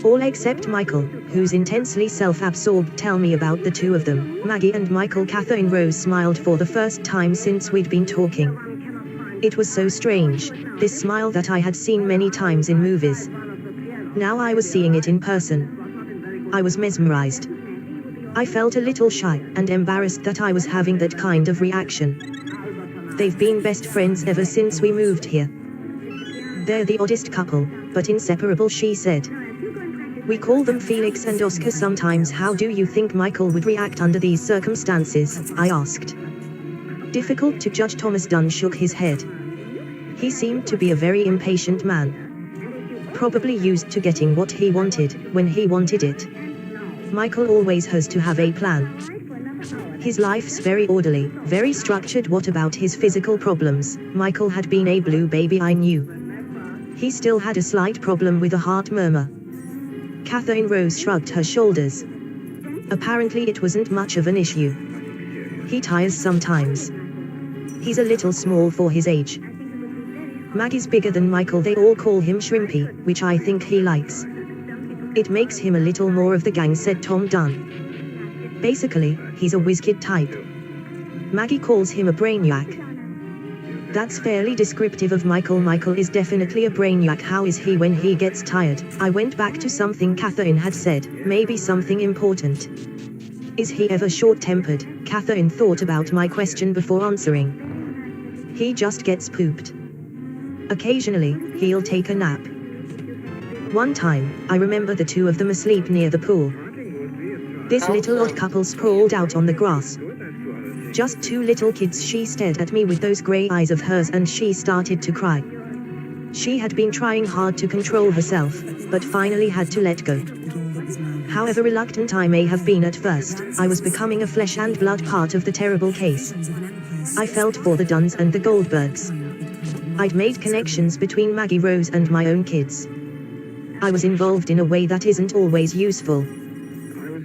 All except Michael, who's intensely self-absorbed. Tell me about the two of them, Maggie and Michael. Catherine Rose smiled for the first time since we'd been talking. It was so strange, this smile that I had seen many times in movies. Now I was seeing it in person. I was mesmerized. I felt a little shy and embarrassed that I was having that kind of reaction. They've been best friends ever since we moved here. They're the oddest couple, but inseparable, she said. We call them Felix and Oscar sometimes. How do you think Michael would react under these circumstances? I asked. Difficult to judge. Thomas Dunn shook his head. He seemed to be a very impatient man. Probably used to getting what he wanted, when he wanted it. Michael always has to have a plan. His life's very orderly, very structured. What about his physical problems? Michael had been a blue baby, I knew. He still had a slight problem with a heart murmur. Catherine Rose shrugged her shoulders. Apparently it wasn't much of an issue. He tires sometimes. He's a little small for his age. Maggie's bigger than Michael. They all call him Shrimpy, which I think he likes. It makes him a little more of the gang, said Tom Dunn. Basically, he's a whiz-kid type. Maggie calls him a brainiac. That's fairly descriptive of Michael. Michael is definitely a brainiac. How is he when he gets tired? I went back to something Catherine had said, maybe something important. Is he ever short-tempered? Catherine thought about my question before answering. He just gets pooped. Occasionally, he'll take a nap. One time, I remember the two of them asleep near the pool. This little odd couple sprawled out on the grass. Just two little kids. She stared at me with those grey eyes of hers and she started to cry. She had been trying hard to control herself, but finally had to let go. However reluctant I may have been at first, I was becoming a flesh and blood part of the terrible case. I felt for the Dunns and the Goldbergs. I'd made connections between Maggie Rose and my own kids. I was involved in a way that isn't always useful.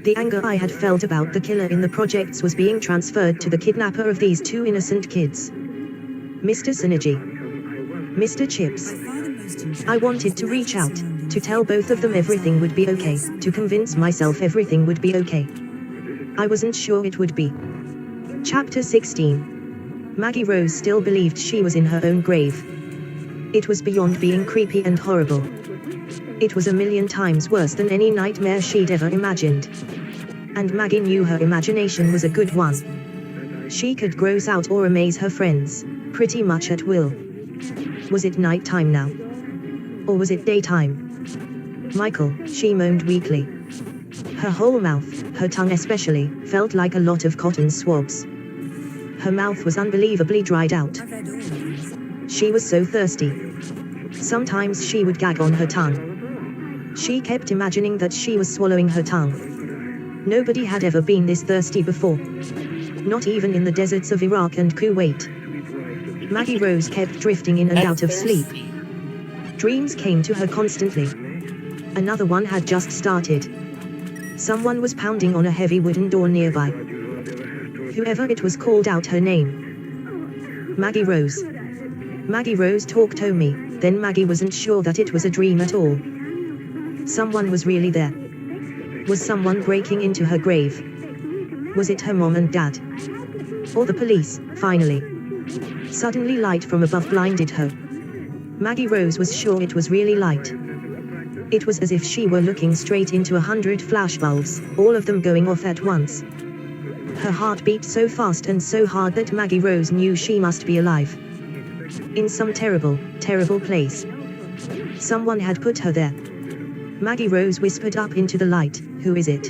The anger I had felt about the killer in the projects was being transferred to the kidnapper of these two innocent kids. Mr. Synergy. Mr. Chips. I wanted to reach out, to tell both of them everything would be okay, to convince myself everything would be okay. I wasn't sure it would be. Chapter 16. Maggie Rose still believed she was in her own grave. It was beyond being creepy and horrible. It was a million times worse than any nightmare she'd ever imagined. And Maggie knew her imagination was a good one. She could gross out or amaze her friends, pretty much at will. Was it nighttime now? Or was it daytime? Michael, she moaned weakly. Her whole mouth, her tongue especially, felt like a lot of cotton swabs. Her mouth was unbelievably dried out. She was so thirsty. Sometimes she would gag on her tongue. She kept imagining that she was swallowing her tongue. Nobody had ever been this thirsty before. Not even in the deserts of Iraq and Kuwait. Maggie Rose kept drifting in and out of sleep. Dreams came to her constantly. Another one had just started. Someone was pounding on a heavy wooden door nearby. Whoever it was called out her name. Maggie Rose. Maggie Rose talked to me, then Maggie wasn't sure that it was a dream at all. Someone was really there. Was someone breaking into her grave? Was it her mom and dad? Or the police, finally? Suddenly light from above blinded her. Maggie Rose was sure it was really light. It was as if she were looking straight into 100 flashbulbs, all of them going off at once. Her heart beat so fast and so hard that Maggie Rose knew she must be alive. In some terrible, terrible place. Someone had put her there. Maggie Rose whispered up into the light, "Who is it?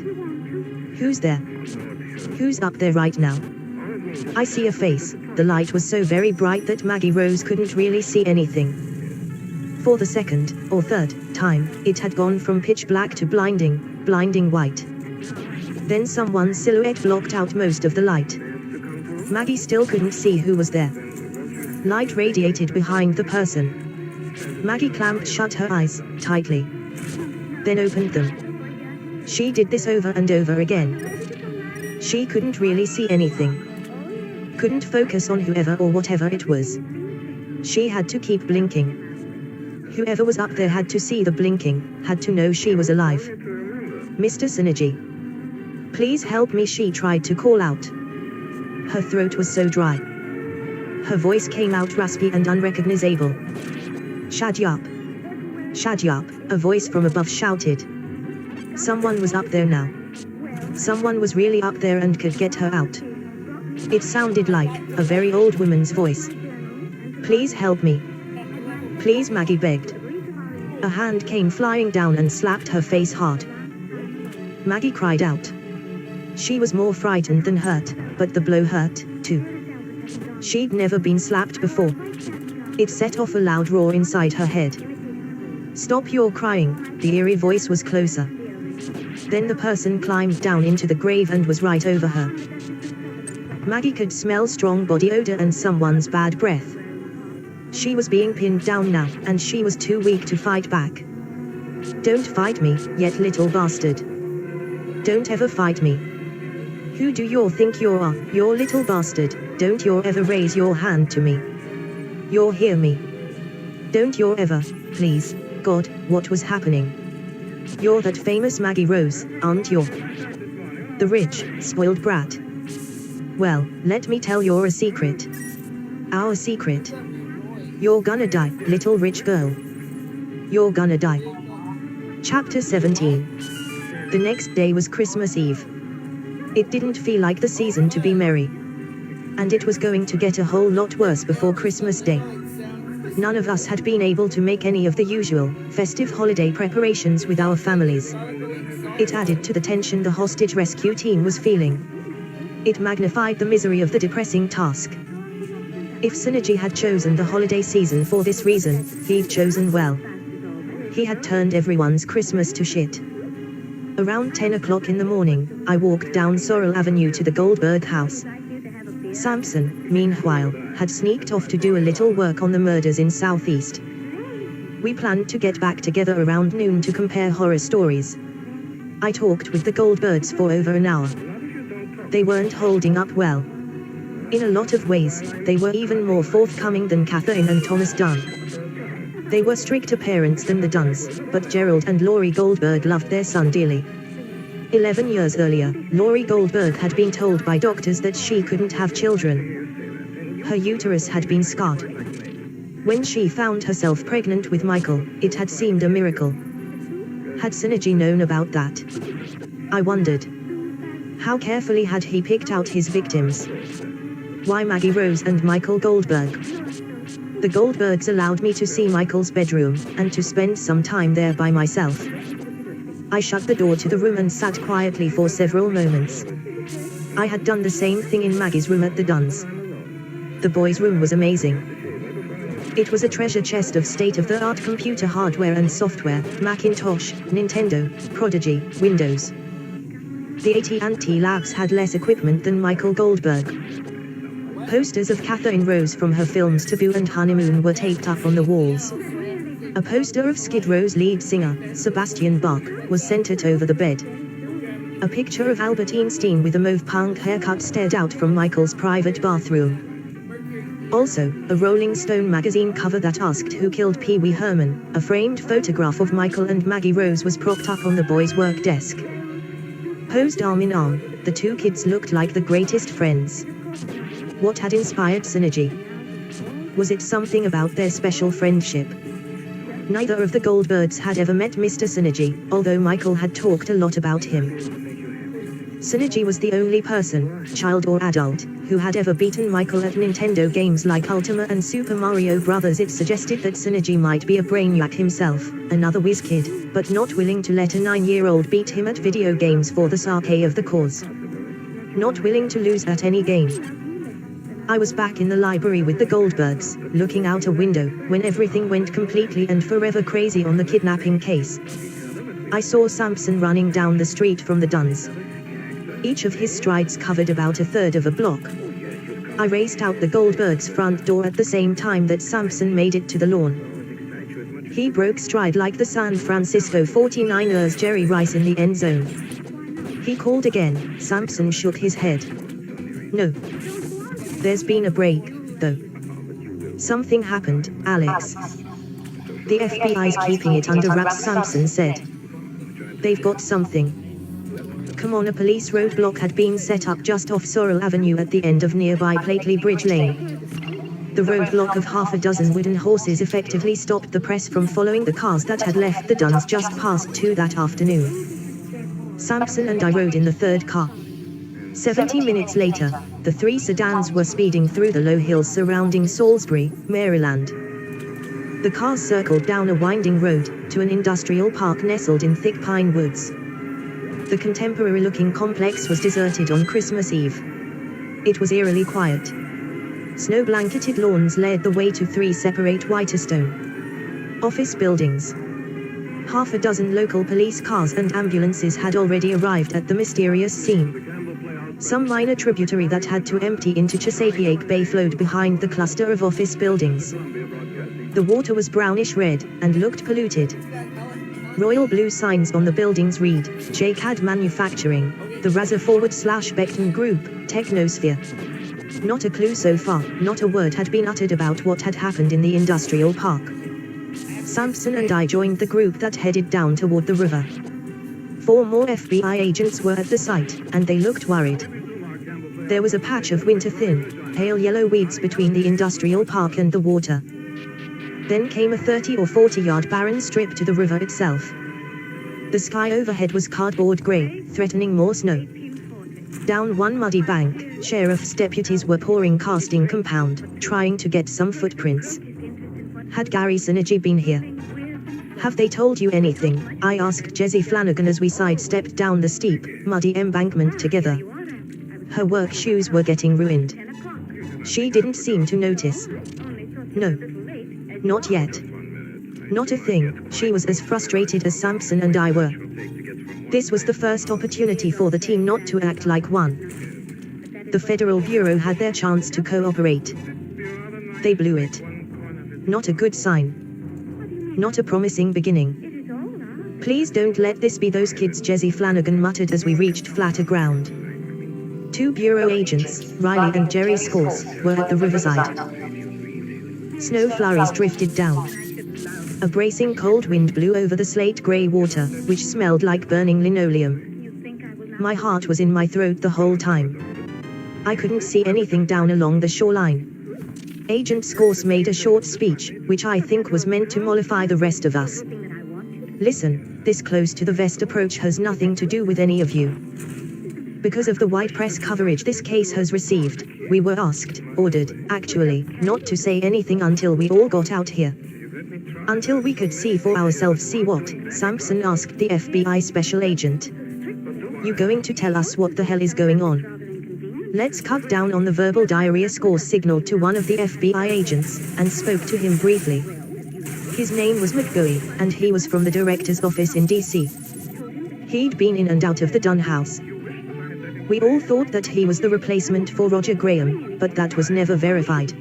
Who's there? Who's up there right now?" I see a face. The light was so very bright that Maggie Rose couldn't really see anything. For the second, or third, time, it had gone from pitch black to blinding, blinding white. Then someone's silhouette blocked out most of the light. Maggie still couldn't see who was there. Light radiated behind the person. Maggie clamped shut her eyes, tightly. Then opened them. She did this over and over again. She couldn't really see anything. Couldn't focus on whoever or whatever it was. She had to keep blinking. Whoever was up there had to see the blinking, had to know she was alive. "Mr. Synergy. Please help me," she tried to call out. Her throat was so dry. Her voice came out raspy and unrecognizable. "Shadyup. Shadyup," a voice from above shouted. Someone was up there now. Someone was really up there and could get her out. It sounded like a very old woman's voice. "Please help me. Please," Maggie begged. A hand came flying down and slapped her face hard. Maggie cried out. She was more frightened than hurt, but the blow hurt, too. She'd never been slapped before. It set off a loud roar inside her head. "Stop your crying," the eerie voice was closer. Then the person climbed down into the grave and was right over her. Maggie could smell strong body odor and someone's bad breath. She was being pinned down now, and she was too weak to fight back. "Don't fight me, yet little bastard. Don't ever fight me. Who do you think you are, you little bastard? Don't you ever raise your hand to me. You hear me? Don't you ever, please, God," what was happening? "You're that famous Maggie Rose, aren't you? The rich, spoiled brat. Well, let me tell you a secret. Our secret. You're gonna die, little rich girl. You're gonna die." Chapter 17. The next day was Christmas Eve. It didn't feel like the season to be merry. And it was going to get a whole lot worse before Christmas Day. None of us had been able to make any of the usual, festive holiday preparations with our families. It added to the tension the hostage rescue team was feeling. It magnified the misery of the depressing task. If Synergy had chosen the holiday season for this reason, he'd chosen well. He had turned everyone's Christmas to shit. Around 10 o'clock in the morning, I walked down Sorrel Avenue to the Goldberg house. Sampson, meanwhile, had sneaked off to do a little work on the murders in Southeast. We planned to get back together around noon to compare horror stories. I talked with the Goldbergs for over an hour. They weren't holding up well. In a lot of ways, they were even more forthcoming than Catherine and Thomas Dunn. They were stricter parents than the Dunns, but Gerald and Laurie Goldberg loved their son dearly. 11 years earlier, Laurie Goldberg had been told by doctors that she couldn't have children. Her uterus had been scarred. When she found herself pregnant with Michael, it had seemed a miracle. Had Synergy known about that? I wondered. How carefully had he picked out his victims? Why Maggie Rose and Michael Goldberg? The Goldbergs allowed me to see Michael's bedroom, and to spend some time there by myself. I shut the door to the room and sat quietly for several moments. I had done the same thing in Maggie's room at the Dunns. The boys' room was amazing. It was a treasure chest of state-of-the-art computer hardware and software, Macintosh, Nintendo, Prodigy, Windows. The AT&T labs had less equipment than Michael Goldberg. Posters of Catherine Rose from her films Taboo and Honeymoon were taped up on the walls. A poster of Skid Row's lead singer, Sebastian Bach, was centered over the bed. A picture of Albert Einstein with a mauve punk haircut stared out from Michael's private bathroom. Also, a Rolling Stone magazine cover that asked who killed Pee Wee Herman. A framed photograph of Michael and Maggie Rose was propped up on the boys' work desk. Posed arm in arm, the two kids looked like the greatest friends. What had inspired Synergy? Was it something about their special friendship? Neither of the Goldbergs had ever met Mr. Synergy, although Michael had talked a lot about him. Synergy was the only person, child or adult, who had ever beaten Michael at Nintendo games like Ultima and Super Mario Bros. It suggested that Synergy might be a brainiac himself, another whiz kid, but not willing to let a 9-year-old beat him at video games for the sake of the cause. Not willing to lose at any game. I was back in the library with the Goldbergs, looking out a window, when everything went completely and forever crazy on the kidnapping case. I saw Sampson running down the street from the Dunns. Each of his strides covered about a third of a block. I raced out the Goldbergs' front door at the same time that Sampson made it to the lawn. He broke stride like the San Francisco 49ers Jerry Rice in the end zone. He called again. Sampson shook his head. No. There's been a break, though. Something happened, Alex. The FBI's keeping it under wraps, Sampson said. They've got something. Come on, a police roadblock had been set up just off Sorrel Avenue at the end of nearby Plately Bridge Lane. The roadblock of half a dozen wooden horses effectively stopped the press from following the cars that had left the Dunns just past 2 that afternoon. Sampson and I rode in the third car. 70 minutes later, the three sedans were speeding through the low hills surrounding Salisbury, Maryland. The cars circled down a winding road to an industrial park nestled in thick pine woods. The contemporary-looking complex was deserted on Christmas Eve. It was eerily quiet. Snow-blanketed lawns led the way to three separate Whitestone office buildings. Half a dozen local police cars and ambulances had already arrived at the mysterious scene. Some minor tributary that had to empty into Chesapeake Bay flowed behind the cluster of office buildings. The water was brownish-red and looked polluted. Royal blue signs on the buildings read, JCAD Manufacturing, the Razor/Beckton Group, Technosphere. Not a clue so far, not a word had been uttered about what had happened in the industrial park. Sampson and I joined the group that headed down toward the river. 4 more FBI agents were at the site, and they looked worried. There was a patch of winter-thin, pale yellow weeds between the industrial park and the water. Then came a 30 or 40-yard barren strip to the river itself. The sky overhead was cardboard gray, threatening more snow. Down one muddy bank, sheriff's deputies were pouring casting compound, trying to get some footprints. Had Gary Synergy been here? Have they told you anything? I asked Jessie Flanagan as we sidestepped down the steep, muddy embankment together. Her work shoes were getting ruined. She didn't seem to notice. No. Not yet. Not a thing. She was as frustrated as Sampson and I were. This was the first opportunity for the team not to act like one. The Federal Bureau had their chance to cooperate. They blew it. Not a good sign. Not a promising beginning. Please don't let this be those kids, Jessie Flanagan muttered as we reached flatter ground. 2 Bureau agents, Riley and Jerry Scorse, were at the riverside. Snow flurries drifted down. A bracing cold wind blew over the slate-gray water, which smelled like burning linoleum. My heart was in my throat the whole time. I couldn't see anything down along the shoreline. Agent Scorse made a short speech, which I think was meant to mollify the rest of us. Listen, this close to the vest approach has nothing to do with any of you. Because of the wide press coverage this case has received, we were ordered, actually, not to say anything until we all got out here. Until we could see for ourselves. See what? Sampson asked the FBI special agent. You going to tell us what the hell is going on? Let's cut down on the verbal diarrhea. Scorse signaled to one of the FBI agents, and spoke to him briefly. His name was McGoey, and he was from the director's office in D.C. He'd been in and out of the Dunn house. We all thought that he was the replacement for Roger Graham, but that was never verified.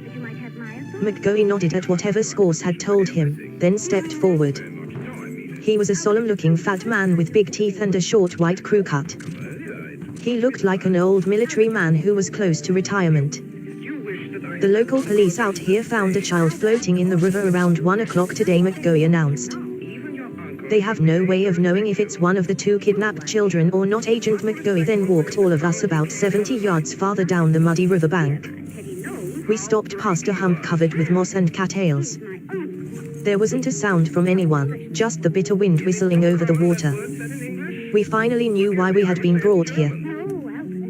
McGoey nodded at whatever Scorse had told him, then stepped forward. He was a solemn-looking fat man with big teeth and a short white crew cut. He looked like an old military man who was close to retirement. The local police out here found a child floating in the river around 1 o'clock today, McGoey announced. They have no way of knowing if it's one of the 2 kidnapped children or not. Agent McGoey then walked all of us about 70 yards farther down the muddy riverbank. We stopped past a hump covered with moss and cattails. There wasn't a sound from anyone, just the bitter wind whistling over the water. We finally knew why we had been brought here.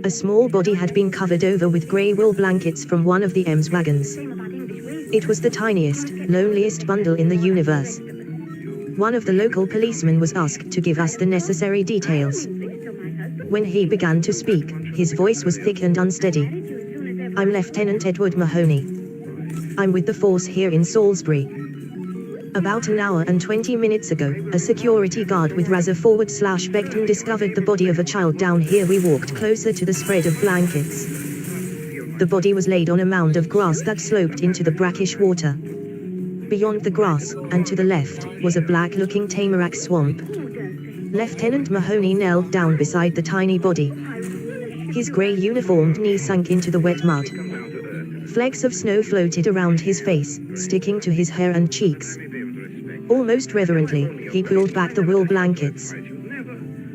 A small body had been covered over with grey wool blankets from one of the EMS wagons. It was the tiniest, loneliest bundle in the universe. One of the local policemen was asked to give us the necessary details. When he began to speak, his voice was thick and unsteady. I'm Lieutenant Edward Mahoney. I'm with the force here in Salisbury. About an hour and 20 minutes ago, a security guard with Razor/Beckton discovered the body of a child down here. We walked closer to the spread of blankets. The body was laid on a mound of grass that sloped into the brackish water. Beyond the grass, and to the left, was a black-looking tamarack swamp. Lieutenant Mahoney knelt down beside the tiny body. His grey uniformed knee sunk into the wet mud. Flakes of snow floated around his face, sticking to his hair and cheeks. Almost reverently, he pulled back the wool blankets.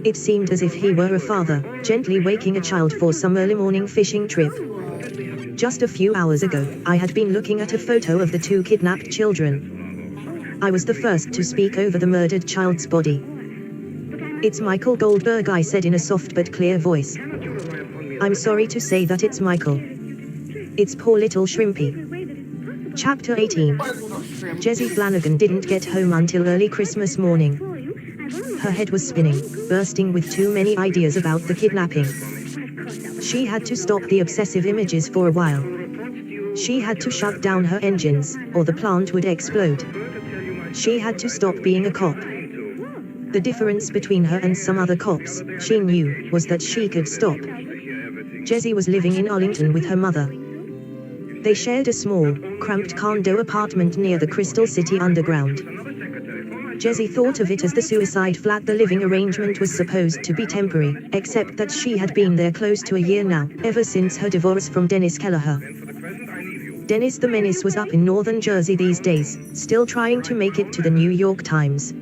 It seemed as if he were a father, gently waking a child for some early morning fishing trip. Just a few hours ago, I had been looking at a photo of the 2 kidnapped children. I was the first to speak over the murdered child's body. It's Michael Goldberg, I said in a soft but clear voice. I'm sorry to say that it's Michael. It's poor little Shrimpy. Chapter 18. Jessie Flanagan didn't get home until early Christmas morning. Her head was spinning, bursting with too many ideas about the kidnapping. She had to stop the obsessive images for a while. She had to shut down her engines, or the plant would explode. She had to stop being a cop. The difference between her and some other cops, she knew, was that she could stop. Jessie was living in Arlington with her mother. They shared a small, cramped condo apartment near the Crystal City Underground. Jessie thought of it as the suicide flat. The living arrangement was supposed to be temporary, except that she had been there close to a year now, ever since her divorce from Dennis Kelleher. Dennis the Menace was up in northern Jersey these days, still trying to make it to the New York Times.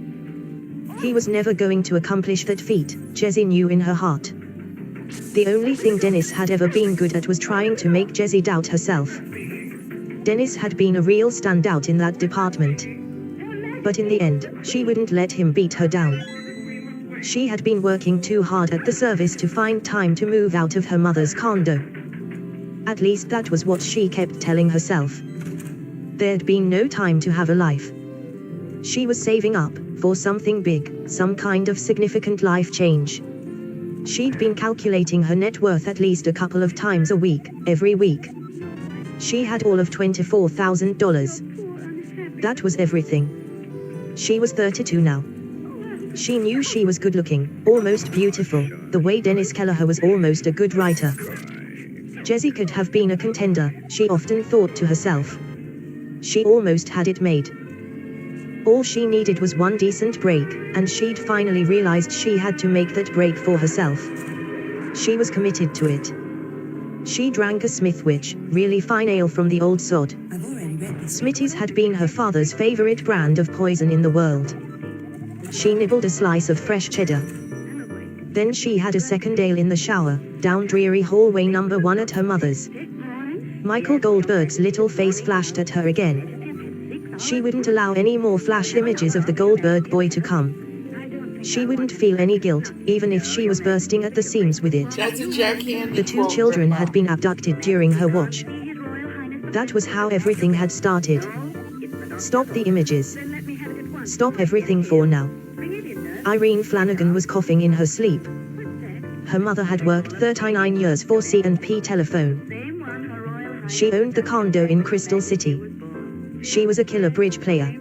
He was never going to accomplish that feat, Jessie knew in her heart. The only thing Dennis had ever been good at was trying to make Jessie doubt herself. Dennis had been a real standout in that department. But in the end, she wouldn't let him beat her down. She had been working too hard at the service to find time to move out of her mother's condo. At least that was what she kept telling herself. There'd been no time to have a life. She was saving up for something big, some kind of significant life change. She'd been calculating her net worth at least a couple of times a week, every week. She had all of $24,000. That was everything. She was 32 now. She knew she was good-looking, almost beautiful, the way Dennis Kelleher was almost a good writer. Jessie could have been a contender, she often thought to herself. She almost had it made. All she needed was one decent break, and she'd finally realized she had to make that break for herself. She was committed to it. She drank a Smithwich, really fine ale from the old sod. Smitty's had been her father's favorite brand of poison in the world. She nibbled a slice of fresh cheddar. Then she had a second ale in the shower, down dreary hallway number 1 at her mother's. Michael Goldberg's little face flashed at her again. She wouldn't allow any more flash images of the Goldberg boy to come. She wouldn't feel any guilt, even if she was bursting at the seams with it. The 2 children had been abducted during her watch. That was how everything had started. Stop the images. Stop everything for now. Irene Flanagan was coughing in her sleep. Her mother had worked 39 years for C&P Telephone. She owned the condo in Crystal City. She was a killer bridge player.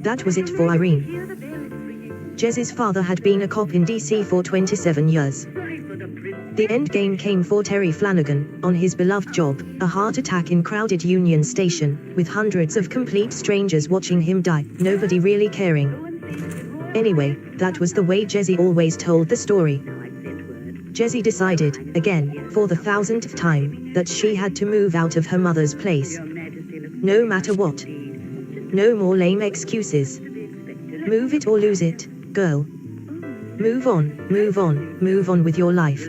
That was it for Irene. Jessie's father had been a cop in DC for 27 years. The end game came for Terry Flanagan, on his beloved job, a heart attack in crowded Union Station, with hundreds of complete strangers watching him die, nobody really caring. Anyway, that was the way Jessie always told the story. Jessie decided, again, for the 1000th time, that she had to move out of her mother's place. No matter what. No more lame excuses. Move it or lose it, girl. Move on, move on, move on with your life.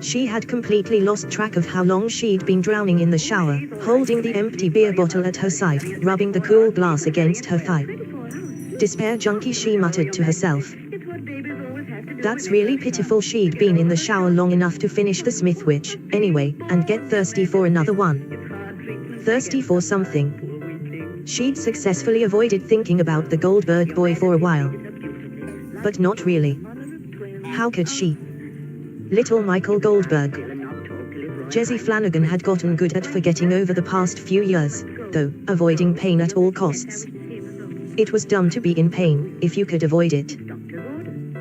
She had completely lost track of how long she'd been drowning in the shower, holding the empty beer bottle at her side, rubbing the cool glass against her thigh. Despair junkie, she muttered to herself. That's really pitiful. She'd been in the shower long enough to finish the Smithwich, anyway, and get thirsty for another one. Thirsty for something. She'd successfully avoided thinking about the Goldberg boy for a while. But not really. How could she? Little Michael Goldberg. Jessie Flanagan had gotten good at forgetting over the past few years, though, avoiding pain at all costs. It was dumb to be in pain, if you could avoid it.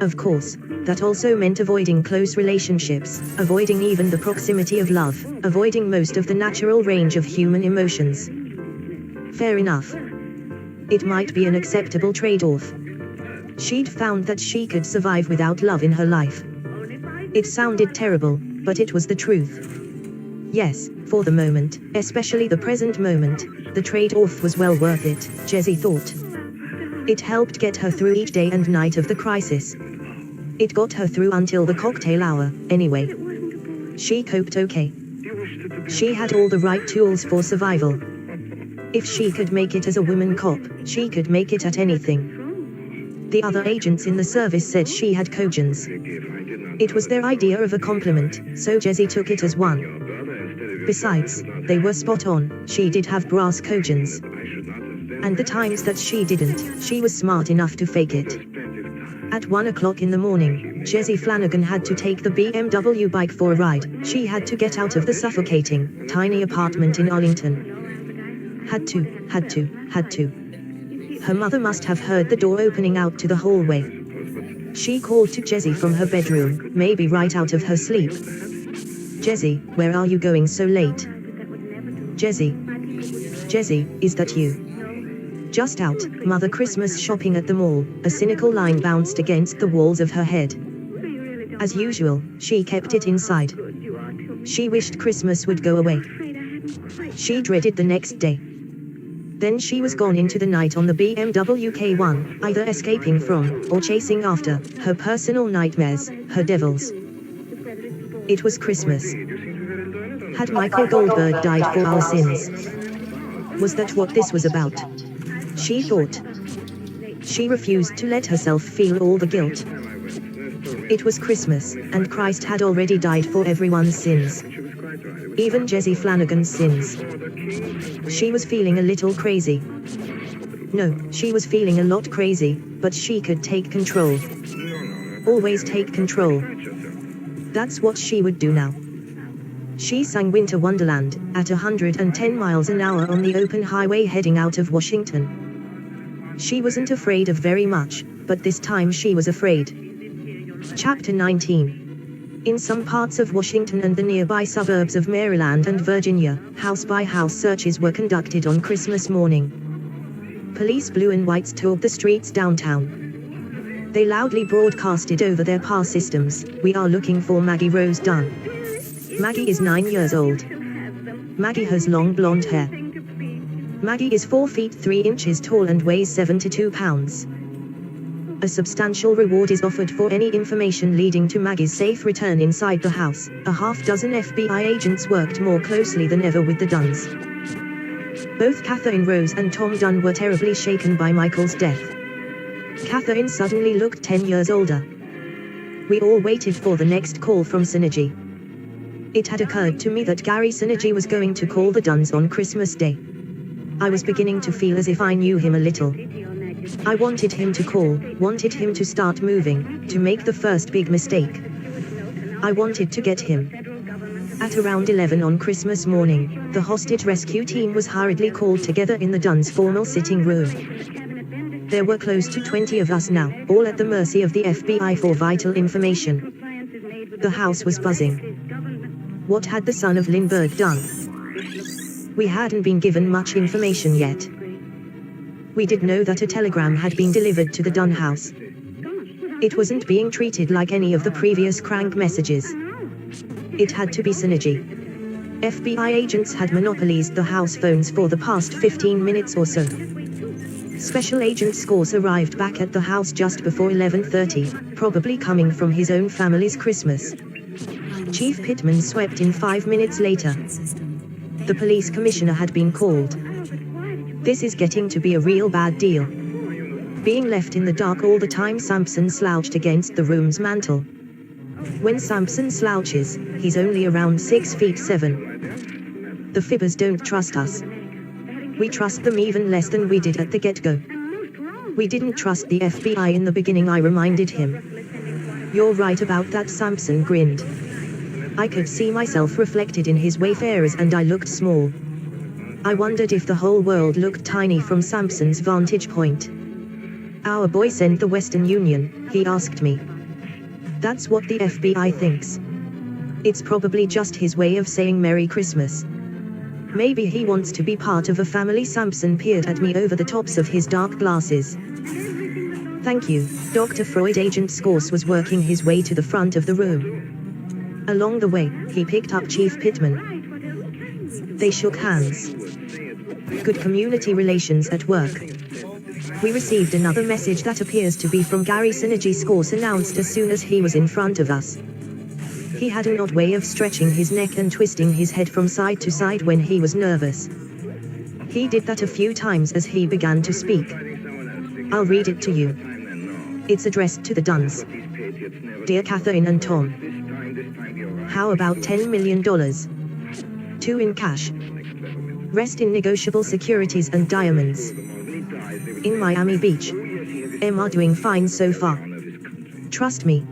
Of course, that also meant avoiding close relationships, avoiding even the proximity of love, avoiding most of the natural range of human emotions. Fair enough. It might be an acceptable trade-off. She'd found that she could survive without love in her life. It sounded terrible, but it was the truth. Yes, for the moment, especially the present moment, the trade-off was well worth it, Jessie thought. It helped get her through each day and night of the crisis. It got her through until the cocktail hour, anyway. She coped okay. She had all the right tools for survival. If she could make it as a woman cop, she could make it at anything. The other agents in the service said she had cogence. It was their idea of a compliment, so Jessie took it as one. Besides, they were spot on, she did have brass cogents. And the times that she didn't, she was smart enough to fake it. At 1 o'clock in the morning, Jessie Flanagan had to take the BMW bike for a ride. She had to get out of the suffocating, tiny apartment in Arlington. Had to. Her mother must have heard the door opening out to the hallway. She called to Jessie from her bedroom, maybe right out of her sleep. Jessie, where are you going so late? Jessie, is that you? Just out, Mother Christmas shopping at the mall. A cynical line bounced against the walls of her head. As usual, she kept it inside. She wished Christmas would go away. She dreaded the next day. Then she was gone into the night on the BMW K1, either escaping from, or chasing after, her personal nightmares, her devils. It was Christmas. Had Michael Goldberg died for our sins? Was that what this was about? She thought. She refused to let herself feel all the guilt. It was Christmas, and Christ had already died for everyone's sins. Even Jessie Flanagan's sins. She was feeling a little crazy. No, she was feeling a lot crazy, but she could take control. Always take control. That's what she would do now. She sang Winter Wonderland, at 110 miles an hour on the open highway heading out of Washington. She wasn't afraid of very much, but this time she was afraid. Chapter 19. In some parts of Washington and the nearby suburbs of Maryland and Virginia, house-by-house searches were conducted on Christmas morning. Police blue and whites toured the streets downtown. They loudly broadcasted over their PAR systems, "We are looking for Maggie Rose Dunn. Maggie is 9 years old. Maggie has long blonde hair. Maggie is 4 feet 3 inches tall and weighs 72 pounds. A substantial reward is offered for any information leading to Maggie's safe return inside the house." A half-dozen FBI agents worked more closely than ever with the Dunns. Both Catherine Rose and Tom Dunn were terribly shaken by Michael's death. Catherine suddenly looked 10 years older. We all waited for the next call from Synergy. It had occurred to me that Gary Synergy was going to call the Dunns on Christmas Day. I was beginning to feel as if I knew him a little. I wanted him to call, wanted him to start moving, to make the first big mistake. I wanted to get him. At around 11 on Christmas morning, the hostage rescue team was hurriedly called together in the Dunns' formal sitting room. There were close to 20 of us now, all at the mercy of the FBI for vital information. The house was buzzing. What had the son of Lindbergh done? We hadn't been given much information yet. We did know that a telegram had been delivered to the Dunn house. It wasn't being treated like any of the previous crank messages. It had to be Synergy. FBI agents had monopolized the house phones for the past 15 minutes or so. Special Agent Scourse arrived back at the house just before 11:30, probably coming from his own family's Christmas. Chief Pittman swept in 5 minutes later. The police commissioner had been called. This is getting to be a real bad deal. Being left in the dark all the time. Sampson slouched against the room's mantel. When Sampson slouches, he's only around 6 feet 7. The fibbers don't trust us. We trust them even less than we did at the get-go. We didn't trust the FBI in the beginning, I reminded him. You're right about that, Sampson grinned. I could see myself reflected in his wayfarers and I looked small. I wondered if the whole world looked tiny from Sampson's vantage point. Our boy sent the Western Union, he asked me. That's what the FBI thinks. It's probably just his way of saying Merry Christmas. Maybe he wants to be part of a family. Sampson peered at me over the tops of his dark glasses. Thank you, Dr. Freud. Agent Scourse was working his way to the front of the room. Along the way, he picked up Chief Pittman. They shook hands. Good community relations at work. We received another message that appears to be from Gary Synergy, Scourse announced as soon as he was in front of us. He had an odd way of stretching his neck and twisting his head from side to side when he was nervous. He did that a few times as he began to speak. I'll read it to you. It's addressed to the Dunns. Dear Catherine and Tom, how about $10 million? 2 in cash. Rest in negotiable securities and diamonds. In Miami Beach. Emma doing fine so far. Trust me.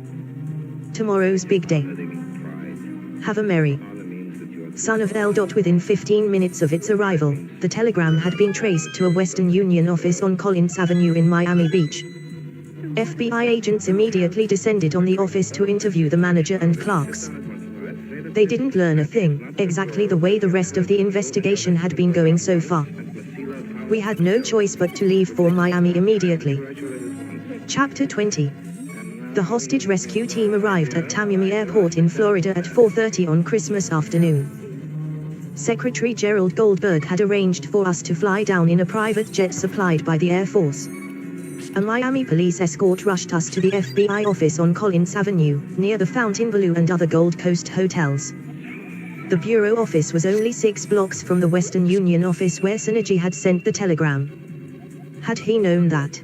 Tomorrow's big day. Have a merry. Son of L. Within 15 minutes of its arrival, the telegram had been traced to a Western Union office on Collins Avenue in Miami Beach. FBI agents immediately descended on the office to interview the manager and clerks. They didn't learn a thing, exactly the way the rest of the investigation had been going so far. We had no choice but to leave for Miami immediately. Chapter 20. The hostage rescue team arrived at Miami Airport in Florida at 4:30 on Christmas afternoon. Secretary Gerald Goldberg had arranged for us to fly down in a private jet supplied by the Air Force. A Miami police escort rushed us to the FBI office on Collins Avenue, near the Fontainebleau and other Gold Coast hotels. The bureau office was only 6 blocks from the Western Union office where Synergy had sent the telegram. Had he known that?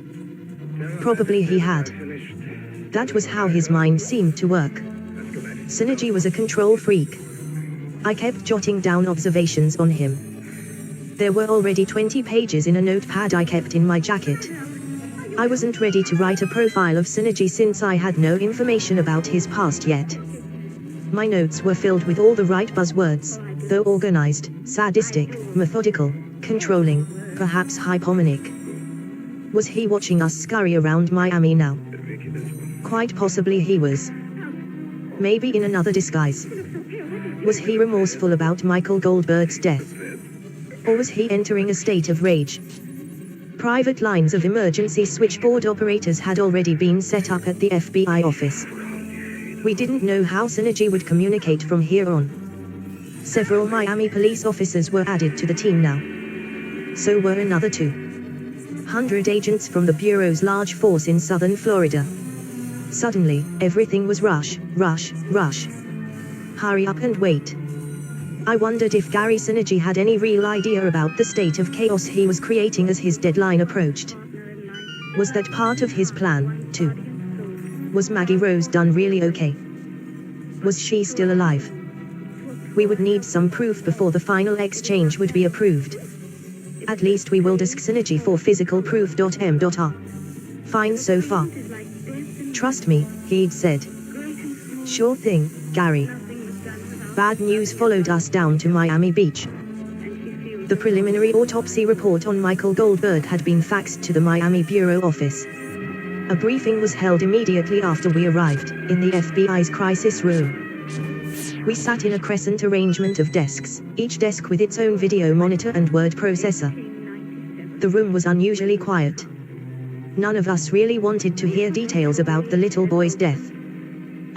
Probably he had. That was how his mind seemed to work. Synergy was a control freak. I kept jotting down observations on him. There were already 20 pages in a notepad I kept in my jacket. I wasn't ready to write a profile of Synergy since I had no information about his past yet. My notes were filled with all the right buzzwords, though organized, sadistic, methodical, controlling, perhaps hypomanic. Was he watching us scurry around Miami now? Quite possibly he was. Maybe in another disguise. Was he remorseful about Michael Goldberg's death? Or was he entering a state of rage? Private lines of emergency switchboard operators had already been set up at the FBI office. We didn't know how Synergy would communicate from here on. Several Miami police officers were added to the team now. So were another 200 agents from the Bureau's large force in southern Florida. Suddenly, everything was rush, rush, rush. Hurry up and wait. I wondered if Gary Synergy had any real idea about the state of chaos he was creating as his deadline approached. Was that part of his plan, too? Was Maggie Rose Dunn really okay? Was she still alive? We would need some proof before the final exchange would be approved. At least we will disk Synergy for physical proof.m.r. Fine so far. Trust me, he'd said. Sure thing, Gary. Bad news followed us down to Miami Beach. The preliminary autopsy report on Michael Goldberg had been faxed to the Miami Bureau office. A briefing was held immediately after we arrived, in the FBI's crisis room. We sat in a crescent arrangement of desks, each desk with its own video monitor and word processor. The room was unusually quiet. None of us really wanted to hear details about the little boy's death.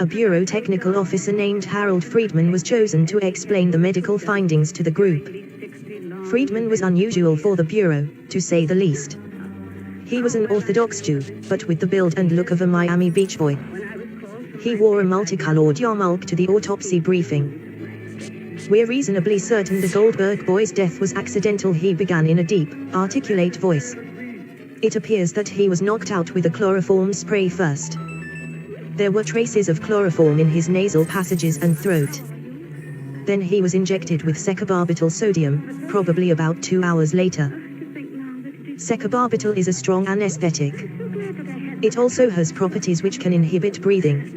A bureau technical officer named Harold Friedman was chosen to explain the medical findings to the group. Friedman was unusual for the bureau, to say the least. He was an Orthodox Jew, but with the build and look of a Miami Beach boy. He wore a multicolored yarmulke to the autopsy briefing. We're reasonably certain the Goldberg boy's death was accidental, he began in a deep, articulate voice. It appears that he was knocked out with a chloroform spray first. There were traces of chloroform in his nasal passages and throat. Then he was injected with secabarbital sodium, probably about 2 hours later. Secabarbital is a strong anesthetic. It also has properties which can inhibit breathing.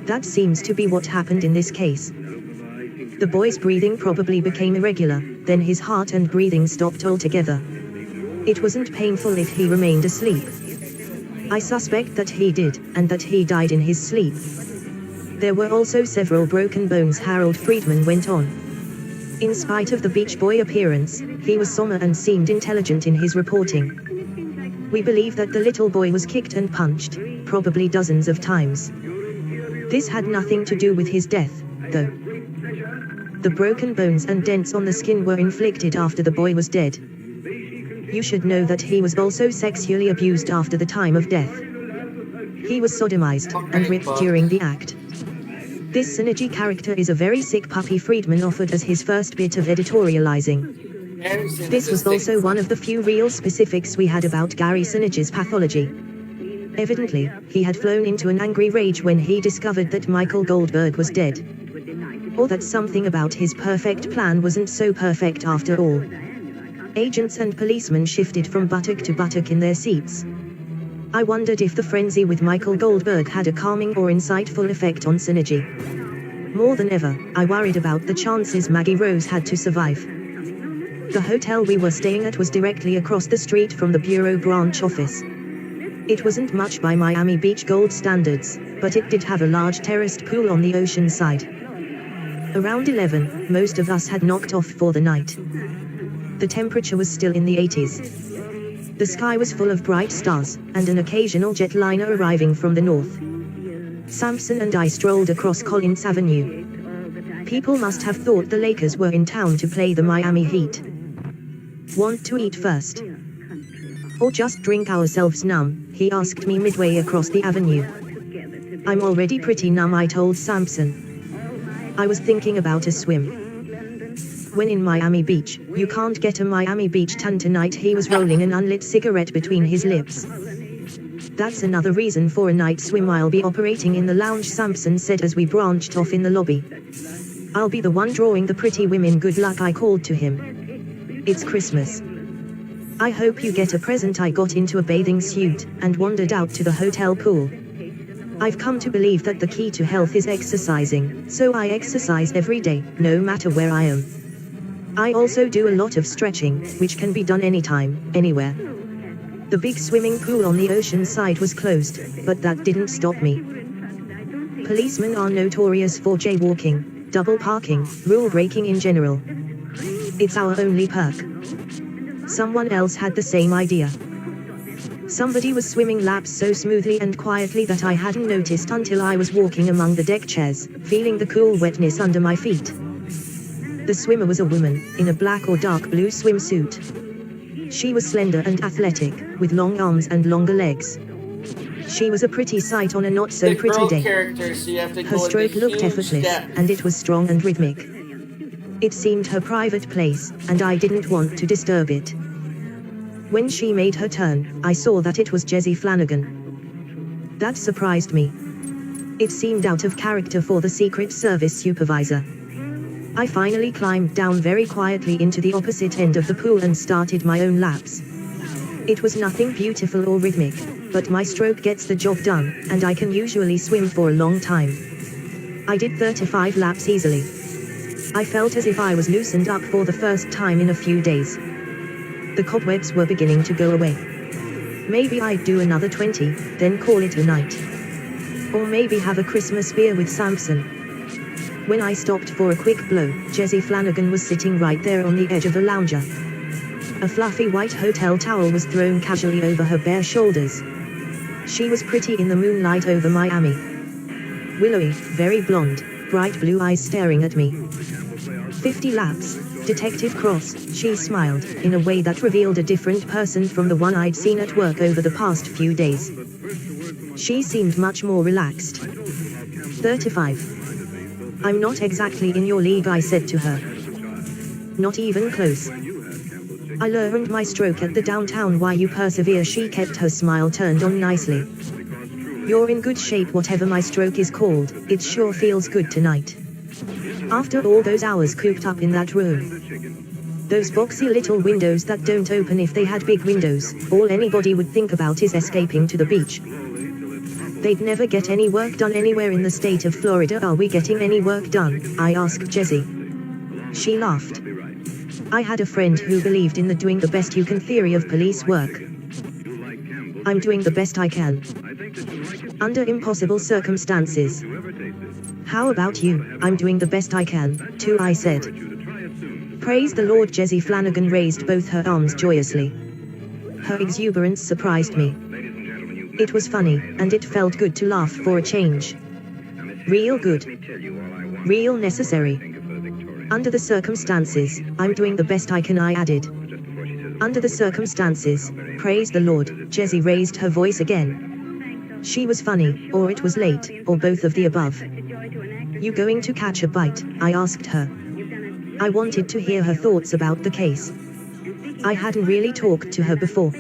That seems to be what happened in this case. The boy's breathing probably became irregular, then his heart and breathing stopped altogether. It wasn't painful if he remained asleep. I suspect that he did, and that he died in his sleep. There were also several broken bones, Harold Friedman went on. In spite of the beach boy appearance, he was somber and seemed intelligent in his reporting. We believe that the little boy was kicked and punched, probably dozens of times. This had nothing to do with his death, though. The broken bones and dents on the skin were inflicted after the boy was dead. You should know that he was also sexually abused after the time of death. He was sodomized and raped during the act. This Synergy character is a very sick puppy, Friedman offered as his first bit of editorializing. This was also one of the few real specifics we had about Gary Synergy's pathology. Evidently, he had flown into an angry rage when he discovered that Michael Goldberg was dead. Or that something about his perfect plan wasn't so perfect after all. Agents and policemen shifted from buttock to buttock in their seats. I wondered if the frenzy with Michael Goldberg had a calming or insightful effect on Synergy. More than ever, I worried about the chances Maggie Rose had to survive. The hotel we were staying at was directly across the street from the Bureau branch office. It wasn't much by Miami Beach gold standards, but it did have a large terraced pool on the ocean side. Around 11, most of us had knocked off for the night. The temperature was still in the 80s. The sky was full of bright stars, and an occasional jetliner arriving from the north. Sampson and I strolled across Collins Avenue. People must have thought the Lakers were in town to play the Miami Heat. Want to eat first? Or just drink ourselves numb? He asked me midway across the avenue. I'm already pretty numb, I told Sampson. I was thinking about a swim. When in Miami Beach, you can't get a Miami Beach tan tonight. He was rolling an unlit cigarette between his lips. That's another reason for a night swim. I'll be operating in the lounge, Sampson said as we branched off in the lobby. I'll be the one drawing the pretty women. Good luck, I called to him. It's Christmas. I hope you get a present. I got into a bathing suit and wandered out to the hotel pool. I've come to believe that the key to health is exercising, so I exercise every day, no matter where I am. I also do a lot of stretching, which can be done anytime, anywhere. The big swimming pool on the ocean side was closed, but that didn't stop me. Policemen are notorious for jaywalking, double parking, rule breaking in general. It's our only perk. Someone else had the same idea. Somebody was swimming laps so smoothly and quietly that I hadn't noticed until I was walking among the deck chairs, feeling the cool wetness under my feet. The swimmer was a woman, in a black or dark blue swimsuit. She was slender and athletic, with long arms and longer legs. She was a pretty sight on a not-so-pretty day. Her stroke looked effortless, and it was strong and rhythmic. It seemed her private place, and I didn't want to disturb it. When she made her turn, I saw that it was Jessie Flanagan. That surprised me. It seemed out of character for the Secret Service supervisor. I finally climbed down very quietly into the opposite end of the pool and started my own laps. It was nothing beautiful or rhythmic, but my stroke gets the job done, and I can usually swim for a long time. I did 35 laps easily. I felt as if I was loosened up for the first time in a few days. The cobwebs were beginning to go away. Maybe I'd do another 20, then call it a night. Or maybe have a Christmas beer with Sampson. When I stopped for a quick blow, Jessie Flanagan was sitting right there on the edge of the lounger. A fluffy white hotel towel was thrown casually over her bare shoulders. She was pretty in the moonlight over Miami. Willowy, very blonde, bright blue eyes staring at me. 50 laps, Detective Cross, she smiled, in a way that revealed a different person from the one I'd seen at work over the past few days. She seemed much more relaxed. 35. I'm not exactly in your league, I said to her. Not even close. I learned my stroke at the downtown Why You Persevere. She kept her smile turned on nicely. You're in good shape whatever my stroke is called, it sure feels good tonight. After all those hours cooped up in that room. Those boxy little windows that don't open if they had big windows, all anybody would think about is escaping to the beach. They'd never get any work done anywhere in the state of Florida. Are we getting any work done? I asked Jessie. She laughed. I had a friend who believed in the doing the best you can theory of police work. I'm doing the best I can. Under impossible circumstances. How about you? I'm doing the best I can, too, I said. Praise the Lord. Jessie Flanagan raised both her arms joyously. Her exuberance surprised me. It was funny, and it felt good to laugh for a change. Real good. Real necessary. Under the circumstances, I'm doing the best I can, I added. Under the circumstances, praise the Lord. Jessie raised her voice again. She was funny, or it was late, or both of the above. You going to catch a bite? I asked her. I wanted to hear her thoughts about the case. I hadn't really talked to her before.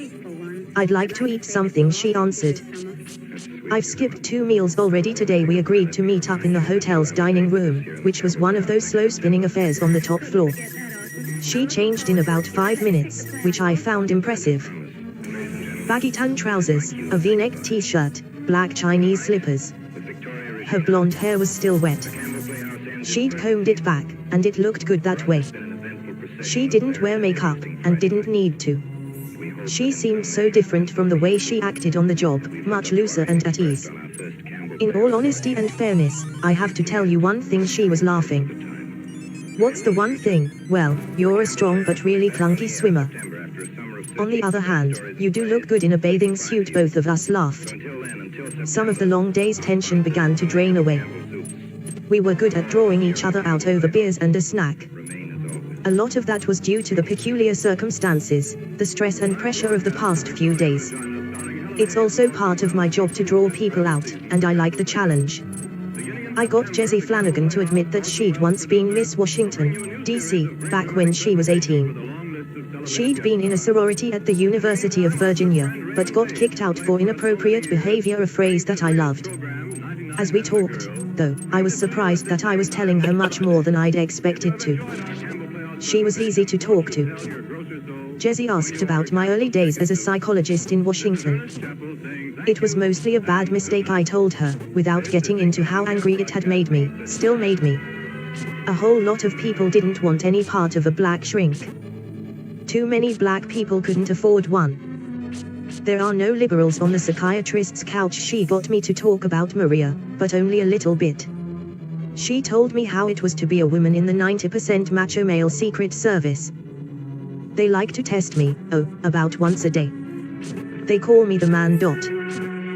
I'd like to eat something, she answered. I've skipped 2 meals already today. We agreed to meet up in the hotel's dining room, which was one of those slow-spinning affairs on the top floor. She changed in about 5 minutes, which I found impressive. Baggy tan trousers, a v-neck t-shirt, black Chinese slippers. Her blonde hair was still wet. She'd combed it back, and it looked good that way. She didn't wear makeup, and didn't need to. She seemed so different from the way she acted on the job, much looser and at ease. In all honesty and fairness, I have to tell you one thing: she was laughing. What's the one thing? Well, you're a strong but really clunky swimmer. On the other hand, you do look good in a bathing suit. Both of us laughed. Some of the long day's tension began to drain away. We were good at drawing each other out over beers and a snack. A lot of that was due to the peculiar circumstances, the stress and pressure of the past few days. It's also part of my job to draw people out, and I like the challenge. I got Jessie Flanagan to admit that she'd once been Miss Washington, D.C., back when she was 18. She'd been in a sorority at the University of Virginia, but got kicked out for inappropriate behavior, a phrase that I loved. As we talked, though, I was surprised that I was telling her much more than I'd expected to. She was easy to talk to. Jessie asked about my early days as a psychologist in Washington. It was mostly a bad mistake, I told her, without getting into how angry it had made me, still made me. A whole lot of people didn't want any part of a black shrink. Too many black people couldn't afford one. There are no liberals on the psychiatrist's couch. She got me to talk about Maria, but only a little bit. She told me how it was to be a woman in the 90% macho male Secret Service. They like to test me, about once a day. They call me the man.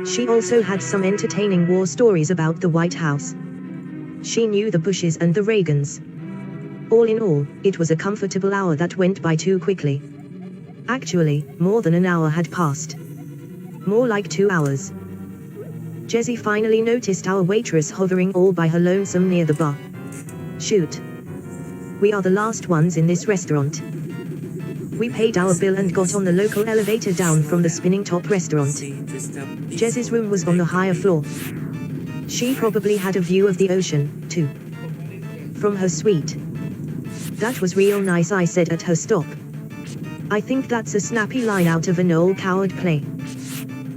She also had some entertaining war stories about the White House. She knew the Bushes and the Reagans. All in all, it was a comfortable hour that went by too quickly. Actually, more than an hour had passed. More like 2 hours. Jessie finally noticed our waitress hovering all by her lonesome near the bar. Shoot. We are the last ones in this restaurant. We paid our bill and got on the local elevator down from the spinning top restaurant. Jessie's room was on the higher floor. She probably had a view of the ocean, too. From her suite. That was real nice, I said at her stop. I think that's a snappy line out of an old Coward play.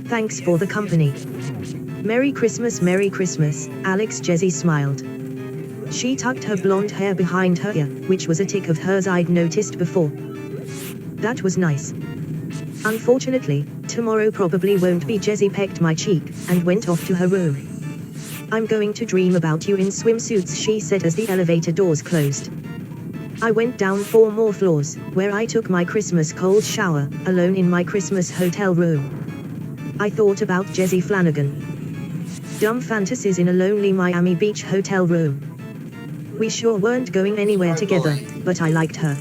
Thanks for the company. Merry Christmas, Alex. Jessie smiled. She tucked her blonde hair behind her ear, which was a tick of hers I'd noticed before. That was nice. Unfortunately, tomorrow probably won't be. Jessie pecked my cheek, and went off to her room. I'm going to dream about you in swimsuits, she said as the elevator doors closed. I went down 4 more floors, where I took my Christmas cold shower, alone in my Christmas hotel room. I thought about Jessie Flanagan. Dumb fantasies in a lonely Miami Beach hotel room. We sure weren't going anywhere together, but I liked her.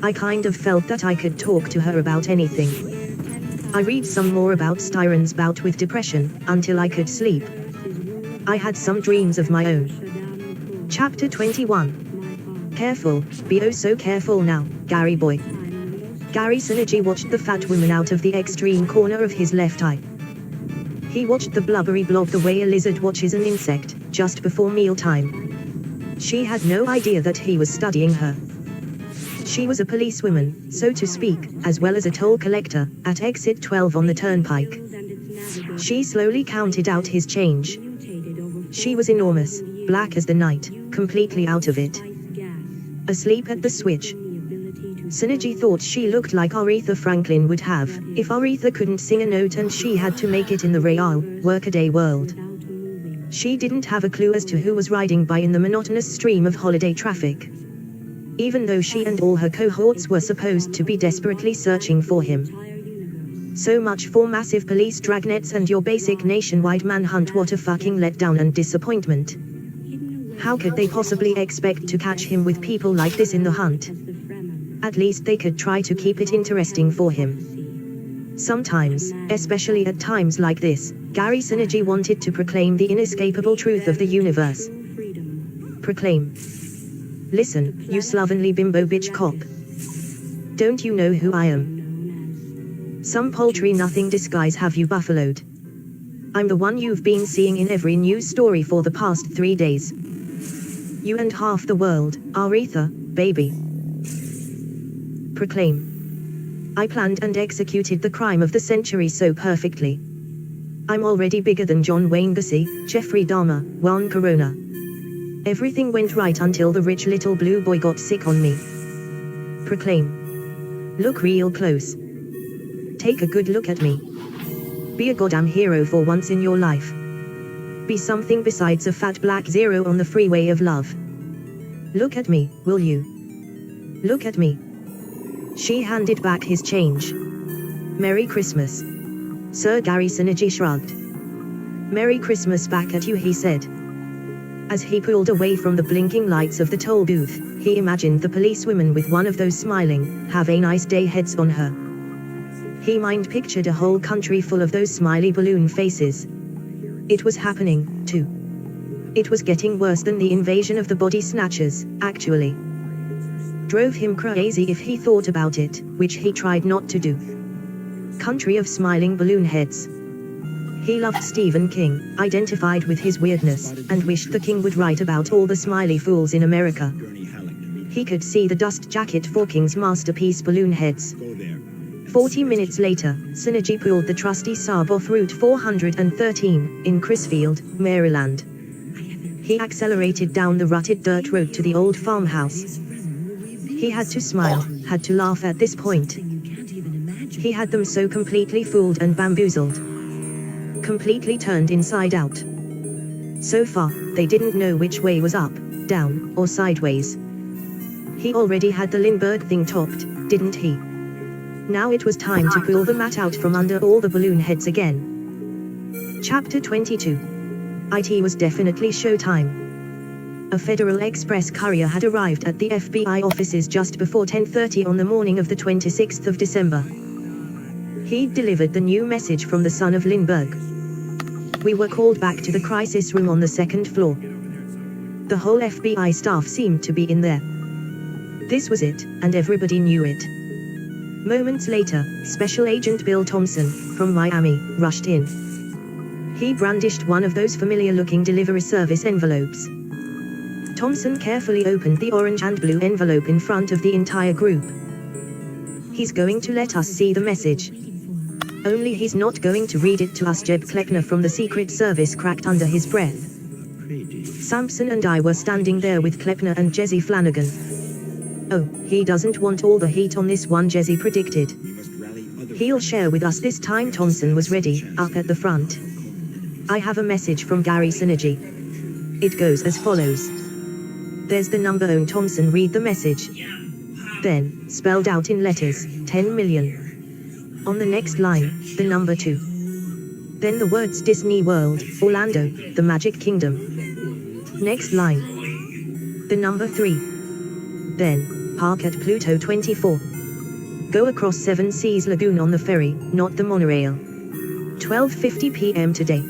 I kind of felt that I could talk to her about anything. I read some more about Styron's bout with depression, until I could sleep. I had some dreams of my own. Chapter 21. Careful, be oh so careful now, Gary boy. Gary Synergy watched the fat woman out of the extreme corner of his left eye. He watched the blubbery blob the way a lizard watches an insect, just before mealtime. She had no idea that he was studying her. She was a policewoman, so to speak, as well as a toll collector, at exit 12 on the turnpike. She slowly counted out his change. She was enormous, black as the night, completely out of it. Asleep at the switch. Synergy thought she looked like Aretha Franklin would have, if Aretha couldn't sing a note and she had to make it in the real, workaday world. She didn't have a clue as to who was riding by in the monotonous stream of holiday traffic. Even though she and all her cohorts were supposed to be desperately searching for him. So much for massive police dragnets and your basic nationwide manhunt. What a fucking letdown and disappointment. How could they possibly expect to catch him with people like this in the hunt? At least they could try to keep it interesting for him. Sometimes, especially at times like this, Gary Synergy wanted to proclaim the inescapable truth of the universe. Proclaim. Listen, you slovenly bimbo bitch cop. Don't you know who I am? Some paltry nothing disguise have you buffaloed. I'm the one you've been seeing in every news story for the past 3 days. You and half the world, Aretha, baby. Proclaim. I planned and executed the crime of the century so perfectly. I'm already bigger than John Wayne Gacy, Jeffrey Dahmer, Juan Corona. Everything went right until the rich little blue boy got sick on me. Proclaim. Look real close. Take a good look at me. Be a goddamn hero for once in your life. Be something besides a fat black zero on the freeway of love. Look at me, will you? Look at me. She handed back his change. Merry Christmas. Sir Gary Synergy shrugged. Merry Christmas back at you, he said. As he pulled away from the blinking lights of the toll booth, he imagined the policewoman with one of those smiling, have a nice day heads on her. He mind-pictured a whole country full of those smiley balloon faces. It was happening, too. It was getting worse than the invasion of the body snatchers, actually. Drove him crazy if he thought about it, which he tried not to do. Country of smiling balloon heads. He loved Stephen King, identified with his weirdness, and wished the king would write about all the smiley fools in America. He could see the dust jacket for King's masterpiece balloon heads. 40 minutes later, Synergy pulled the trusty Saab off Route 413, in Crisfield, Maryland. He accelerated down the rutted dirt road to the old farmhouse. He had to smile, had to laugh at this point. He had them so completely fooled and bamboozled. Completely turned inside out. So far, they didn't know which way was up, down, or sideways. He already had the Lindbergh thing topped, didn't he? Now it was time to pull the mat out from under all the balloon heads again. Chapter 22. It was definitely showtime. A Federal Express courier had arrived at the FBI offices just before 10:30 on the morning of the 26th of December. He'd delivered the new message from the son of Lindbergh. We were called back to the crisis room on the second floor. The whole FBI staff seemed to be in there. This was it, and everybody knew it. Moments later, Special Agent Bill Thompson, from Miami, rushed in. He brandished one of those familiar-looking delivery service envelopes. Thompson carefully opened the orange and blue envelope in front of the entire group. He's going to let us see the message. Only he's not going to read it to us, Jeb Kleckner from the Secret Service cracked under his breath. Sampson and I were standing there with Kleckner and Jesse Flanagan. Oh, he doesn't want all the heat on this one, Jesse predicted. He'll share with us this time. Thompson was ready, up at the front. I have a message from Gary Synergy. It goes as follows. There's the number on. Thompson read the message. Then, spelled out in letters, 10 million. On the next line, the number 2. Then the words Disney World, Orlando, the Magic Kingdom. Next line. The number 3. Then, park at Pluto 24. Go across Seven Seas Lagoon on the ferry, not the monorail. 12:50 p.m. today.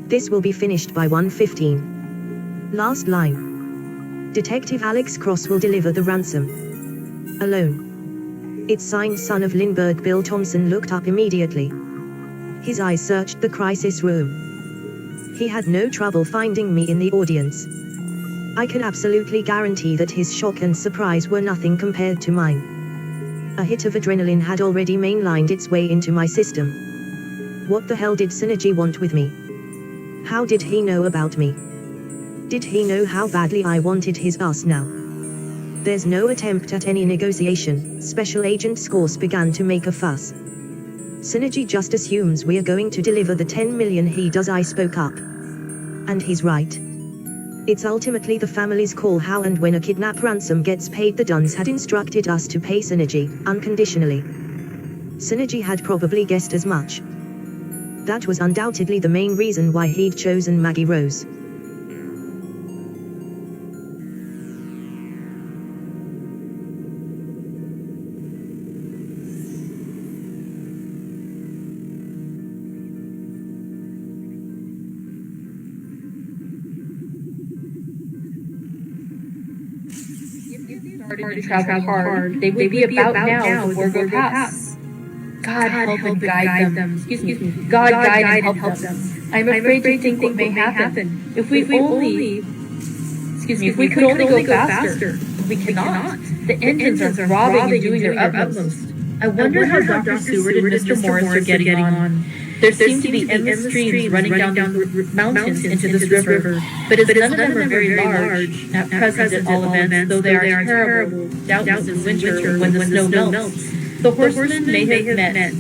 This will be finished by 1:15. Last line. Detective Alex Cross will deliver the ransom. Alone. It's signed son of Lindbergh. Bill Thompson looked up immediately. His eyes searched the crisis room. He had no trouble finding me in the audience. I can absolutely guarantee that his shock and surprise were nothing compared to mine. A hit of adrenaline had already mainlined its way into my system. What the hell did Synergy want with me? How did he know about me? Did he know how badly I wanted his ass now? There's no attempt at any negotiation. Special Agent Scorse began to make a fuss. Synergy just assumes we're going to deliver the 10 million he does. I spoke up. And he's right. It's ultimately the family's call how and when a kidnap ransom gets paid. The Duns had instructed us to pay Synergy, unconditionally. Synergy had probably guessed as much. That was undoubtedly the main reason why he'd chosen Maggie Rose. To travel hard, they would be about now with Wargo Pass. God help and guide them. Excuse me. God guide and help them. I'm afraid to think what may happen. If we could only go faster. We cannot. The engines are throbbing and doing their utmost. I wonder how Dr. Seward and Mr. Morris are getting on. There seem to be endless streams running down the mountains into this river, but as none of them are very large, at present at all events, though they are terrible, doubtless in winter when the snow melts, the horsemen may have met.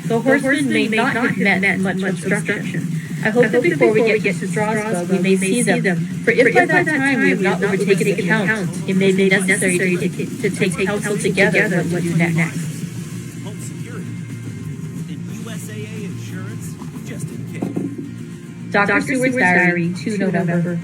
The horsemen may not have met much obstruction. I hope that before we get to Strasbourg, we may see them, for if by that time we have not overtaken the Count, it may be necessary to take counsel together what to do next. Home security. And USAA insurance, just in case. Dr. Seward's Diary, 2 November.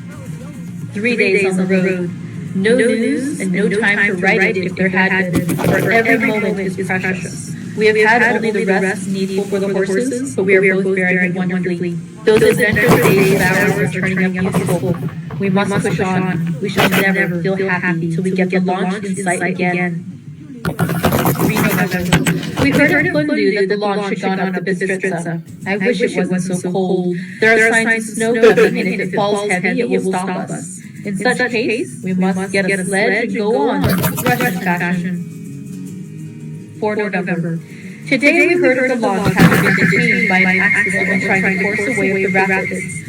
3 days on the road. No news and no time to write it if there had been, for every moment is precious. We have had only the rest needful for the horses, but we are both bearing it wonderfully. Those adventurous days of ours are turning up useful. We must push on. We shall never feel happy till we get the launch in sight again. 3 November. We heard at Fundu that the launch had gone on to Bistritza. I wish it wasn't so cold. There are signs of snow coming, and if it falls heavy, it will stop us. In such case, we must get a sledge and go on, Russian fashion. 4 November. Today we heard the launch had been detained by an accident when trying to force away with the rapids.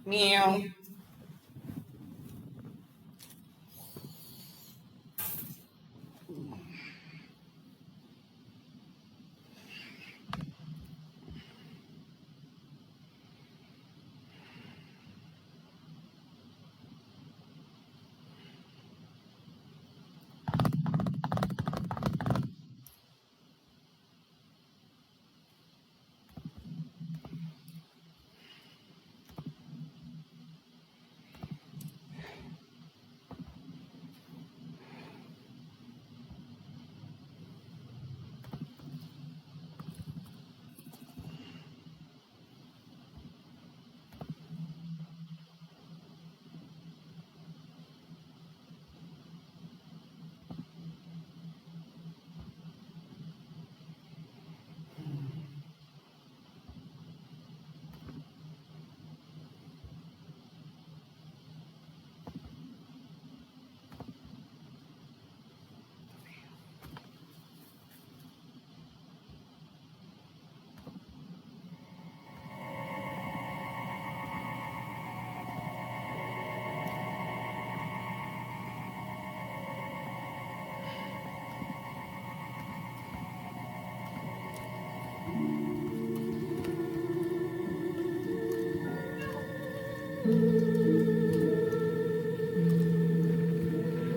Meow.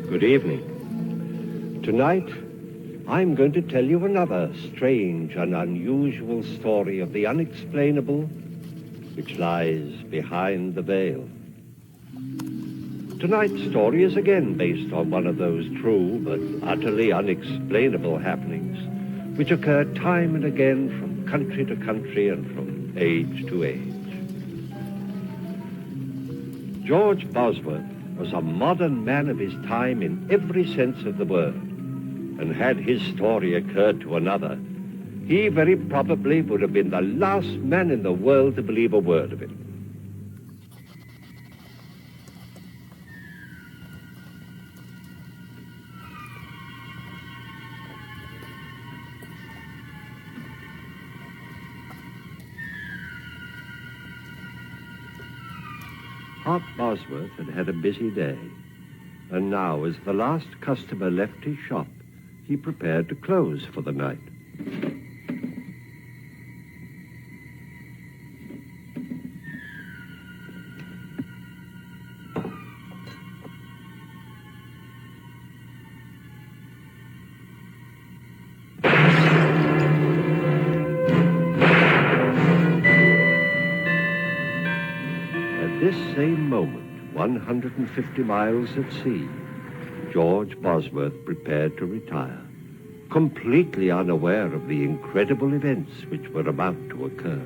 Good evening. Tonight, I'm going to tell you another strange and unusual story of the unexplainable which lies behind the veil. Tonight's story is again based on one of those true but utterly unexplainable happenings which occur time and again from country to country and from age to age. George Bosworth was a modern man of his time in every sense of the word, and had his story occurred to another, he very probably would have been the last man in the world to believe a word of it. Art Bosworth had had a busy day, and now, as the last customer left his shop, he prepared to close for the night. At this same moment, 150 miles at sea, George Bosworth prepared to retire, completely unaware of the incredible events which were about to occur.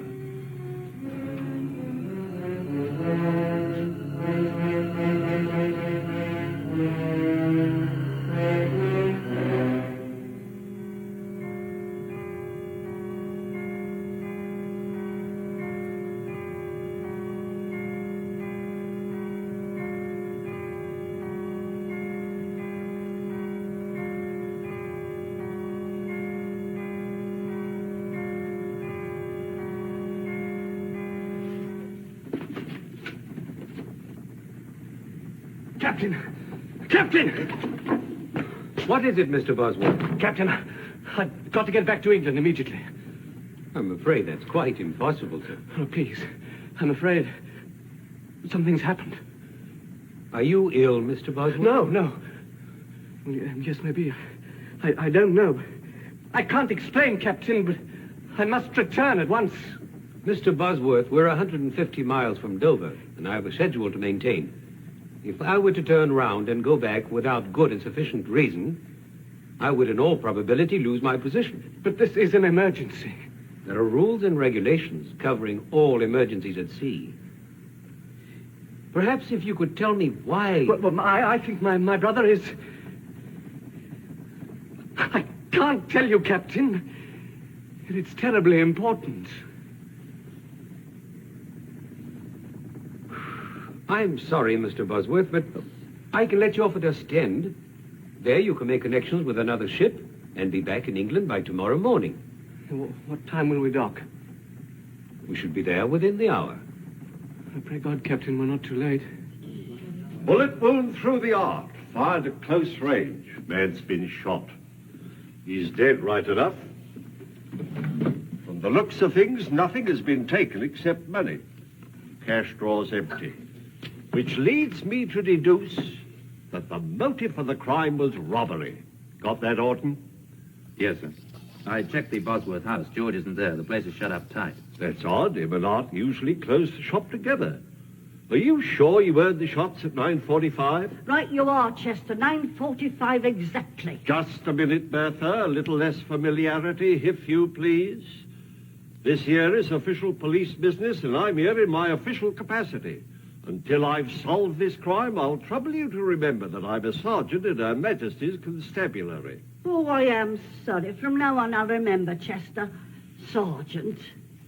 Captain! What is it, Mr. Bosworth? Captain, I've got to get back to England immediately. I'm afraid that's quite impossible, sir. Oh, please. I'm afraid something's happened. Are you ill, Mr. Bosworth? No. Well, yes, maybe. I don't know. I can't explain, Captain, but I must return at once. Mr. Bosworth, we're 150 miles from Dover, and I have a schedule to maintain. If I were to turn round and go back without good and sufficient reason, I would in all probability lose my position. But this is an emergency. There are rules and regulations covering all emergencies at sea. Perhaps if you could tell me why... Well, I think my brother is... I can't tell you, Captain. It's terribly important. I'm sorry, Mr. Bosworth, but I can let you off at Ostend. There you can make connections with another ship and be back in England by tomorrow morning. What time will we dock? We should be there within the hour. I pray God, Captain, we're not too late. Bullet wound through the arc, fired at close range. Man's been shot. He's dead right enough. From the looks of things, nothing has been taken except money. Cash drawers empty. Which leads me to deduce that the motive for the crime was robbery. Got that, Orton? Yes, sir. I checked the Bosworth house. George isn't there. The place is shut up tight. That's odd. Him and Art usually close the shop together. Are you sure you heard the shots at 9:45? Right you are, Chester. 9:45 exactly. Just a minute, Bertha. A little less familiarity, if you please. This here is official police business, and I'm here in my official capacity. Until I've solved this crime, I'll trouble you to remember that I'm a sergeant in Her Majesty's Constabulary. Oh, I am sorry. From now on, I'll remember, Chester. Sergeant.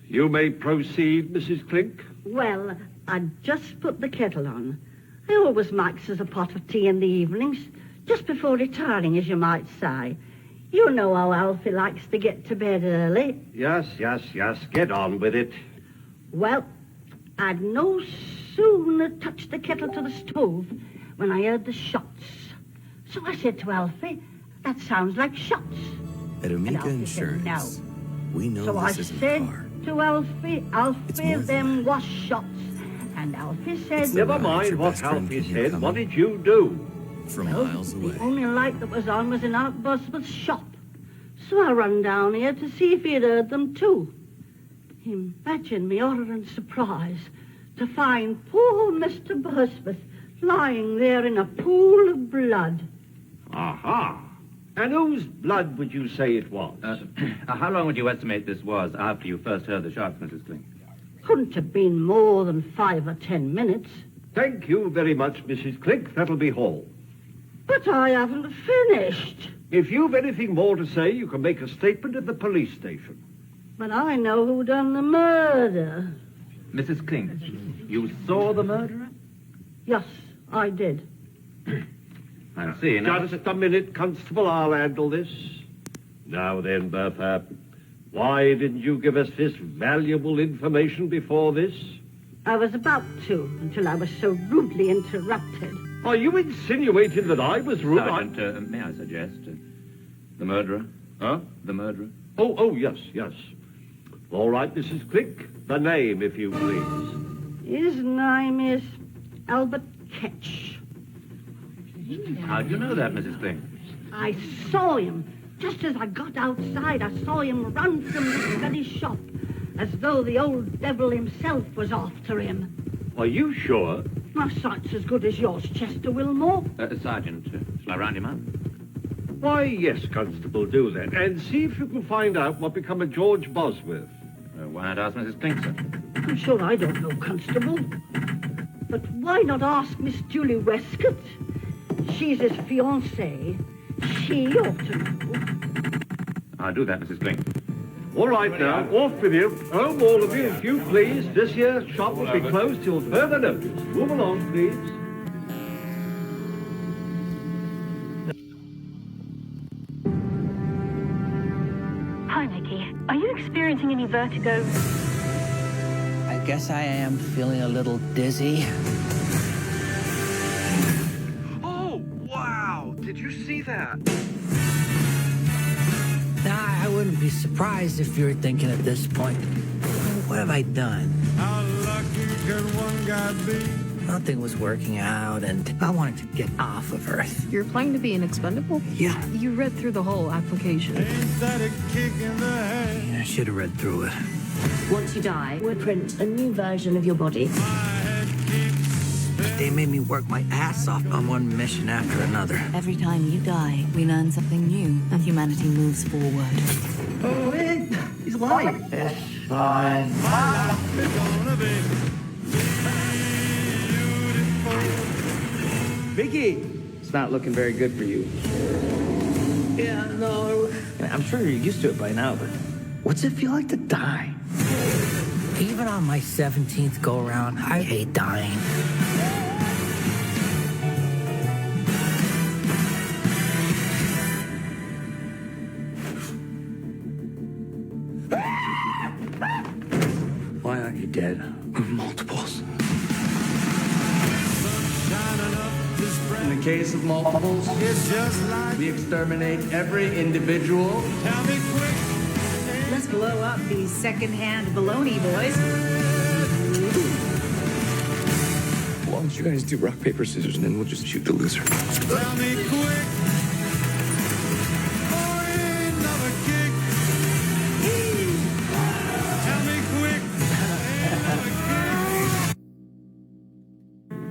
You may proceed, Mrs. Clink. Well, I just put the kettle on. I always makes us a pot of tea in the evenings, just before retiring, as you might say. You know how Alfie likes to get to bed early. Yes. Get on with it. Well, I'd no sooner touched the kettle to the stove when I heard the shots. So I said to Alfie, that sounds like shots. At Amica Insurance, no. we know so this I isn't said a car. to Alfie, them was shots. And Alfie said... Never mind what Alfie said. What did you do? from Well, miles away. the only light that was on was in Aunt Bosworth's shop. So I run down here to see if he'd heard them too. Imagine me horror and surprise to find poor Mr. Bosworth lying there in a pool of blood. Aha! And whose blood would you say it was? How long would you estimate this was after you first heard the shots, Mrs. Clink? Couldn't have been more than 5 or 10 minutes. Thank you very much, Mrs. Clink. That'll be all. But I haven't finished. If you've anything more to say, you can make a statement at the police station. But I know who done the murder. Mrs. Clink, you saw the murderer? Yes, I did. I see. Now, Just a minute, Constable. I'll handle this. Now then, Bertha, why didn't you give us this valuable information before this? I was about to, until I was so rudely interrupted. Are you insinuating that I was rude? Sergeant, may I suggest? The murderer? Huh? The murderer? Oh, yes. All right, Mrs. Clink. The name, if you please. His name is Albert Ketch. How do you know that, Mrs. Clink? I saw him. Just as I got outside, I saw him run from the study shop, as though the old devil himself was after him. Are you sure? My sight's as good as yours, Chester Wilmore. Sergeant, shall I round him up? Why, yes, Constable, do that. And see if you can find out what become of George Bosworth. Why not ask Mrs. Clink, sir? I'm sure I don't know, Constable. But why not ask Miss Julie Westcott? She's his fiancée. She ought to know. I'll do that, Mrs. Clink. All right, now, off with you. Home, all of you, if you please. This here shop will be closed till further notice. Move along, please. Hi, Mickey. Are you experiencing any vertigo? I guess I am feeling a little dizzy. Oh, wow! Did you see that? Nah, I wouldn't be surprised if you're thinking at this point, what have I done? How lucky could one guy be? Nothing was working out, and I wanted to get off of Earth. You're applying to be an expendable? Yeah. You read through the whole application. Ain't that a kick in the head? I should have read through it. Once you die, we'll print a new version of your body. They made me work my ass off on one mission after another. Every time you die, we learn something new, and humanity moves forward. Oh, he's alive. It's fine. Vicky, it's not looking very good for you. Yeah, no. I'm sure you're used to it by now, but what's it feel like to die? Even on my 17th go-around, I hate dying. Why aren't you dead? Multiples. In the case of multiples, we exterminate every individual. Let's blow up these second-hand baloney boys. Why don't you guys do rock, paper, scissors, and then we'll just shoot the loser. Tell me quick.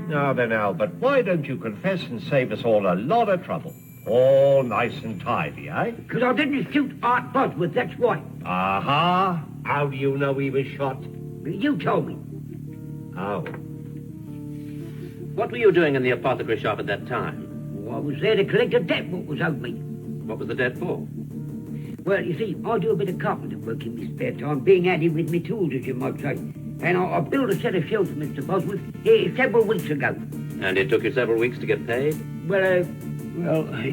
Now then, Albert, why don't you confess and save us all a lot of trouble? All nice and tidy, eh? Because I didn't shoot Art Bosworth, that's why. Aha! How do you know he was shot? You told me. Oh. What were you doing in the apothecary shop at that time? I was there to collect a debt what was owed me. What was the debt for? Well, you see, I do a bit of carpenter work in my spare time, being handy with my tools, as you might say. And I built a set of shelves for Mr. Bosworth several weeks ago. And it took you several weeks to get paid? Well,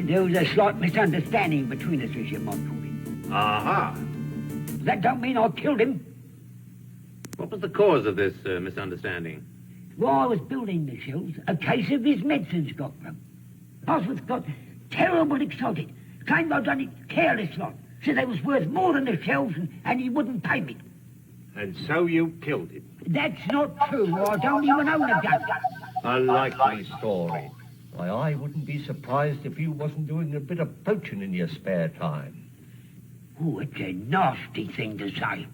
there was a slight misunderstanding between us, as you might call it. Aha! That don't mean I killed him. What was the cause of this misunderstanding? While I was building the shelves, a case of his medicines got broke. Bosworth got terrible excited. Claimed I'd done it careless like. Said they was worth more than the shelves and he wouldn't pay me. And so you killed him? That's not true. I don't even own a gun. A likely story. Why, I wouldn't be surprised if you wasn't doing a bit of poaching in your spare time. Oh, it's a nasty thing to say.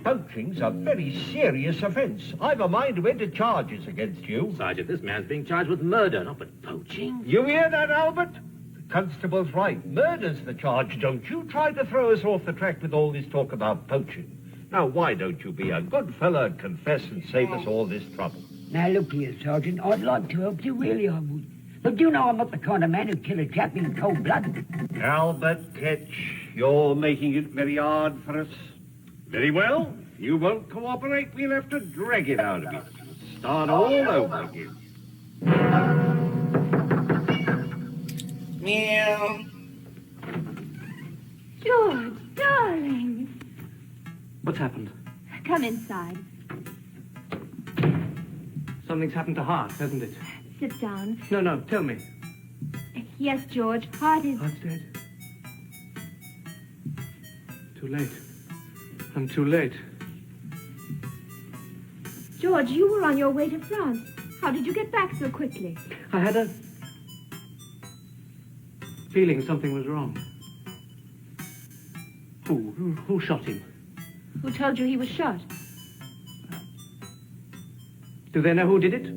Poaching's a very serious offence. I've a mind to enter charges against you. Sergeant, this man's being charged with murder, not with poaching. You hear that, Albert? The constable's right. Murder's the charge. Don't you try to throw us off the track with all this talk about poaching. Now, why don't you be a good fella and confess and save us all this trouble? Now, look here, Sergeant. I'd like to help you, really I would. But you know I'm not the kind of man who'd kill a chap in cold blood. Albert Ketch, you're making it very hard for us. Very well. If you won't cooperate, we'll have to drag it out of you. Start all over again. Meow. George, darling. What's happened? Come inside. Something's happened to Hart, hasn't it? Sit down. No, tell me. Yes, George. Hart is... Hart's dead. Too late. I'm too late. George, you were on your way to France. How did you get back so quickly? I had a feeling something was wrong. Who shot him? Who told you he was shot? Do they know who did it?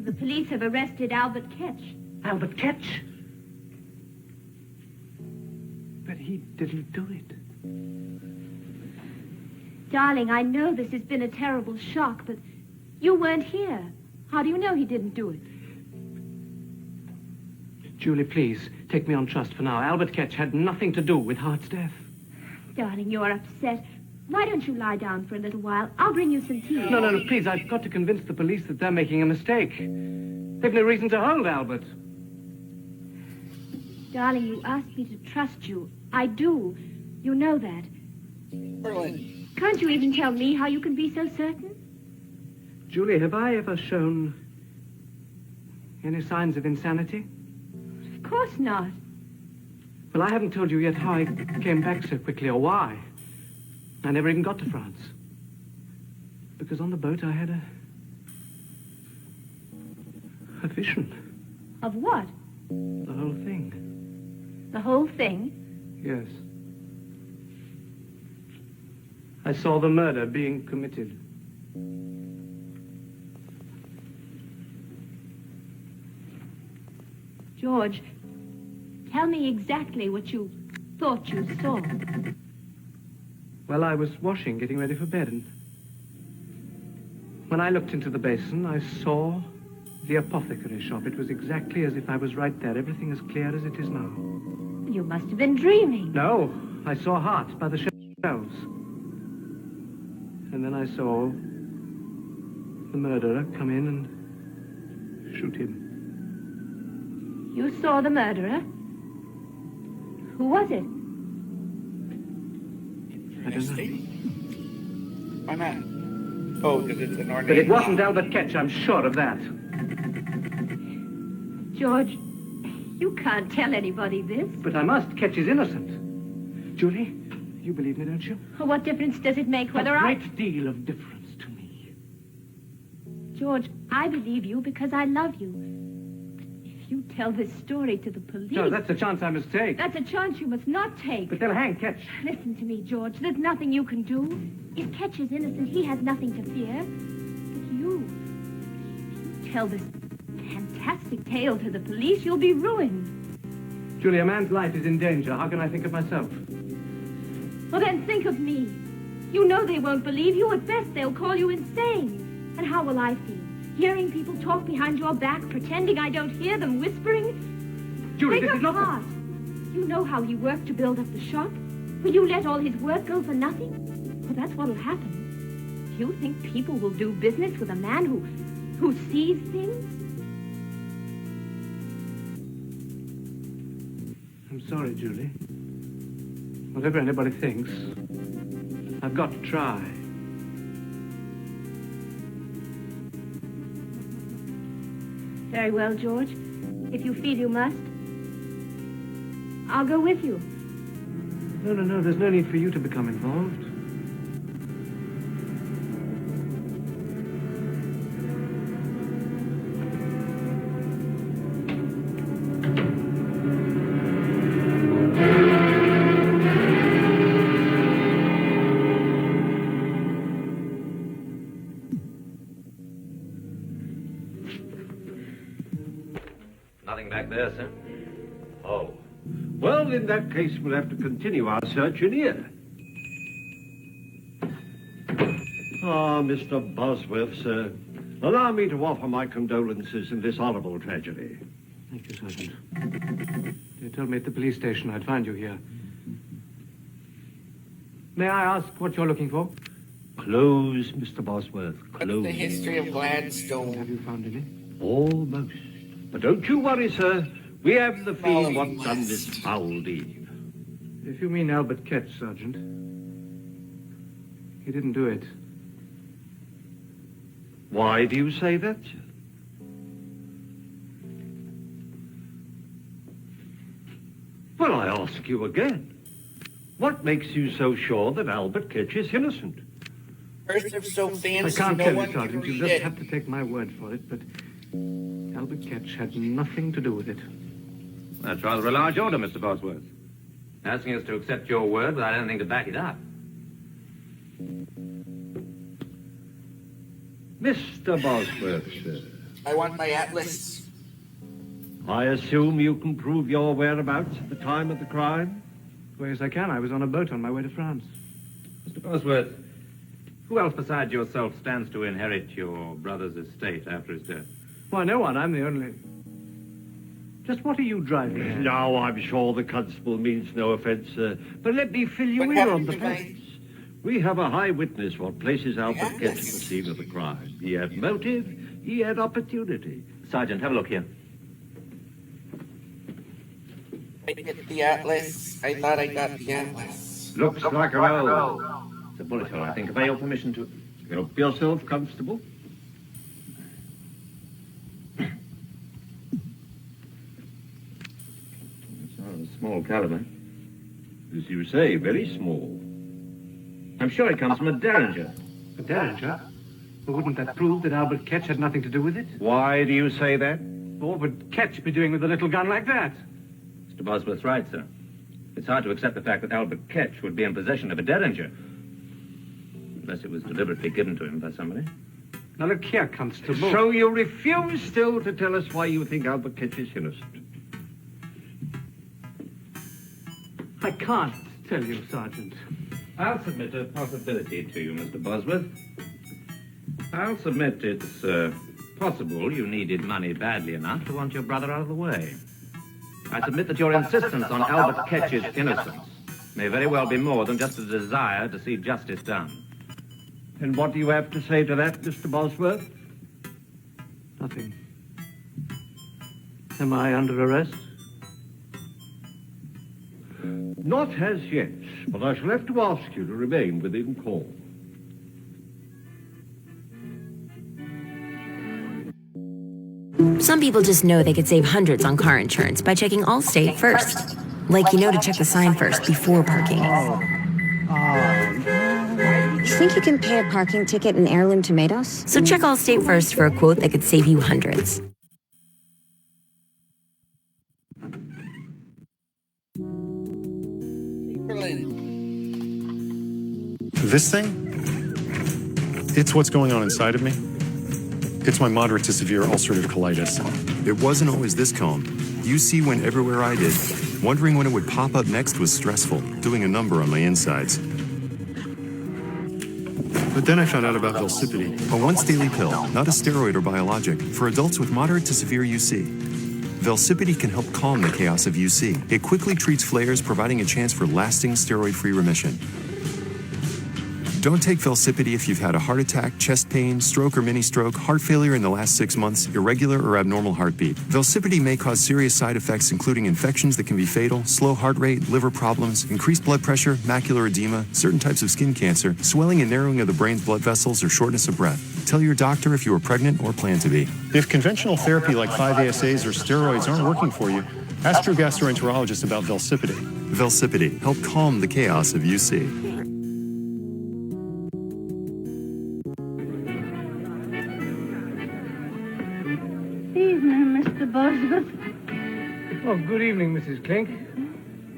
The police have arrested Albert Ketch. Albert Ketch? But he didn't do it. Darling, I know this has been a terrible shock, but you weren't here. How do you know he didn't do it? Julie, please, take me on trust for now. Albert Ketch had nothing to do with Hart's death. Darling, you're upset. Why don't you lie down for a little while? I'll bring you some tea. No, please, I've got to convince the police that they're making a mistake. They've no reason to hold Albert. Darling, you asked me to trust you. I do. You know that. Berlin. Can't you even tell me how you can be so certain? Julie, have I ever shown any signs of insanity? Of course not. Well, I haven't told you yet how I came back so quickly or why. I never even got to France. Because on the boat I had a vision. Of what? The whole thing. The whole thing? Yes. I saw the murder being committed. George, tell me exactly what you thought you saw. Well, I was washing, getting ready for bed, and when I looked into the basin, I saw the apothecary shop. It was exactly as if I was right there, everything as clear as it is now. You must have been dreaming. No, I saw Hart by the shelves. And then I saw the murderer come in and shoot him. You saw the murderer? Who was it? I don't know. Why not? Oh, because it's an ornate... But it wasn't Albert Ketch, I'm sure of that. George, you can't tell anybody this. But I must. Ketch is innocent. Julie, you believe me, don't you? What difference does it make whether A great deal of difference to me. George, I believe you because I love you. But if you tell this story to the police... No, that's a chance I must take. That's a chance you must not take. But they'll hang Ketch. Listen to me, George. There's nothing you can do. If Ketch is innocent, he has nothing to fear. But you tell this fantastic tale to the police, you'll be ruined. Julie, a man's life is in danger. How can I think of myself? Well, then think of me. You know they won't believe you. At best, they'll call you insane. And how will I feel? Hearing people talk behind your back, pretending I don't hear them, whispering? Julie, this is not... Heart. You know how he worked to build up the shop? Will you let all his work go for nothing? Well, that's what'll happen. You think people will do business with a man who sees things? I'm sorry, Julie. Whatever anybody thinks, I've got to try. Very well, George. If you feel you must, I'll go with you. No, there's no need for you to become involved. Nothing back there, sir. Oh. Well, in that case, we'll have to continue our search in here. Ah, Mr. Bosworth, sir. Allow me to offer my condolences in this horrible tragedy. Thank you, Sergeant. You told me at the police station I'd find you here. May I ask what you're looking for? Clothes, Mr. Bosworth, clothes. What's the history of Gladstone? Have you found any? Almost. But don't you worry, sir. We have the fiend what's done this foul deed. If you mean Albert Ketch, Sergeant, he didn't do it. Why do you say that, sir? Well, I ask you again. What makes you so sure that Albert Ketch is innocent? Earth are so fancy, I can't no tell one you, can Sergeant. You read just it. have to take my word for it, but Albert Ketch had nothing to do with it. That's rather a large order, Mr. Bosworth. Asking us to accept your word without anything to back it up. Mr. Bosworth, sir. I want my atlas. I assume you can prove your whereabouts at the time of the crime? As way as I can. I was on a boat on my way to France. Mr. Bosworth, who else besides yourself stands to inherit your brother's estate after his death? Why, no one. I'm the only... Just what are you driving at? Now, I'm sure the constable means no offense, sir. But let me fill you What in on happened the tonight? facts. We have a high witness what places Albert Ketch at the scene of the crime. He had motive, he had opportunity. Sergeant, have a look here. I get the atlas. I thought I got the atlas. Looks like a roll. It's a bullet hole, I think. Have I your permission to... Help yourself, Constable. It's not a small caliber. As you say, very small. I'm sure it comes from a derringer. A derringer? But wouldn't that prove that Albert Ketch had nothing to do with it? Why do you say that? What would Ketch be doing with a little gun like that? Mr. Bosworth's right, sir. It's hard to accept the fact that Albert Ketch would be in possession of a derringer. Unless it was deliberately given to him by somebody. Now look here, Constable. So you refuse still to tell us why you think Albert Ketch is innocent? I can't tell you, Sergeant. I'll submit a possibility to you, Mr. Bosworth. I'll submit it's possible you needed money badly enough to want your brother out of the way. I submit that your insistence on Albert Ketch's innocence may very well be more than just a desire to see justice done. And what do you have to say to that, Mr. Bosworth? Nothing. Am I under arrest? Not as yet, but I shall have to ask you to remain within call. Some people just know they could save hundreds on car insurance by checking Allstate first. Like, you know to check the sign first before parking. You think you can pay a parking ticket in heirloom tomatoes? So check Allstate first for a quote that could save you hundreds. This thing? It's what's going on inside of me. It's my moderate to severe ulcerative colitis. It wasn't always this calm. UC went everywhere I did. Wondering when it would pop up next was stressful, doing a number on my insides. But then I found out about Velsipity. A once-daily pill, not a steroid or biologic, for adults with moderate to severe UC. Velsipity can help calm the chaos of UC. It quickly treats flares, providing a chance for lasting steroid-free remission. Don't take Velsipity if you've had a heart attack, chest pain, stroke or mini-stroke, heart failure in the last 6 months, irregular or abnormal heartbeat. Velsipity may cause serious side effects including infections that can be fatal, slow heart rate, liver problems, increased blood pressure, macular edema, certain types of skin cancer, swelling and narrowing of the brain's blood vessels, or shortness of breath. Tell your doctor if you are pregnant or plan to be. If conventional therapy like 5-ASAs or steroids aren't working for you, ask your gastroenterologist about Velsipity. Velsipity, help calm the chaos of UC. Evening, Mr. Bosworth. Oh, good evening, Mrs. Clink.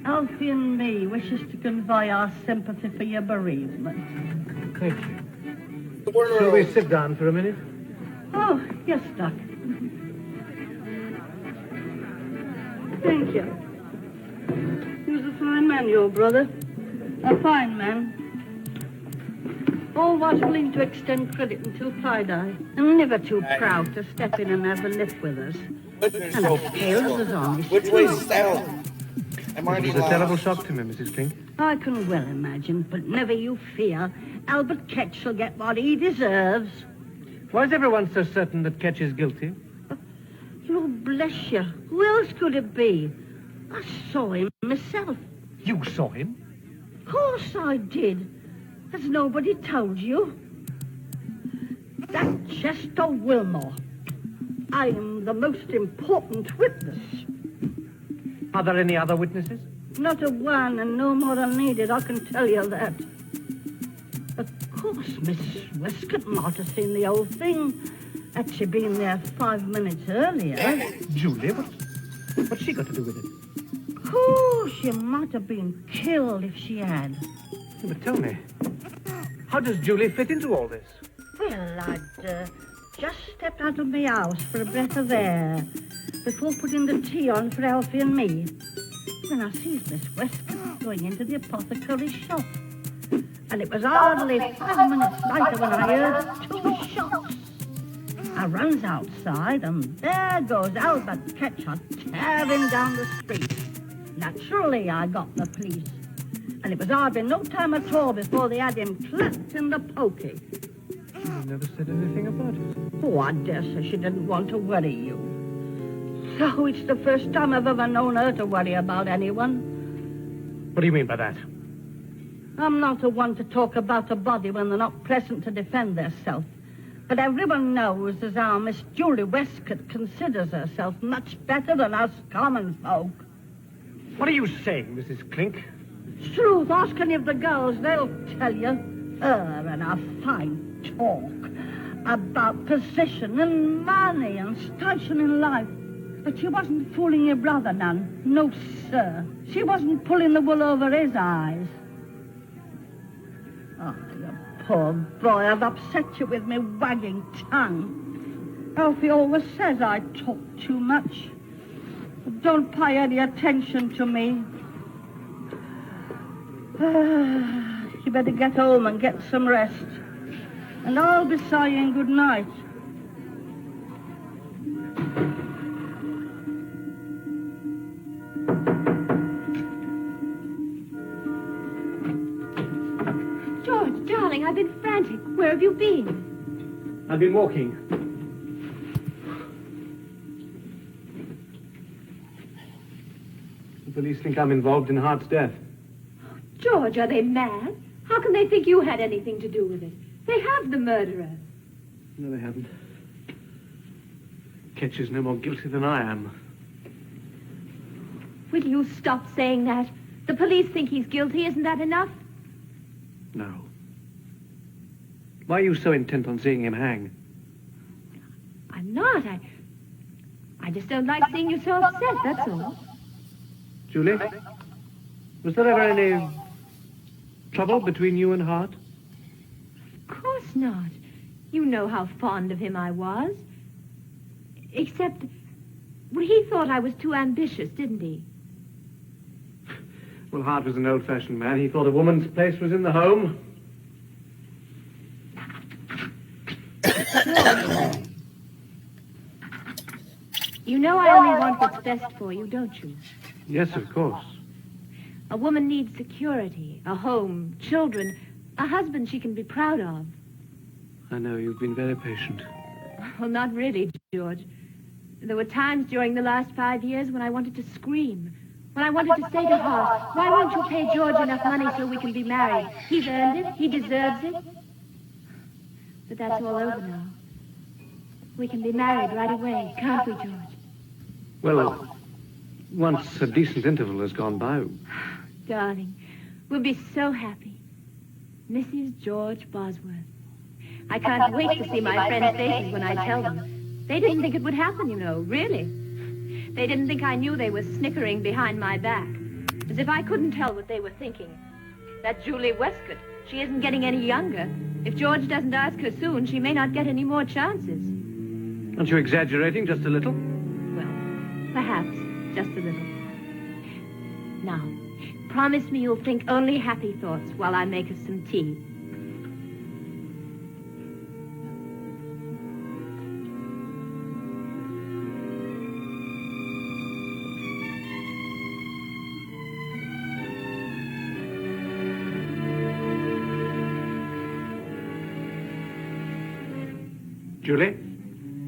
Alfie and me wishes to convey our sympathy for your bereavement. Thank you. Shall we sit down for a minute? Oh, yes, Doc. Thank you. He was a fine man, your brother. A fine man. Always willing to extend credit until I die. And never too proud to step in and have a lift with us. And as pale as honest. Which way's south? I'm It already was a lost. terrible shock to me, Mrs. Klink. I can well imagine, but never you fear. Albert Ketch shall get what he deserves. Why is everyone so certain that Ketch is guilty? Lord bless you. Who else could it be? I saw him myself. You saw him? Of course I did. Has nobody told you? That Chester Wilmore. I am the most important witness. Are there any other witnesses? Not a one, and no more than needed, I can tell you that. Of course, Miss Westcott might have seen the whole thing. Had she been there 5 minutes earlier. Julie, what's she got to do with it? Of course, she might have been killed if she had. Yeah, but tell me, how does Julie fit into all this? Well, I'd just stepped out of my house for a breath of air before putting the tea on for Alfie and me. When I sees Miss Westcott going into the apothecary shop. And it was hardly 5 minutes later when I heard 2 shots. I runs outside, and there goes Albert Ketcher tearing down the street. Naturally, I got the police. And it was hardly no time at all before they had him clapped in the pokey. She never said anything about it. Oh, I dare say she didn't want to worry you. So it's the first time I've ever known her to worry about anyone. What do you mean by that? I'm not the one to talk about a body when they're not present to defend themselves. But everyone knows as how Miss Julie Westcott considers herself much better than us common folk. What are you saying, Mrs. Klink? It's truth. Ask any of the girls. They'll tell you. Her and her fine talk about position and money and station in life. But she wasn't fooling your brother none. No, sir. She wasn't pulling the wool over his eyes. Oh, you poor boy. I've upset you with me wagging tongue. Alfie always says I talk too much. But don't pay any attention to me. You better get home and get some rest. And I'll be saying good night. George, darling, I've been frantic. Where have you been? I've been walking. The police think I'm involved in Hart's death. George, are they mad? How can they think you had anything to do with it? They have the murderer. No, they haven't. Ketch is no more guilty than I am. Will you stop saying that? The police think he's guilty. Isn't that enough? No. Why are you so intent on seeing him hang? I'm not. I just don't like seeing you so upset, that's all. Julie, was there ever any trouble between you and Hart? Of course not. You know how fond of him I was. Except, well, he thought I was too ambitious, didn't he? Well, Hart was an old-fashioned man. He thought a woman's place was in the home. You know I only want what's best for you, don't you? Yes, of course. A woman needs security, a home, children, a husband she can be proud of. I know, you've been very patient. Well, not really, George. There were times during the last 5 years when I wanted to scream. When I wanted to say to Hart, why won't you pay George enough money so we can be married? He's earned it. He deserves it. But that's all over now. We can be married right away, can't we, George? Well, once a decent interval has gone by. Darling, we'll be so happy. Mrs. George Bosworth. I can't wait to see my friends' faces when I tell them. They didn't think it would happen, you know, really. They didn't think I knew they were snickering behind my back. As if I couldn't tell what they were thinking. That Julie Westcott, she isn't getting any younger. If George doesn't ask her soon, she may not get any more chances. Aren't you exaggerating just a little? Well, perhaps. just a little. Now, promise me you'll think only happy thoughts while I make us some tea. Julie?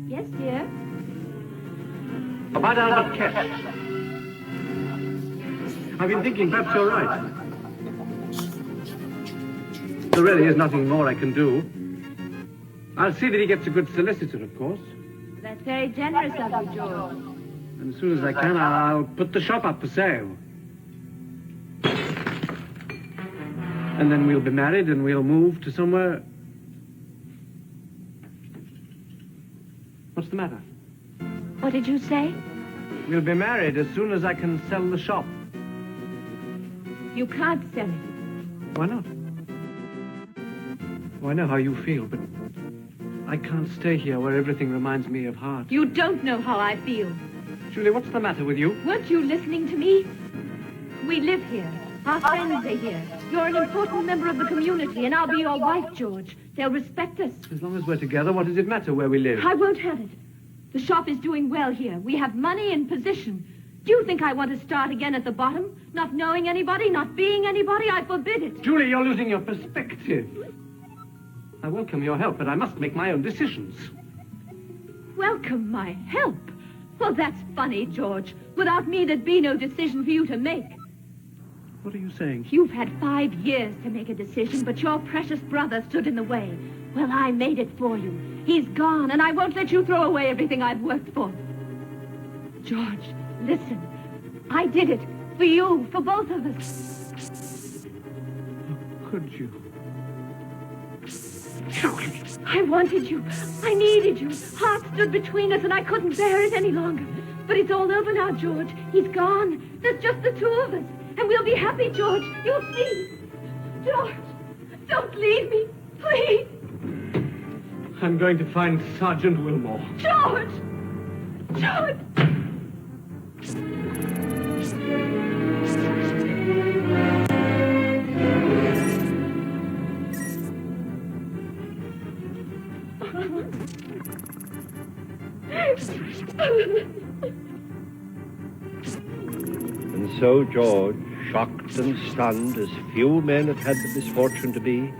Yes, dear? About Albert Kess. I've been thinking perhaps you're right. There really is nothing more I can do. I'll see that he gets a good solicitor, of course. That's very generous of you, George. And as soon as I can, I'll put the shop up for sale. And then we'll be married and we'll move to somewhere... What's the matter? What did you say? We'll be married as soon as I can sell the shop. You can't sell it. Why not? Oh, I know how you feel, but I can't stay here where everything reminds me of heart. You don't know how I feel. Julie, what's the matter with you? Weren't you listening to me? We live here. Our friends are here. You're an important member of the community, and I'll be your wife, George. They'll respect us. As long as we're together, what does it matter where we live? I won't have it. The shop is doing well here. We have money and position. Do you think I want to start again at the bottom? Not knowing anybody, not being anybody? I forbid it. Julie, you're losing your perspective. I welcome your help, but I must make my own decisions. Welcome my help? Well, that's funny, George. Without me, there'd be no decision for you to make. What are you saying? You've had 5 years to make a decision, but your precious brother stood in the way. Well, I made it for you. He's gone, and I won't let you throw away everything I've worked for. George, listen. I did it. For you, for both of us. How could you? George, I wanted you. I needed you. Heart stood between us, and I couldn't bear it any longer. But it's all over now, George. He's gone. There's just the two of us. And we'll be happy, George. You'll see. George, don't leave me, please. I'm going to find Sergeant Wilmore. George! George! And so George, shocked and stunned as few men have had the misfortune to be,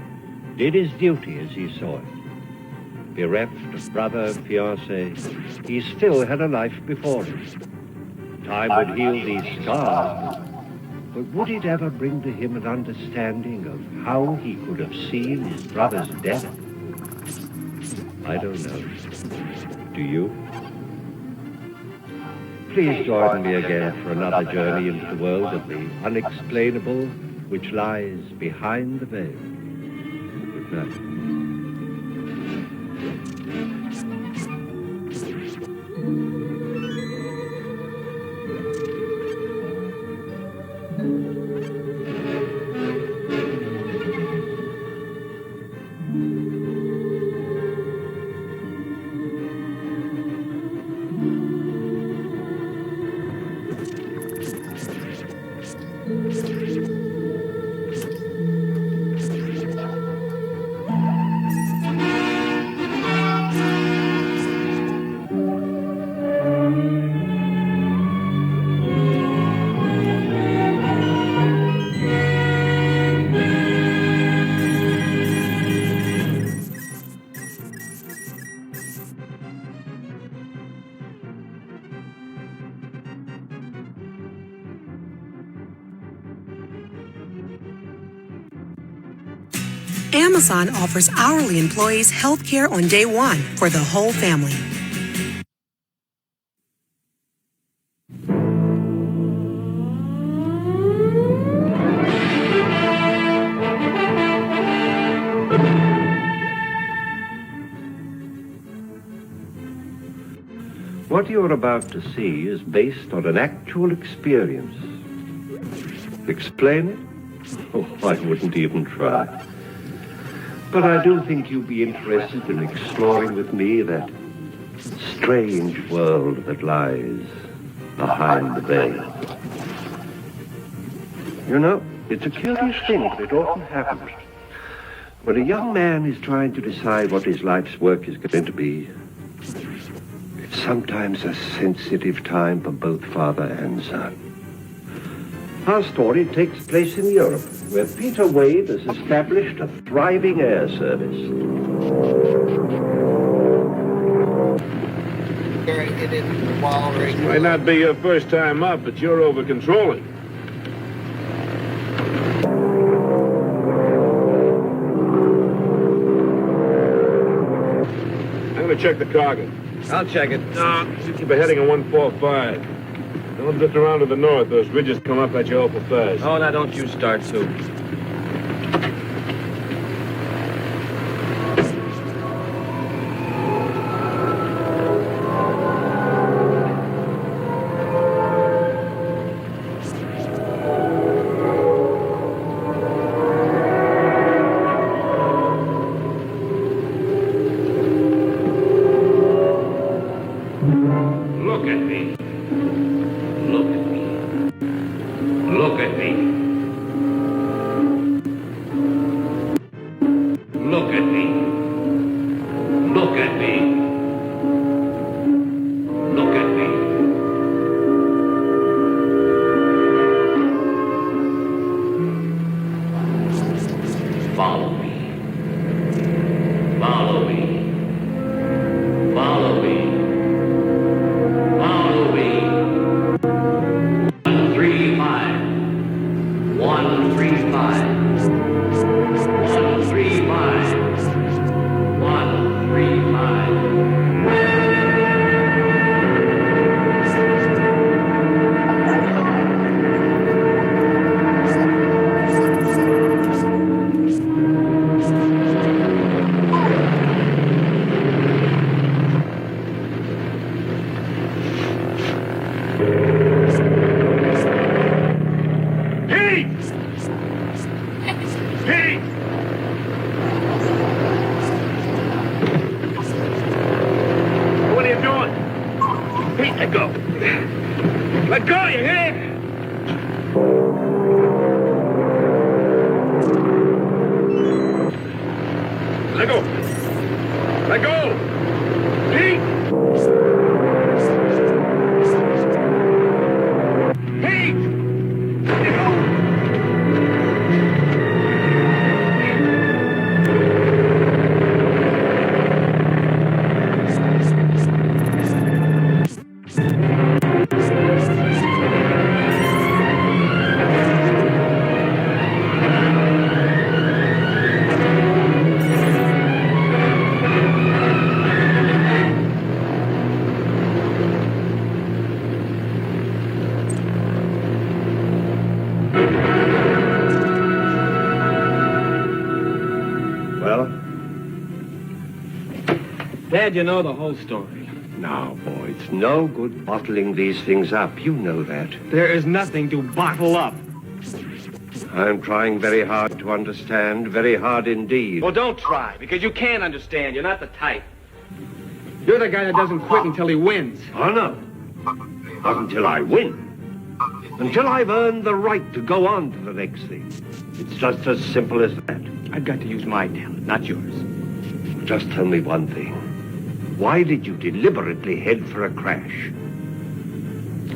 did his duty as he saw it. Bereft of brother, fiancé, he still had a life before him. Time would heal these scars, but would it ever bring to him an understanding of how he could have seen his brother's death? I don't know. Do you? Please join me again for another journey into the world of the unexplainable which lies behind the veil. Good night. Amazon offers hourly employees health care on day one for the whole family. What you're about to see is based on an actual experience. Explain it? Oh, I wouldn't even try. But I do think you'd be interested in exploring with me that strange world that lies behind the veil. You know, it's a curious thing, but it often happens. When a young man is trying to decide what his life's work is going to be, it's sometimes a sensitive time for both father and son. Our story takes place in Europe, where Peter Wade has established a thriving air service. This might not be your first time up, but you're over-controlling. I'm gonna check the cargo. I'll check it. No, you keep a heading on 145. Don't drift around to the north. Those ridges come up at you awful fast. Oh, now don't you start, Sue. Look at me. Look at me. Look at me. Look at me. Look at me. Look at me. Follow me. Follow me. Follow me. Follow me. 135. 135. 135. 135. Pete! Pete! What are you doing? Pete, let go. Let go, you hear? Let go. Let go. Pete! Pete! Let go. Well, Dad, you know the whole story. now, boy, it's no good bottling these things up. You know that. There is nothing to bottle up. I'm trying very hard to understand, very hard indeed. Well, don't try, because you can't understand. You're not the type. You're the guy that doesn't quit until he wins. Oh, no. Not until I win. Until I've earned the right to go on to the next thing. It's just as simple as that. I've got to use my talent, not yours. Just tell me one thing. Why did you deliberately head for a crash?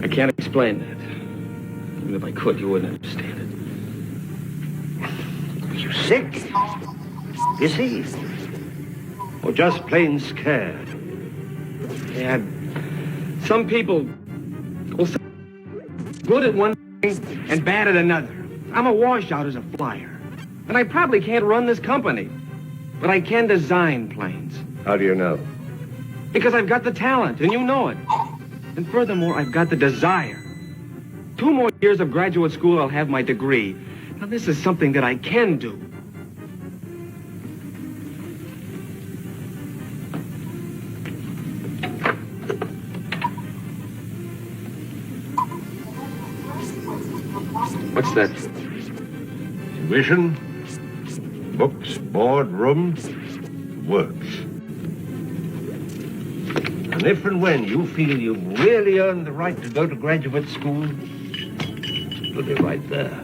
I can't explain that. Even if I could, you wouldn't understand Are you sick? Is he? Or just plain scared? it. Dad, some people will say good at one thing and bad at another. I'm a washout as a flyer. And I probably can't run this company. But I can design planes. How do you know? Because I've got the talent, and you know it. And furthermore, I've got the desire. 2 more years of graduate school, I'll have my degree. Now, this is something that I can do. What's that? Tuition, books, board, room, works. And if and when you feel you've really earned the right to go to graduate school, it'll be right there.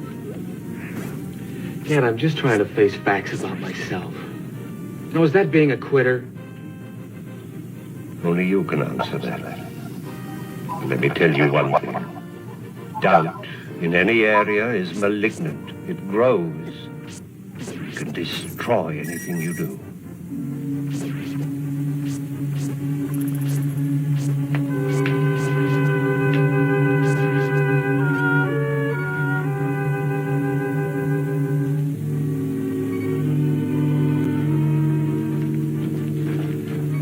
Dad, I'm just trying to face facts about myself. Now, is that being a quitter? Only you can answer that. Let me tell you one thing. Doubt in any area is malignant. It grows. It can destroy anything you do.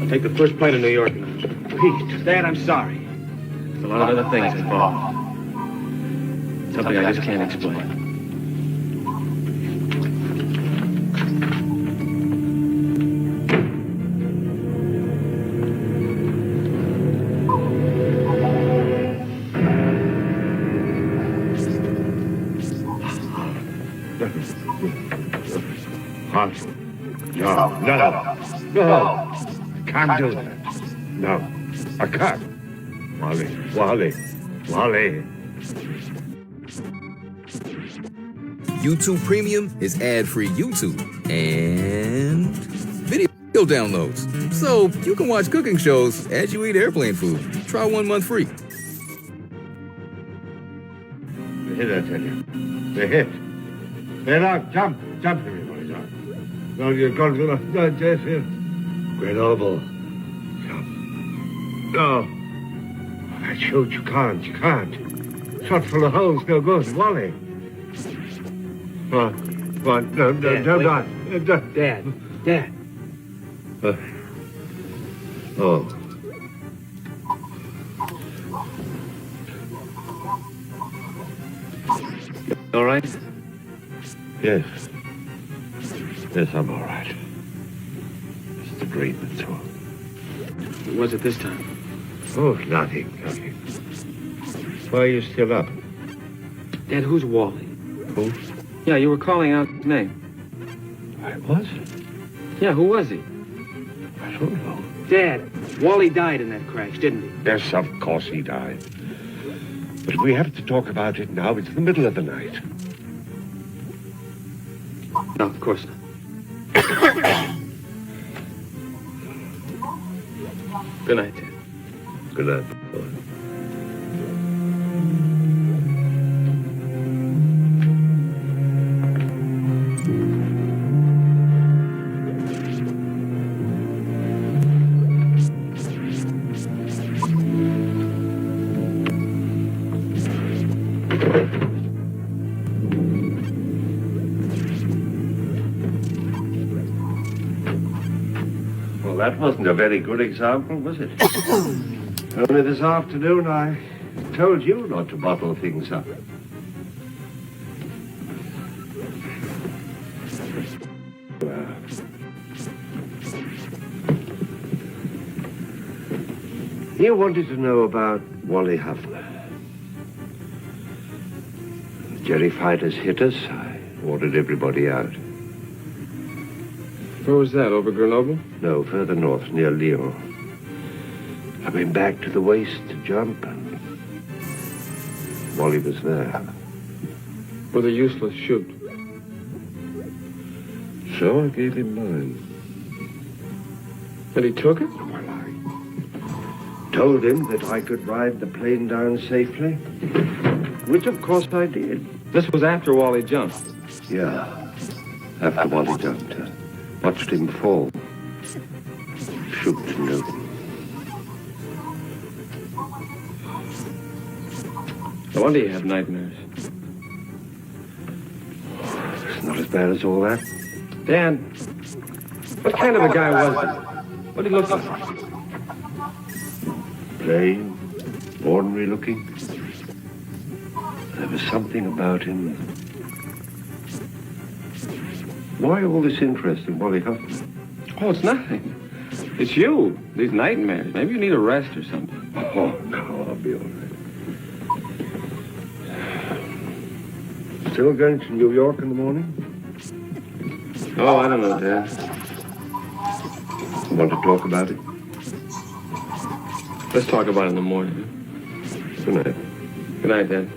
Take the first plane to New York now. Pete, Dad, I'm sorry. There's a lot of other things involved. Something I just can't explain. No. Can't do that. No, I can't. Wally. YouTube Premium is ad-free YouTube and video downloads. So you can watch cooking shows as you eat airplane food. Try 1 month free. They hit, I tell you. They hit. They're out. Jump, everybody, jump. No, you're going to the Grenoble. Jump. No. I shoot, you can't. Shot full of holes, no good. Wally. Come on. No, don't die. Dad. Oh. All right? Yes, I'm all right. Just a dream, that's all. What was it this time? Oh, nothing. Why are you still up? Dad, who's Wally? Who? Yeah, you were calling out his name. I was? Yeah, who was he? I don't know. Dad, Wally died in that crash, didn't he? Yes, of course he died. But we have to talk about it now. It's the middle of the night. No, of course not. Good night, Dad. Good night, boy. Well, that wasn't a very good example, was it? Only this afternoon I told you not to bottle things up. You wanted to know about Wally Huffner. Jerry fighters hit us. I ordered everybody out. Where was that, over Grenoble? No, further north, near Lyon. I went back to the waist to jump, and Wally was there. With a useless shoot. So I gave him mine. And he took it? Well, I told him that I could ride the plane down safely, which of course I did. This was after Wally jumped? Yeah, after Wally jumped. Watched him fall. Shoot and do. No wonder you have nightmares. It's not as bad as all that. Dan, what kind of a guy was he? What did he look like? Plain, ordinary looking. There was something about him. Why all this interest in Wally Huffner? Oh, it's nothing. It's you. These nightmares. Maybe you need a rest or something. Oh, no, I'll be all right. Still going to New York in the morning? Oh, I don't know, Dad. Want to talk about it? Let's talk about it in the morning. Good night. Good night, Dad.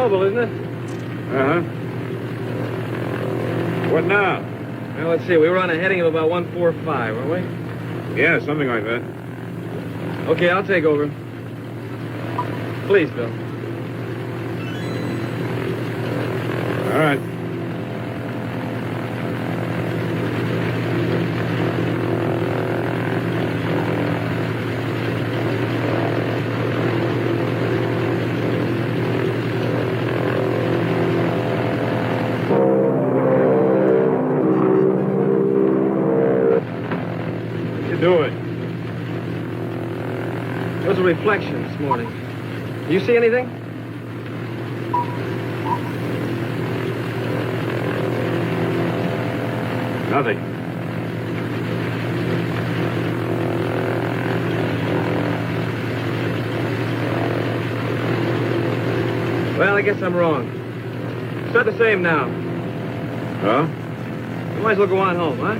Isn't it? Uh-huh. What now? Well, let's see. We were on a heading of about 145, weren't we? Yeah, something like that. Okay, I'll take over. Please, Bill. All right. A reflection this morning. You see anything? Nothing. Well, I guess I'm wrong. It's not the same now. Huh? You might as well go on home, huh?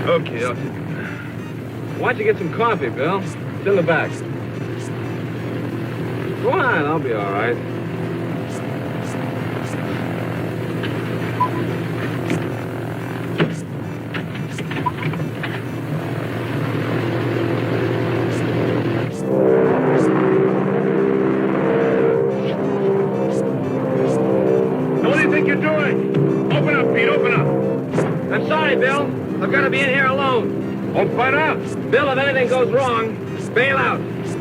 Okay, why don't you get some coffee, Bill? It's in the back. Go on, I'll be all right. What do you think you're doing? Open up, Pete, open up. I'm sorry, Bill. I've got to be in here alone. Open up. Bill, if anything goes wrong, bail out.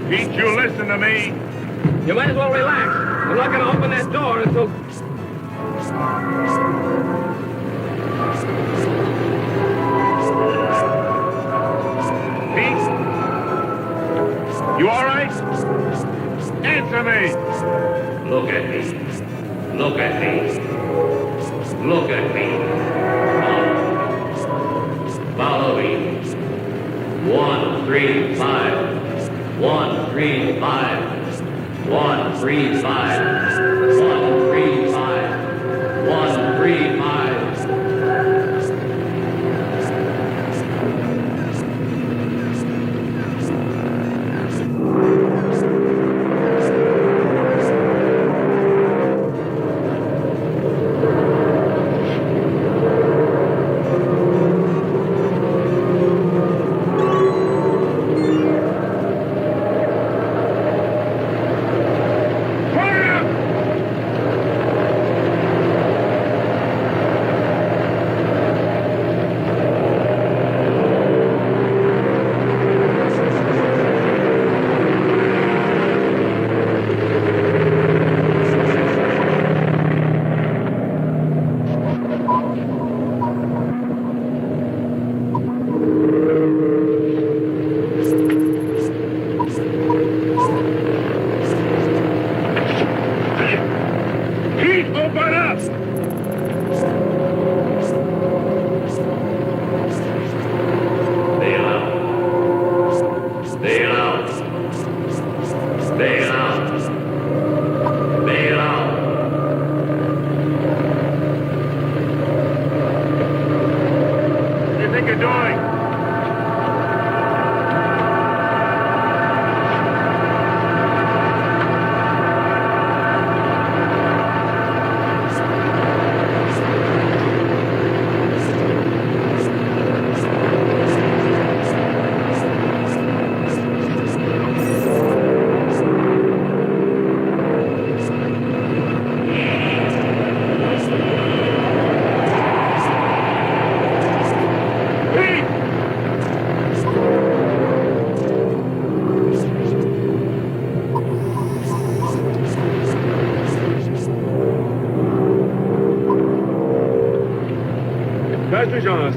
Pete, you listen to me. You might as well relax. I'm not going to open that door until... Pete? You all right? Answer me. Look at me. Look at me. Look at me. Follow me. 1, 3, 5. 1, 3, 5. 1, 3, 5. 1, 3, 5. 1, 3, 5. think you're doing?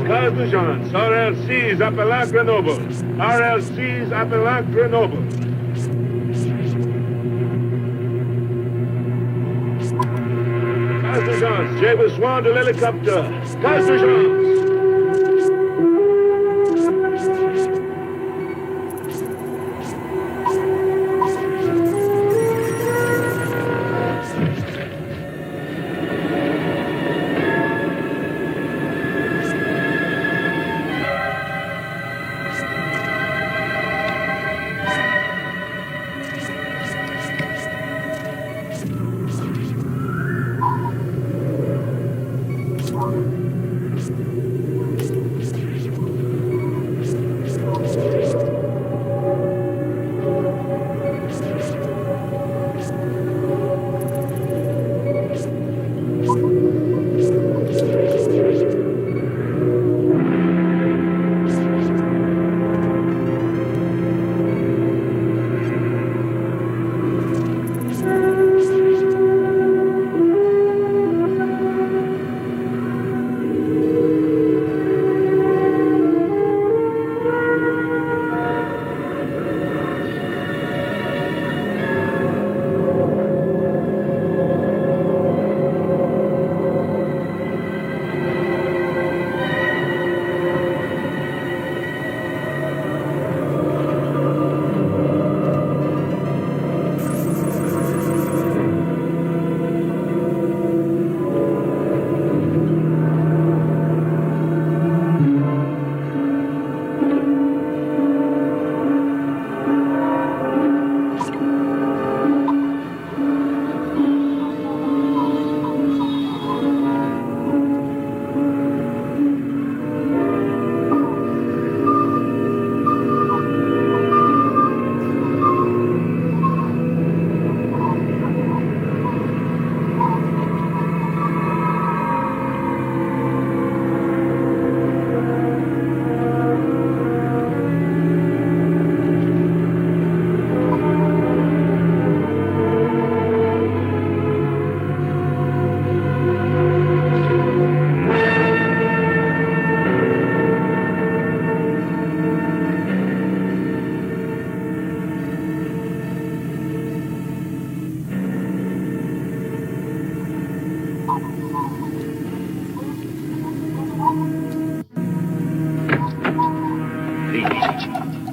Cause d'urgence, RLC's appellant Grenoble. RLC's appellant Grenoble. Cause d'urgence, j'ai besoin de l'hélicoptère. Cause d'urgence.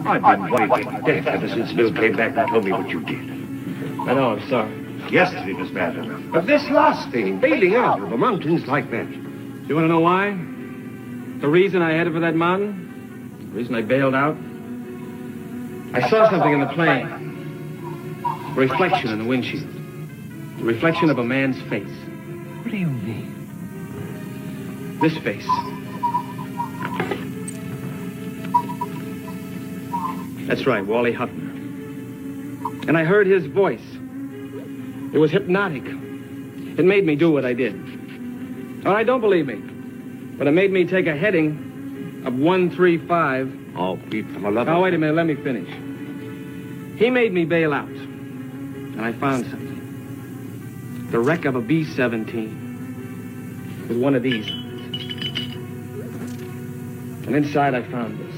I've been waiting for death ever since Bill came back and told me what you did. I know, I'm sorry. Yesterday was bad enough. But this last thing, bailing out of the mountains like that. You want to know why? The reason I headed for that mountain? The reason I bailed out? I saw something in the plane. A reflection in the windshield. The reflection of a man's face. What do you mean? This face. That's right, Wally Huttner. And I heard his voice. It was hypnotic. It made me do what I did. All right, don't believe me. But it made me take a heading of 135. Oh, Pete, for the love of... Oh, wait a minute, let me finish. He made me bail out. And I found something. The wreck of a B-17 with one of these on it. And inside I found this.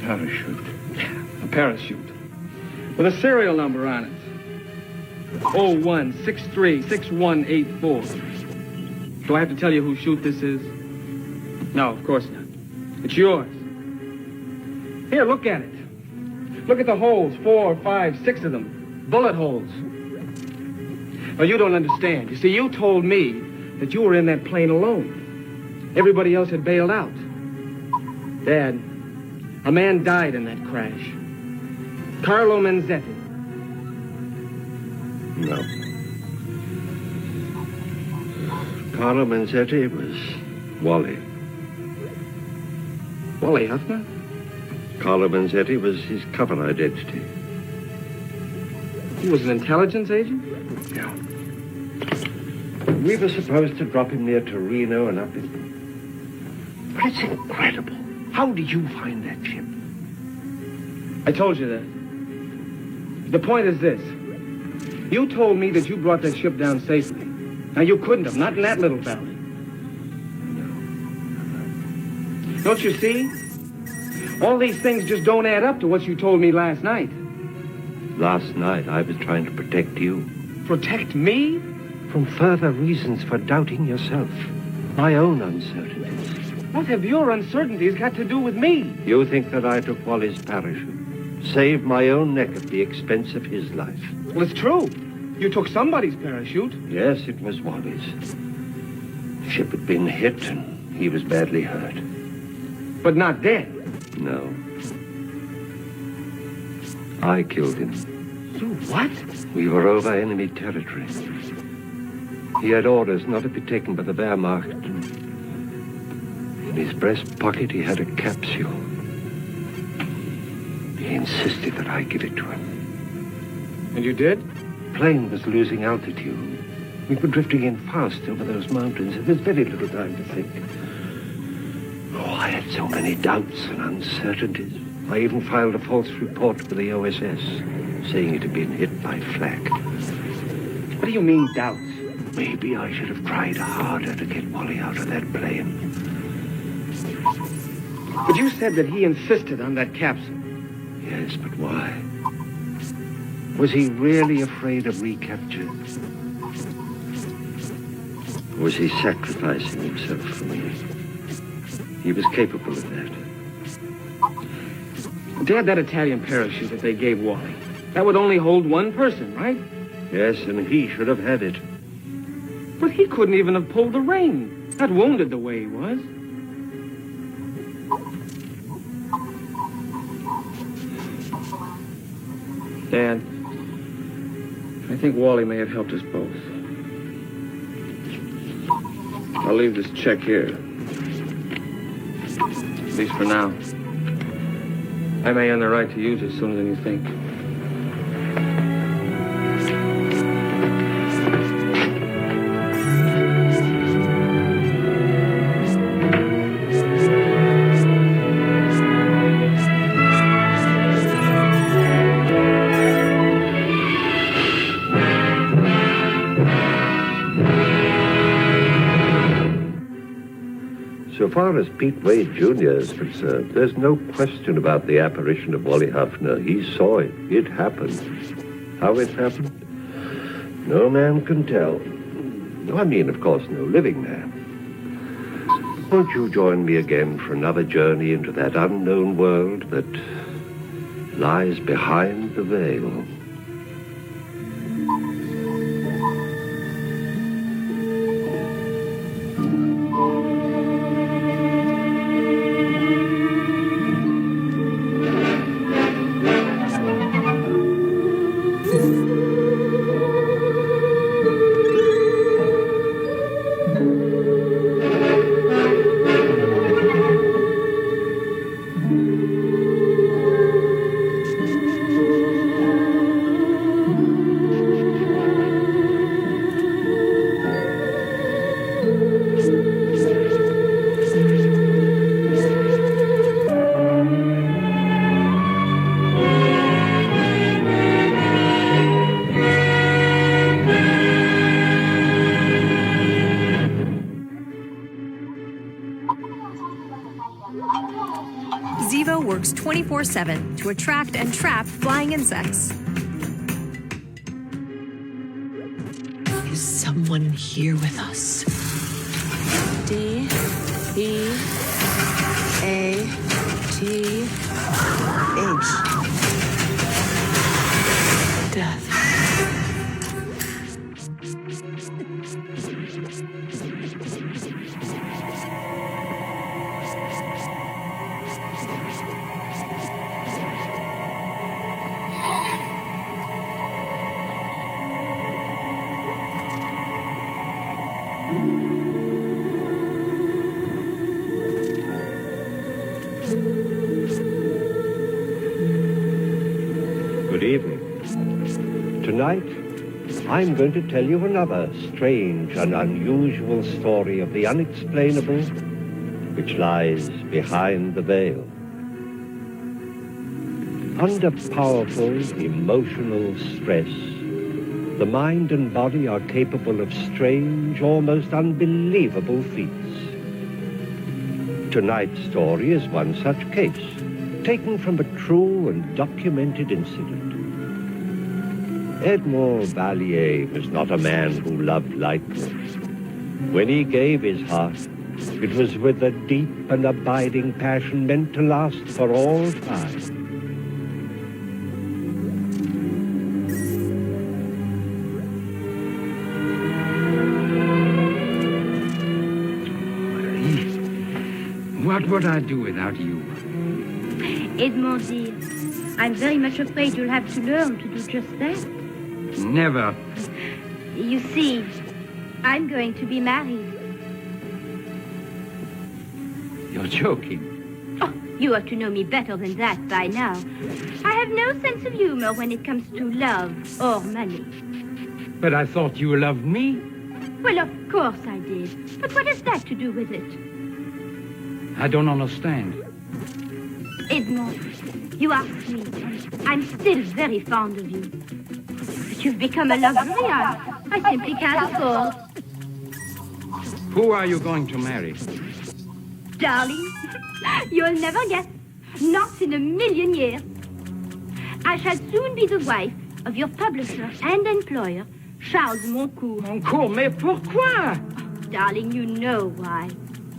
Parachute. A parachute. With a serial number on it. 01636184. Do I have to tell you whose chute this is? No, of course not. It's yours. Here, look at it. Look at the holes. 4, 5, 6 of them. Bullet holes. Well, you don't understand. You see, you told me that you were in that plane alone. Everybody else had bailed out. Dad, a man died in that crash. Carlo Manzetti. No. Carlo Manzetti was Wally. Wally Huffner? Carlo Manzetti was his cover identity. He was an intelligence agent? Yeah. We were supposed to drop him near Torino and up in... But it's incredible. How did you find that ship? I told you that. The point is this. You told me that you brought that ship down safely. Now, you couldn't have, not in that little valley. No. Don't you see? All these things just don't add up to what you told me last night. Last night, I was trying to protect you. Protect me? From further reasons for doubting yourself. My own uncertainties. What have your uncertainties got to do with me? You think that I took Wally's parachute. Saved my own neck at the expense of his life. Well, it's true. You took somebody's parachute. Yes, it was Wally's. The ship had been hit and he was badly hurt. But not dead. No. I killed him. You what? We were over enemy territory. He had orders not to be taken by the Wehrmacht. In his breast pocket, he had a capsule. He insisted that I give it to him. And you did? The plane was losing altitude. We were drifting in fast over those mountains. There was very little time to think. Oh, I had so many doubts and uncertainties. I even filed a false report with the OSS, saying it had been hit by flak. What do you mean, doubts? Maybe I should have tried harder to get Wally out of that plane. But you said that he insisted on that capsule. Yes, but why? Was he really afraid of recapture? Or was he sacrificing himself for me? He was capable of that. Dad, that Italian parachute that they gave Wally, that would only hold one person, right? Yes, and he should have had it. But he couldn't even have pulled the rein. Not wounded the way he was. Dad, I think Wally may have helped us both. I'll leave this check here. At least for now. I may earn the right to use it sooner than you think. So far as Pete Wade Jr. is concerned, there's no question about the apparition of Wally Huffner. He saw it. It happened. How it happened? No man can tell. I mean, of course, no living man. Won't you join me again for another journey into that unknown world that lies behind the veil? Zevo works 24/7 to attract and trap flying insects. Is someone here with us? D E A T H. Death. evening. Tonight, I'm going to tell you another strange and unusual story of the unexplainable which lies behind the veil. Under powerful emotional stress, the mind and body are capable of strange, almost unbelievable feats. Tonight's story is one such case, taken from a true and documented incident. Edmond Vallier was not a man who loved lightly. When he gave his heart, it was with a deep and abiding passion meant to last for all time. What would I do without you? Edmond, dear, I'm very much afraid you'll have to learn to do just that. Never. You see, I'm going to be married. You're joking. Oh, you ought to know me better than that by now. I have no sense of humor when it comes to love or money. But I thought you loved me. Well, of course I did. But what has that to do with it? I don't understand. Edmond, you are sweet. I'm still very fond of you. But you've become a luxury I simply can't afford. Who are you going to marry? Darling, you'll never guess. Not in a million years. I shall soon be the wife of your publisher and employer, Charles Moncourt. Moncourt, mais pourquoi? Oh, darling, you know why.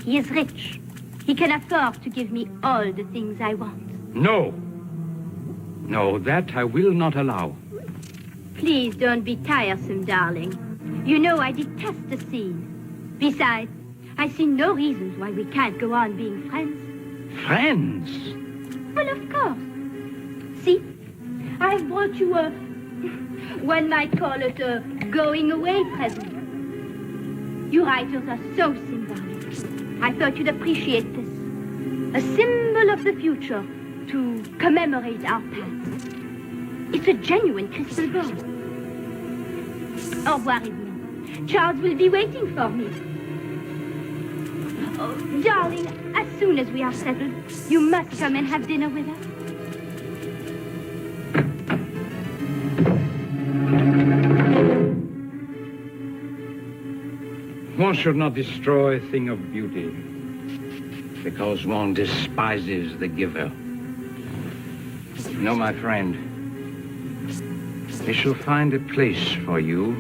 He is rich. He can afford to give me all the things I want. No. No, that I will not allow. Please don't be tiresome, darling. You know I detest the scene. Besides, I see no reasons why we can't go on being friends. Friends? Well, of course. See, I have brought you a... one might call it a going-away present. You writers are so symbolic. I thought you'd appreciate this. A symbol of the future to commemorate our past. It's a genuine crystal ball. Au revoir, Edmond. Charles will be waiting for me. Oh, darling, as soon as we are settled, you must come and have dinner with us. One should not destroy a thing of beauty because one despises the giver. No, my friend, we shall find a place for you.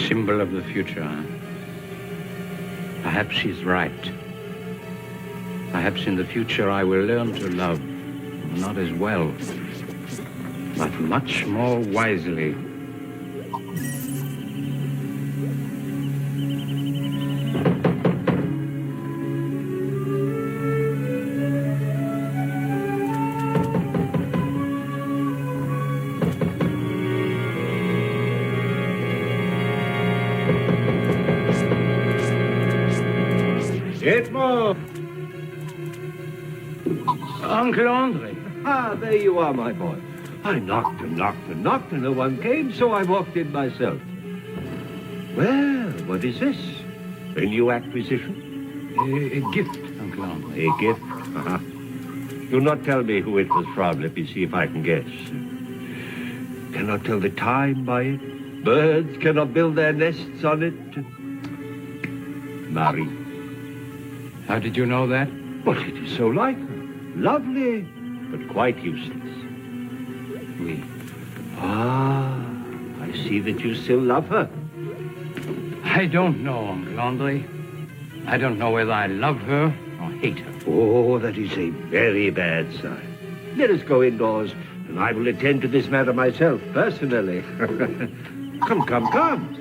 Symbol of the future. Perhaps she's right. Perhaps in the future I will learn to love, not as well, but much more wisely. Edmond! Uncle Andre. Ah, there you are, my boy. I knocked and knocked and knocked, and no one came, so I walked in myself. Well, what is this? A new acquisition? A gift, Uncle Andre. A gift? Uh-huh. Do not tell me who it was from. Let me see if I can guess. Cannot tell the time by it. Birds cannot build their nests on it. Marie. How did you know that? Well, it is so like her. Lovely, but quite useless. Oui. Ah, I see that you still love her. I don't know, Uncle Andre. I don't know whether I love her or hate her. Oh, that is a very bad sign. Let us go indoors, and I will attend to this matter myself, personally. Come, come, come.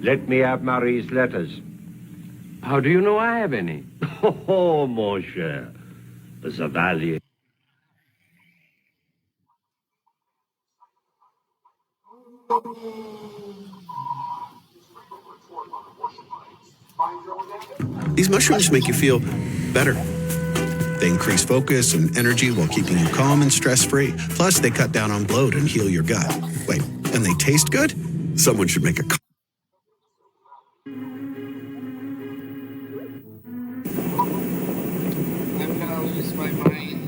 Let me have Marie's letters. How do you know I have any? Oh, mon cher. The value. These mushrooms make you feel better. They increase focus and energy while keeping you calm and stress-free. Plus, they cut down on bloat and heal your gut. Wait, and they taste good? Someone should make a... I'm gonna lose my mind.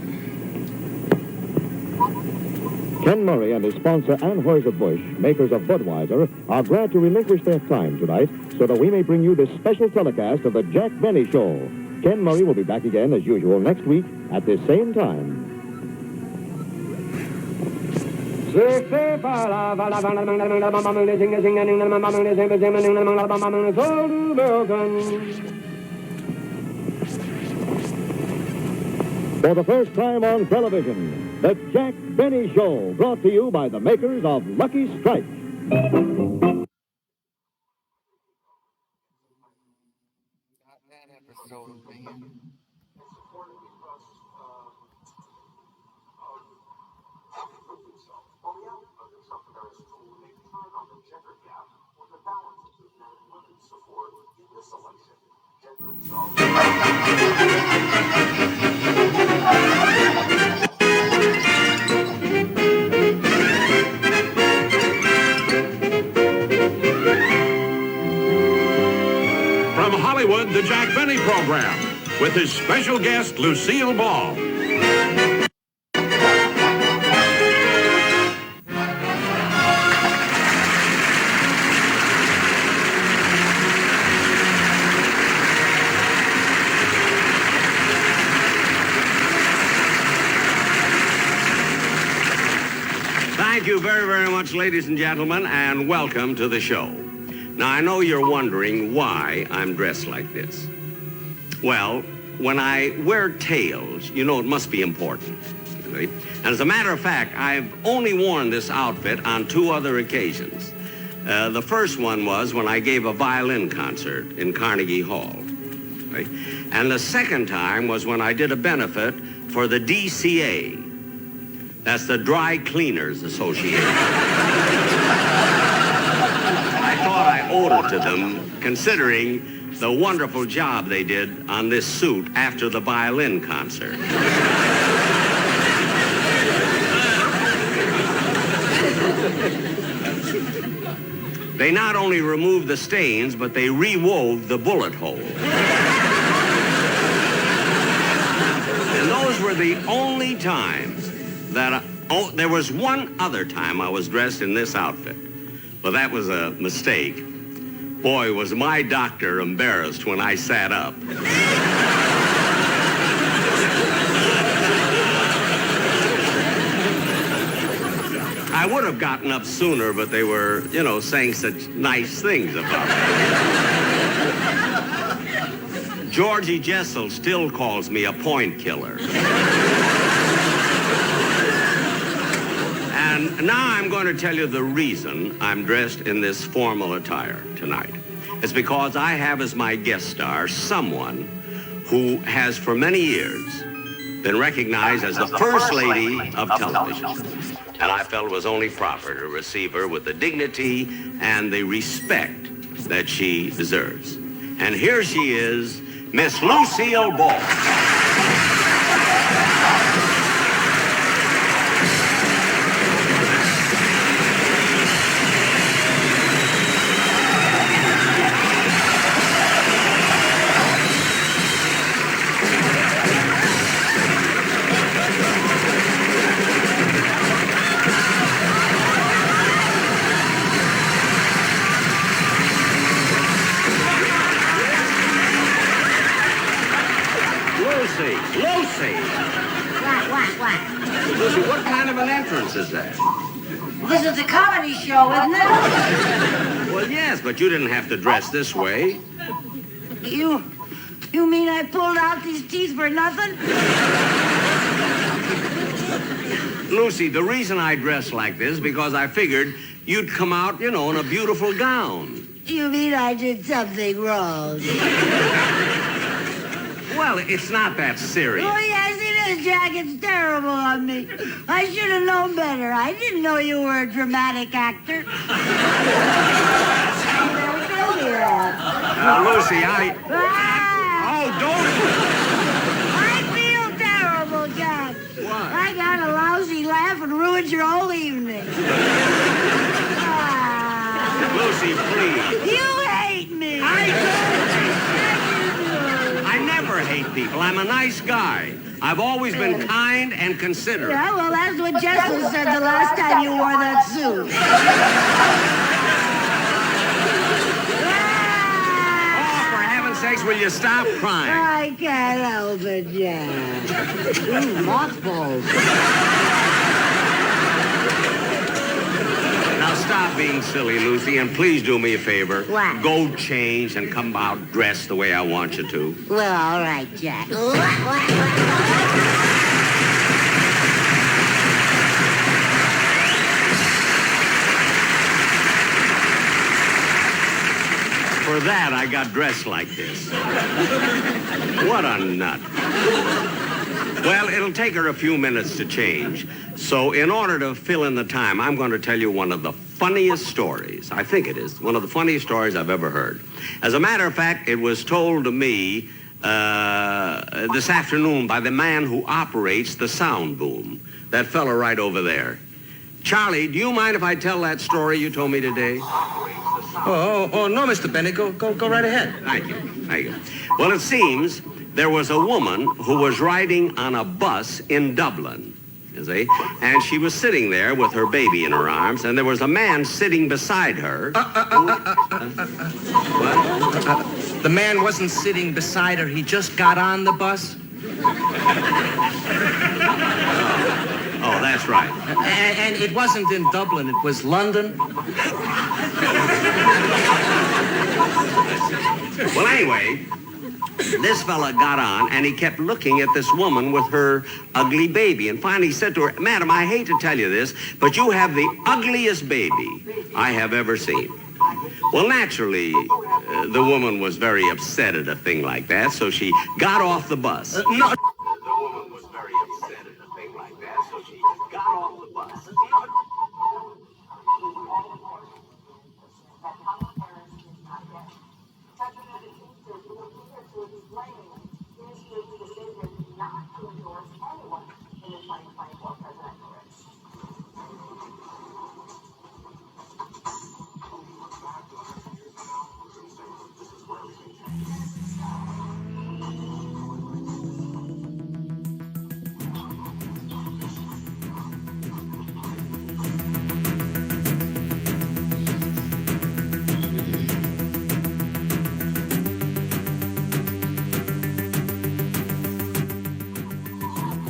Ken Murray and his sponsor Anheuser-Busch, makers of Budweiser, are glad to relinquish their time tonight so that we may bring you this special telecast of the Jack Benny Show. Ken Murray will be back again as usual next week at this same time. For the first time on television, the Jack Benny Show, brought to you by the makers of Lucky Strike. From Hollywood, the Jack Benny Program, with his special guest, Lucille Ball. Thank you very, very much, ladies and gentlemen, and welcome to the show. Now, I know you're wondering why I'm dressed like this. Well, when I wear tails, you know it must be important. Right? And as a matter of fact, I've only worn this outfit on 2 other occasions. The first one was when I gave a violin concert in Carnegie Hall. Right? And the second time was when I did a benefit for the DCA. That's the Dry Cleaners Association. I thought I owed it to them, considering the wonderful job they did on this suit after the violin concert. They not only removed the stains, but they re-wove the bullet hole. And those were the only times that there was one other time I was dressed in this outfit. Well, that was a mistake. Boy, was my doctor embarrassed when I sat up. I would have gotten up sooner, but they were, saying such nice things about me. Georgie Jessel still calls me a point killer. And now I'm going to tell you the reason I'm dressed in this formal attire tonight. It's because I have as my guest star someone who has for many years been recognized as the First Lady of television. And I felt it was only proper to receive her with the dignity and the respect that she deserves. And here she is, Miss Lucille Ball. What? Lucy, what kind of an entrance is that? This is a comedy show, isn't it? Well, yes, but you didn't have to dress this way. You mean I pulled out these teeth for nothing? Lucy, the reason I dress like this is because I figured you'd come out, in a beautiful gown. You mean I did something wrong? Well, it's not that serious. Oh, yes, it is, Jack. It's terrible on me. I should have known better. I didn't know you were a dramatic actor. Lucy, Oh, don't... I feel terrible, Jack. What? I got a lousy laugh and ruined your whole evening. Lucy, please. You hate me. I never hate people. I'm a nice guy. I've always been kind and considerate. Yeah, well, that's what Jessica said the last time you wore that suit. Sakes, will you stop crying? I can't help it, Jack. Ooh, mothballs. Now stop being silly, Lucy, and please do me a favor. What? Go change and come out dressed the way I want you to. Well, all right, Jack. For that, I got dressed like this. What a nut. Well, it'll take her a few minutes to change. So in order to fill in the time, I'm going to tell you one of the funniest stories. I think it is one of the funniest stories I've ever heard. As a matter of fact, it was told to me this afternoon by the man who operates the sound boom. That fella right over there. Charlie, do you mind if I tell that story you told me today? Oh, no, Mr. Bennett. Go right ahead. Thank you. Well, it seems there was a woman who was riding on a bus in Dublin, you see, and she was sitting there with her baby in her arms, and there was a man sitting beside her. What? The man wasn't sitting beside her. He just got on the bus. Oh, that's right. And it wasn't in Dublin. It was London. Well, anyway, this fella got on, and he kept looking at this woman with her ugly baby. And finally he said to her, "Madam, I hate to tell you this, but you have the ugliest baby I have ever seen." Well, naturally, the woman was very upset at a thing like that, so she got off the bus. No. The woman was very upset at a thing like that, so she got off the bus.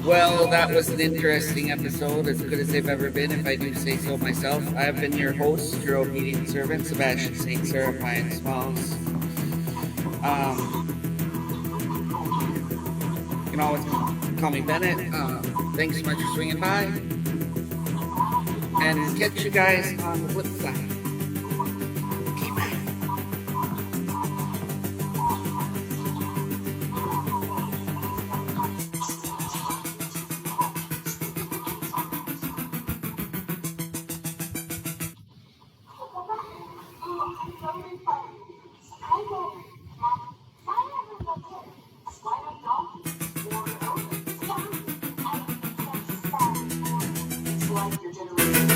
Well, that was an interesting episode, as good as they've ever been, if I do say so myself. I have been your host, your obedient servant, Sebastian St. Seraphine Smalls. You can always call me Bennett. Thanks so much for swinging by. And catch you guys on the flip side. Your generation.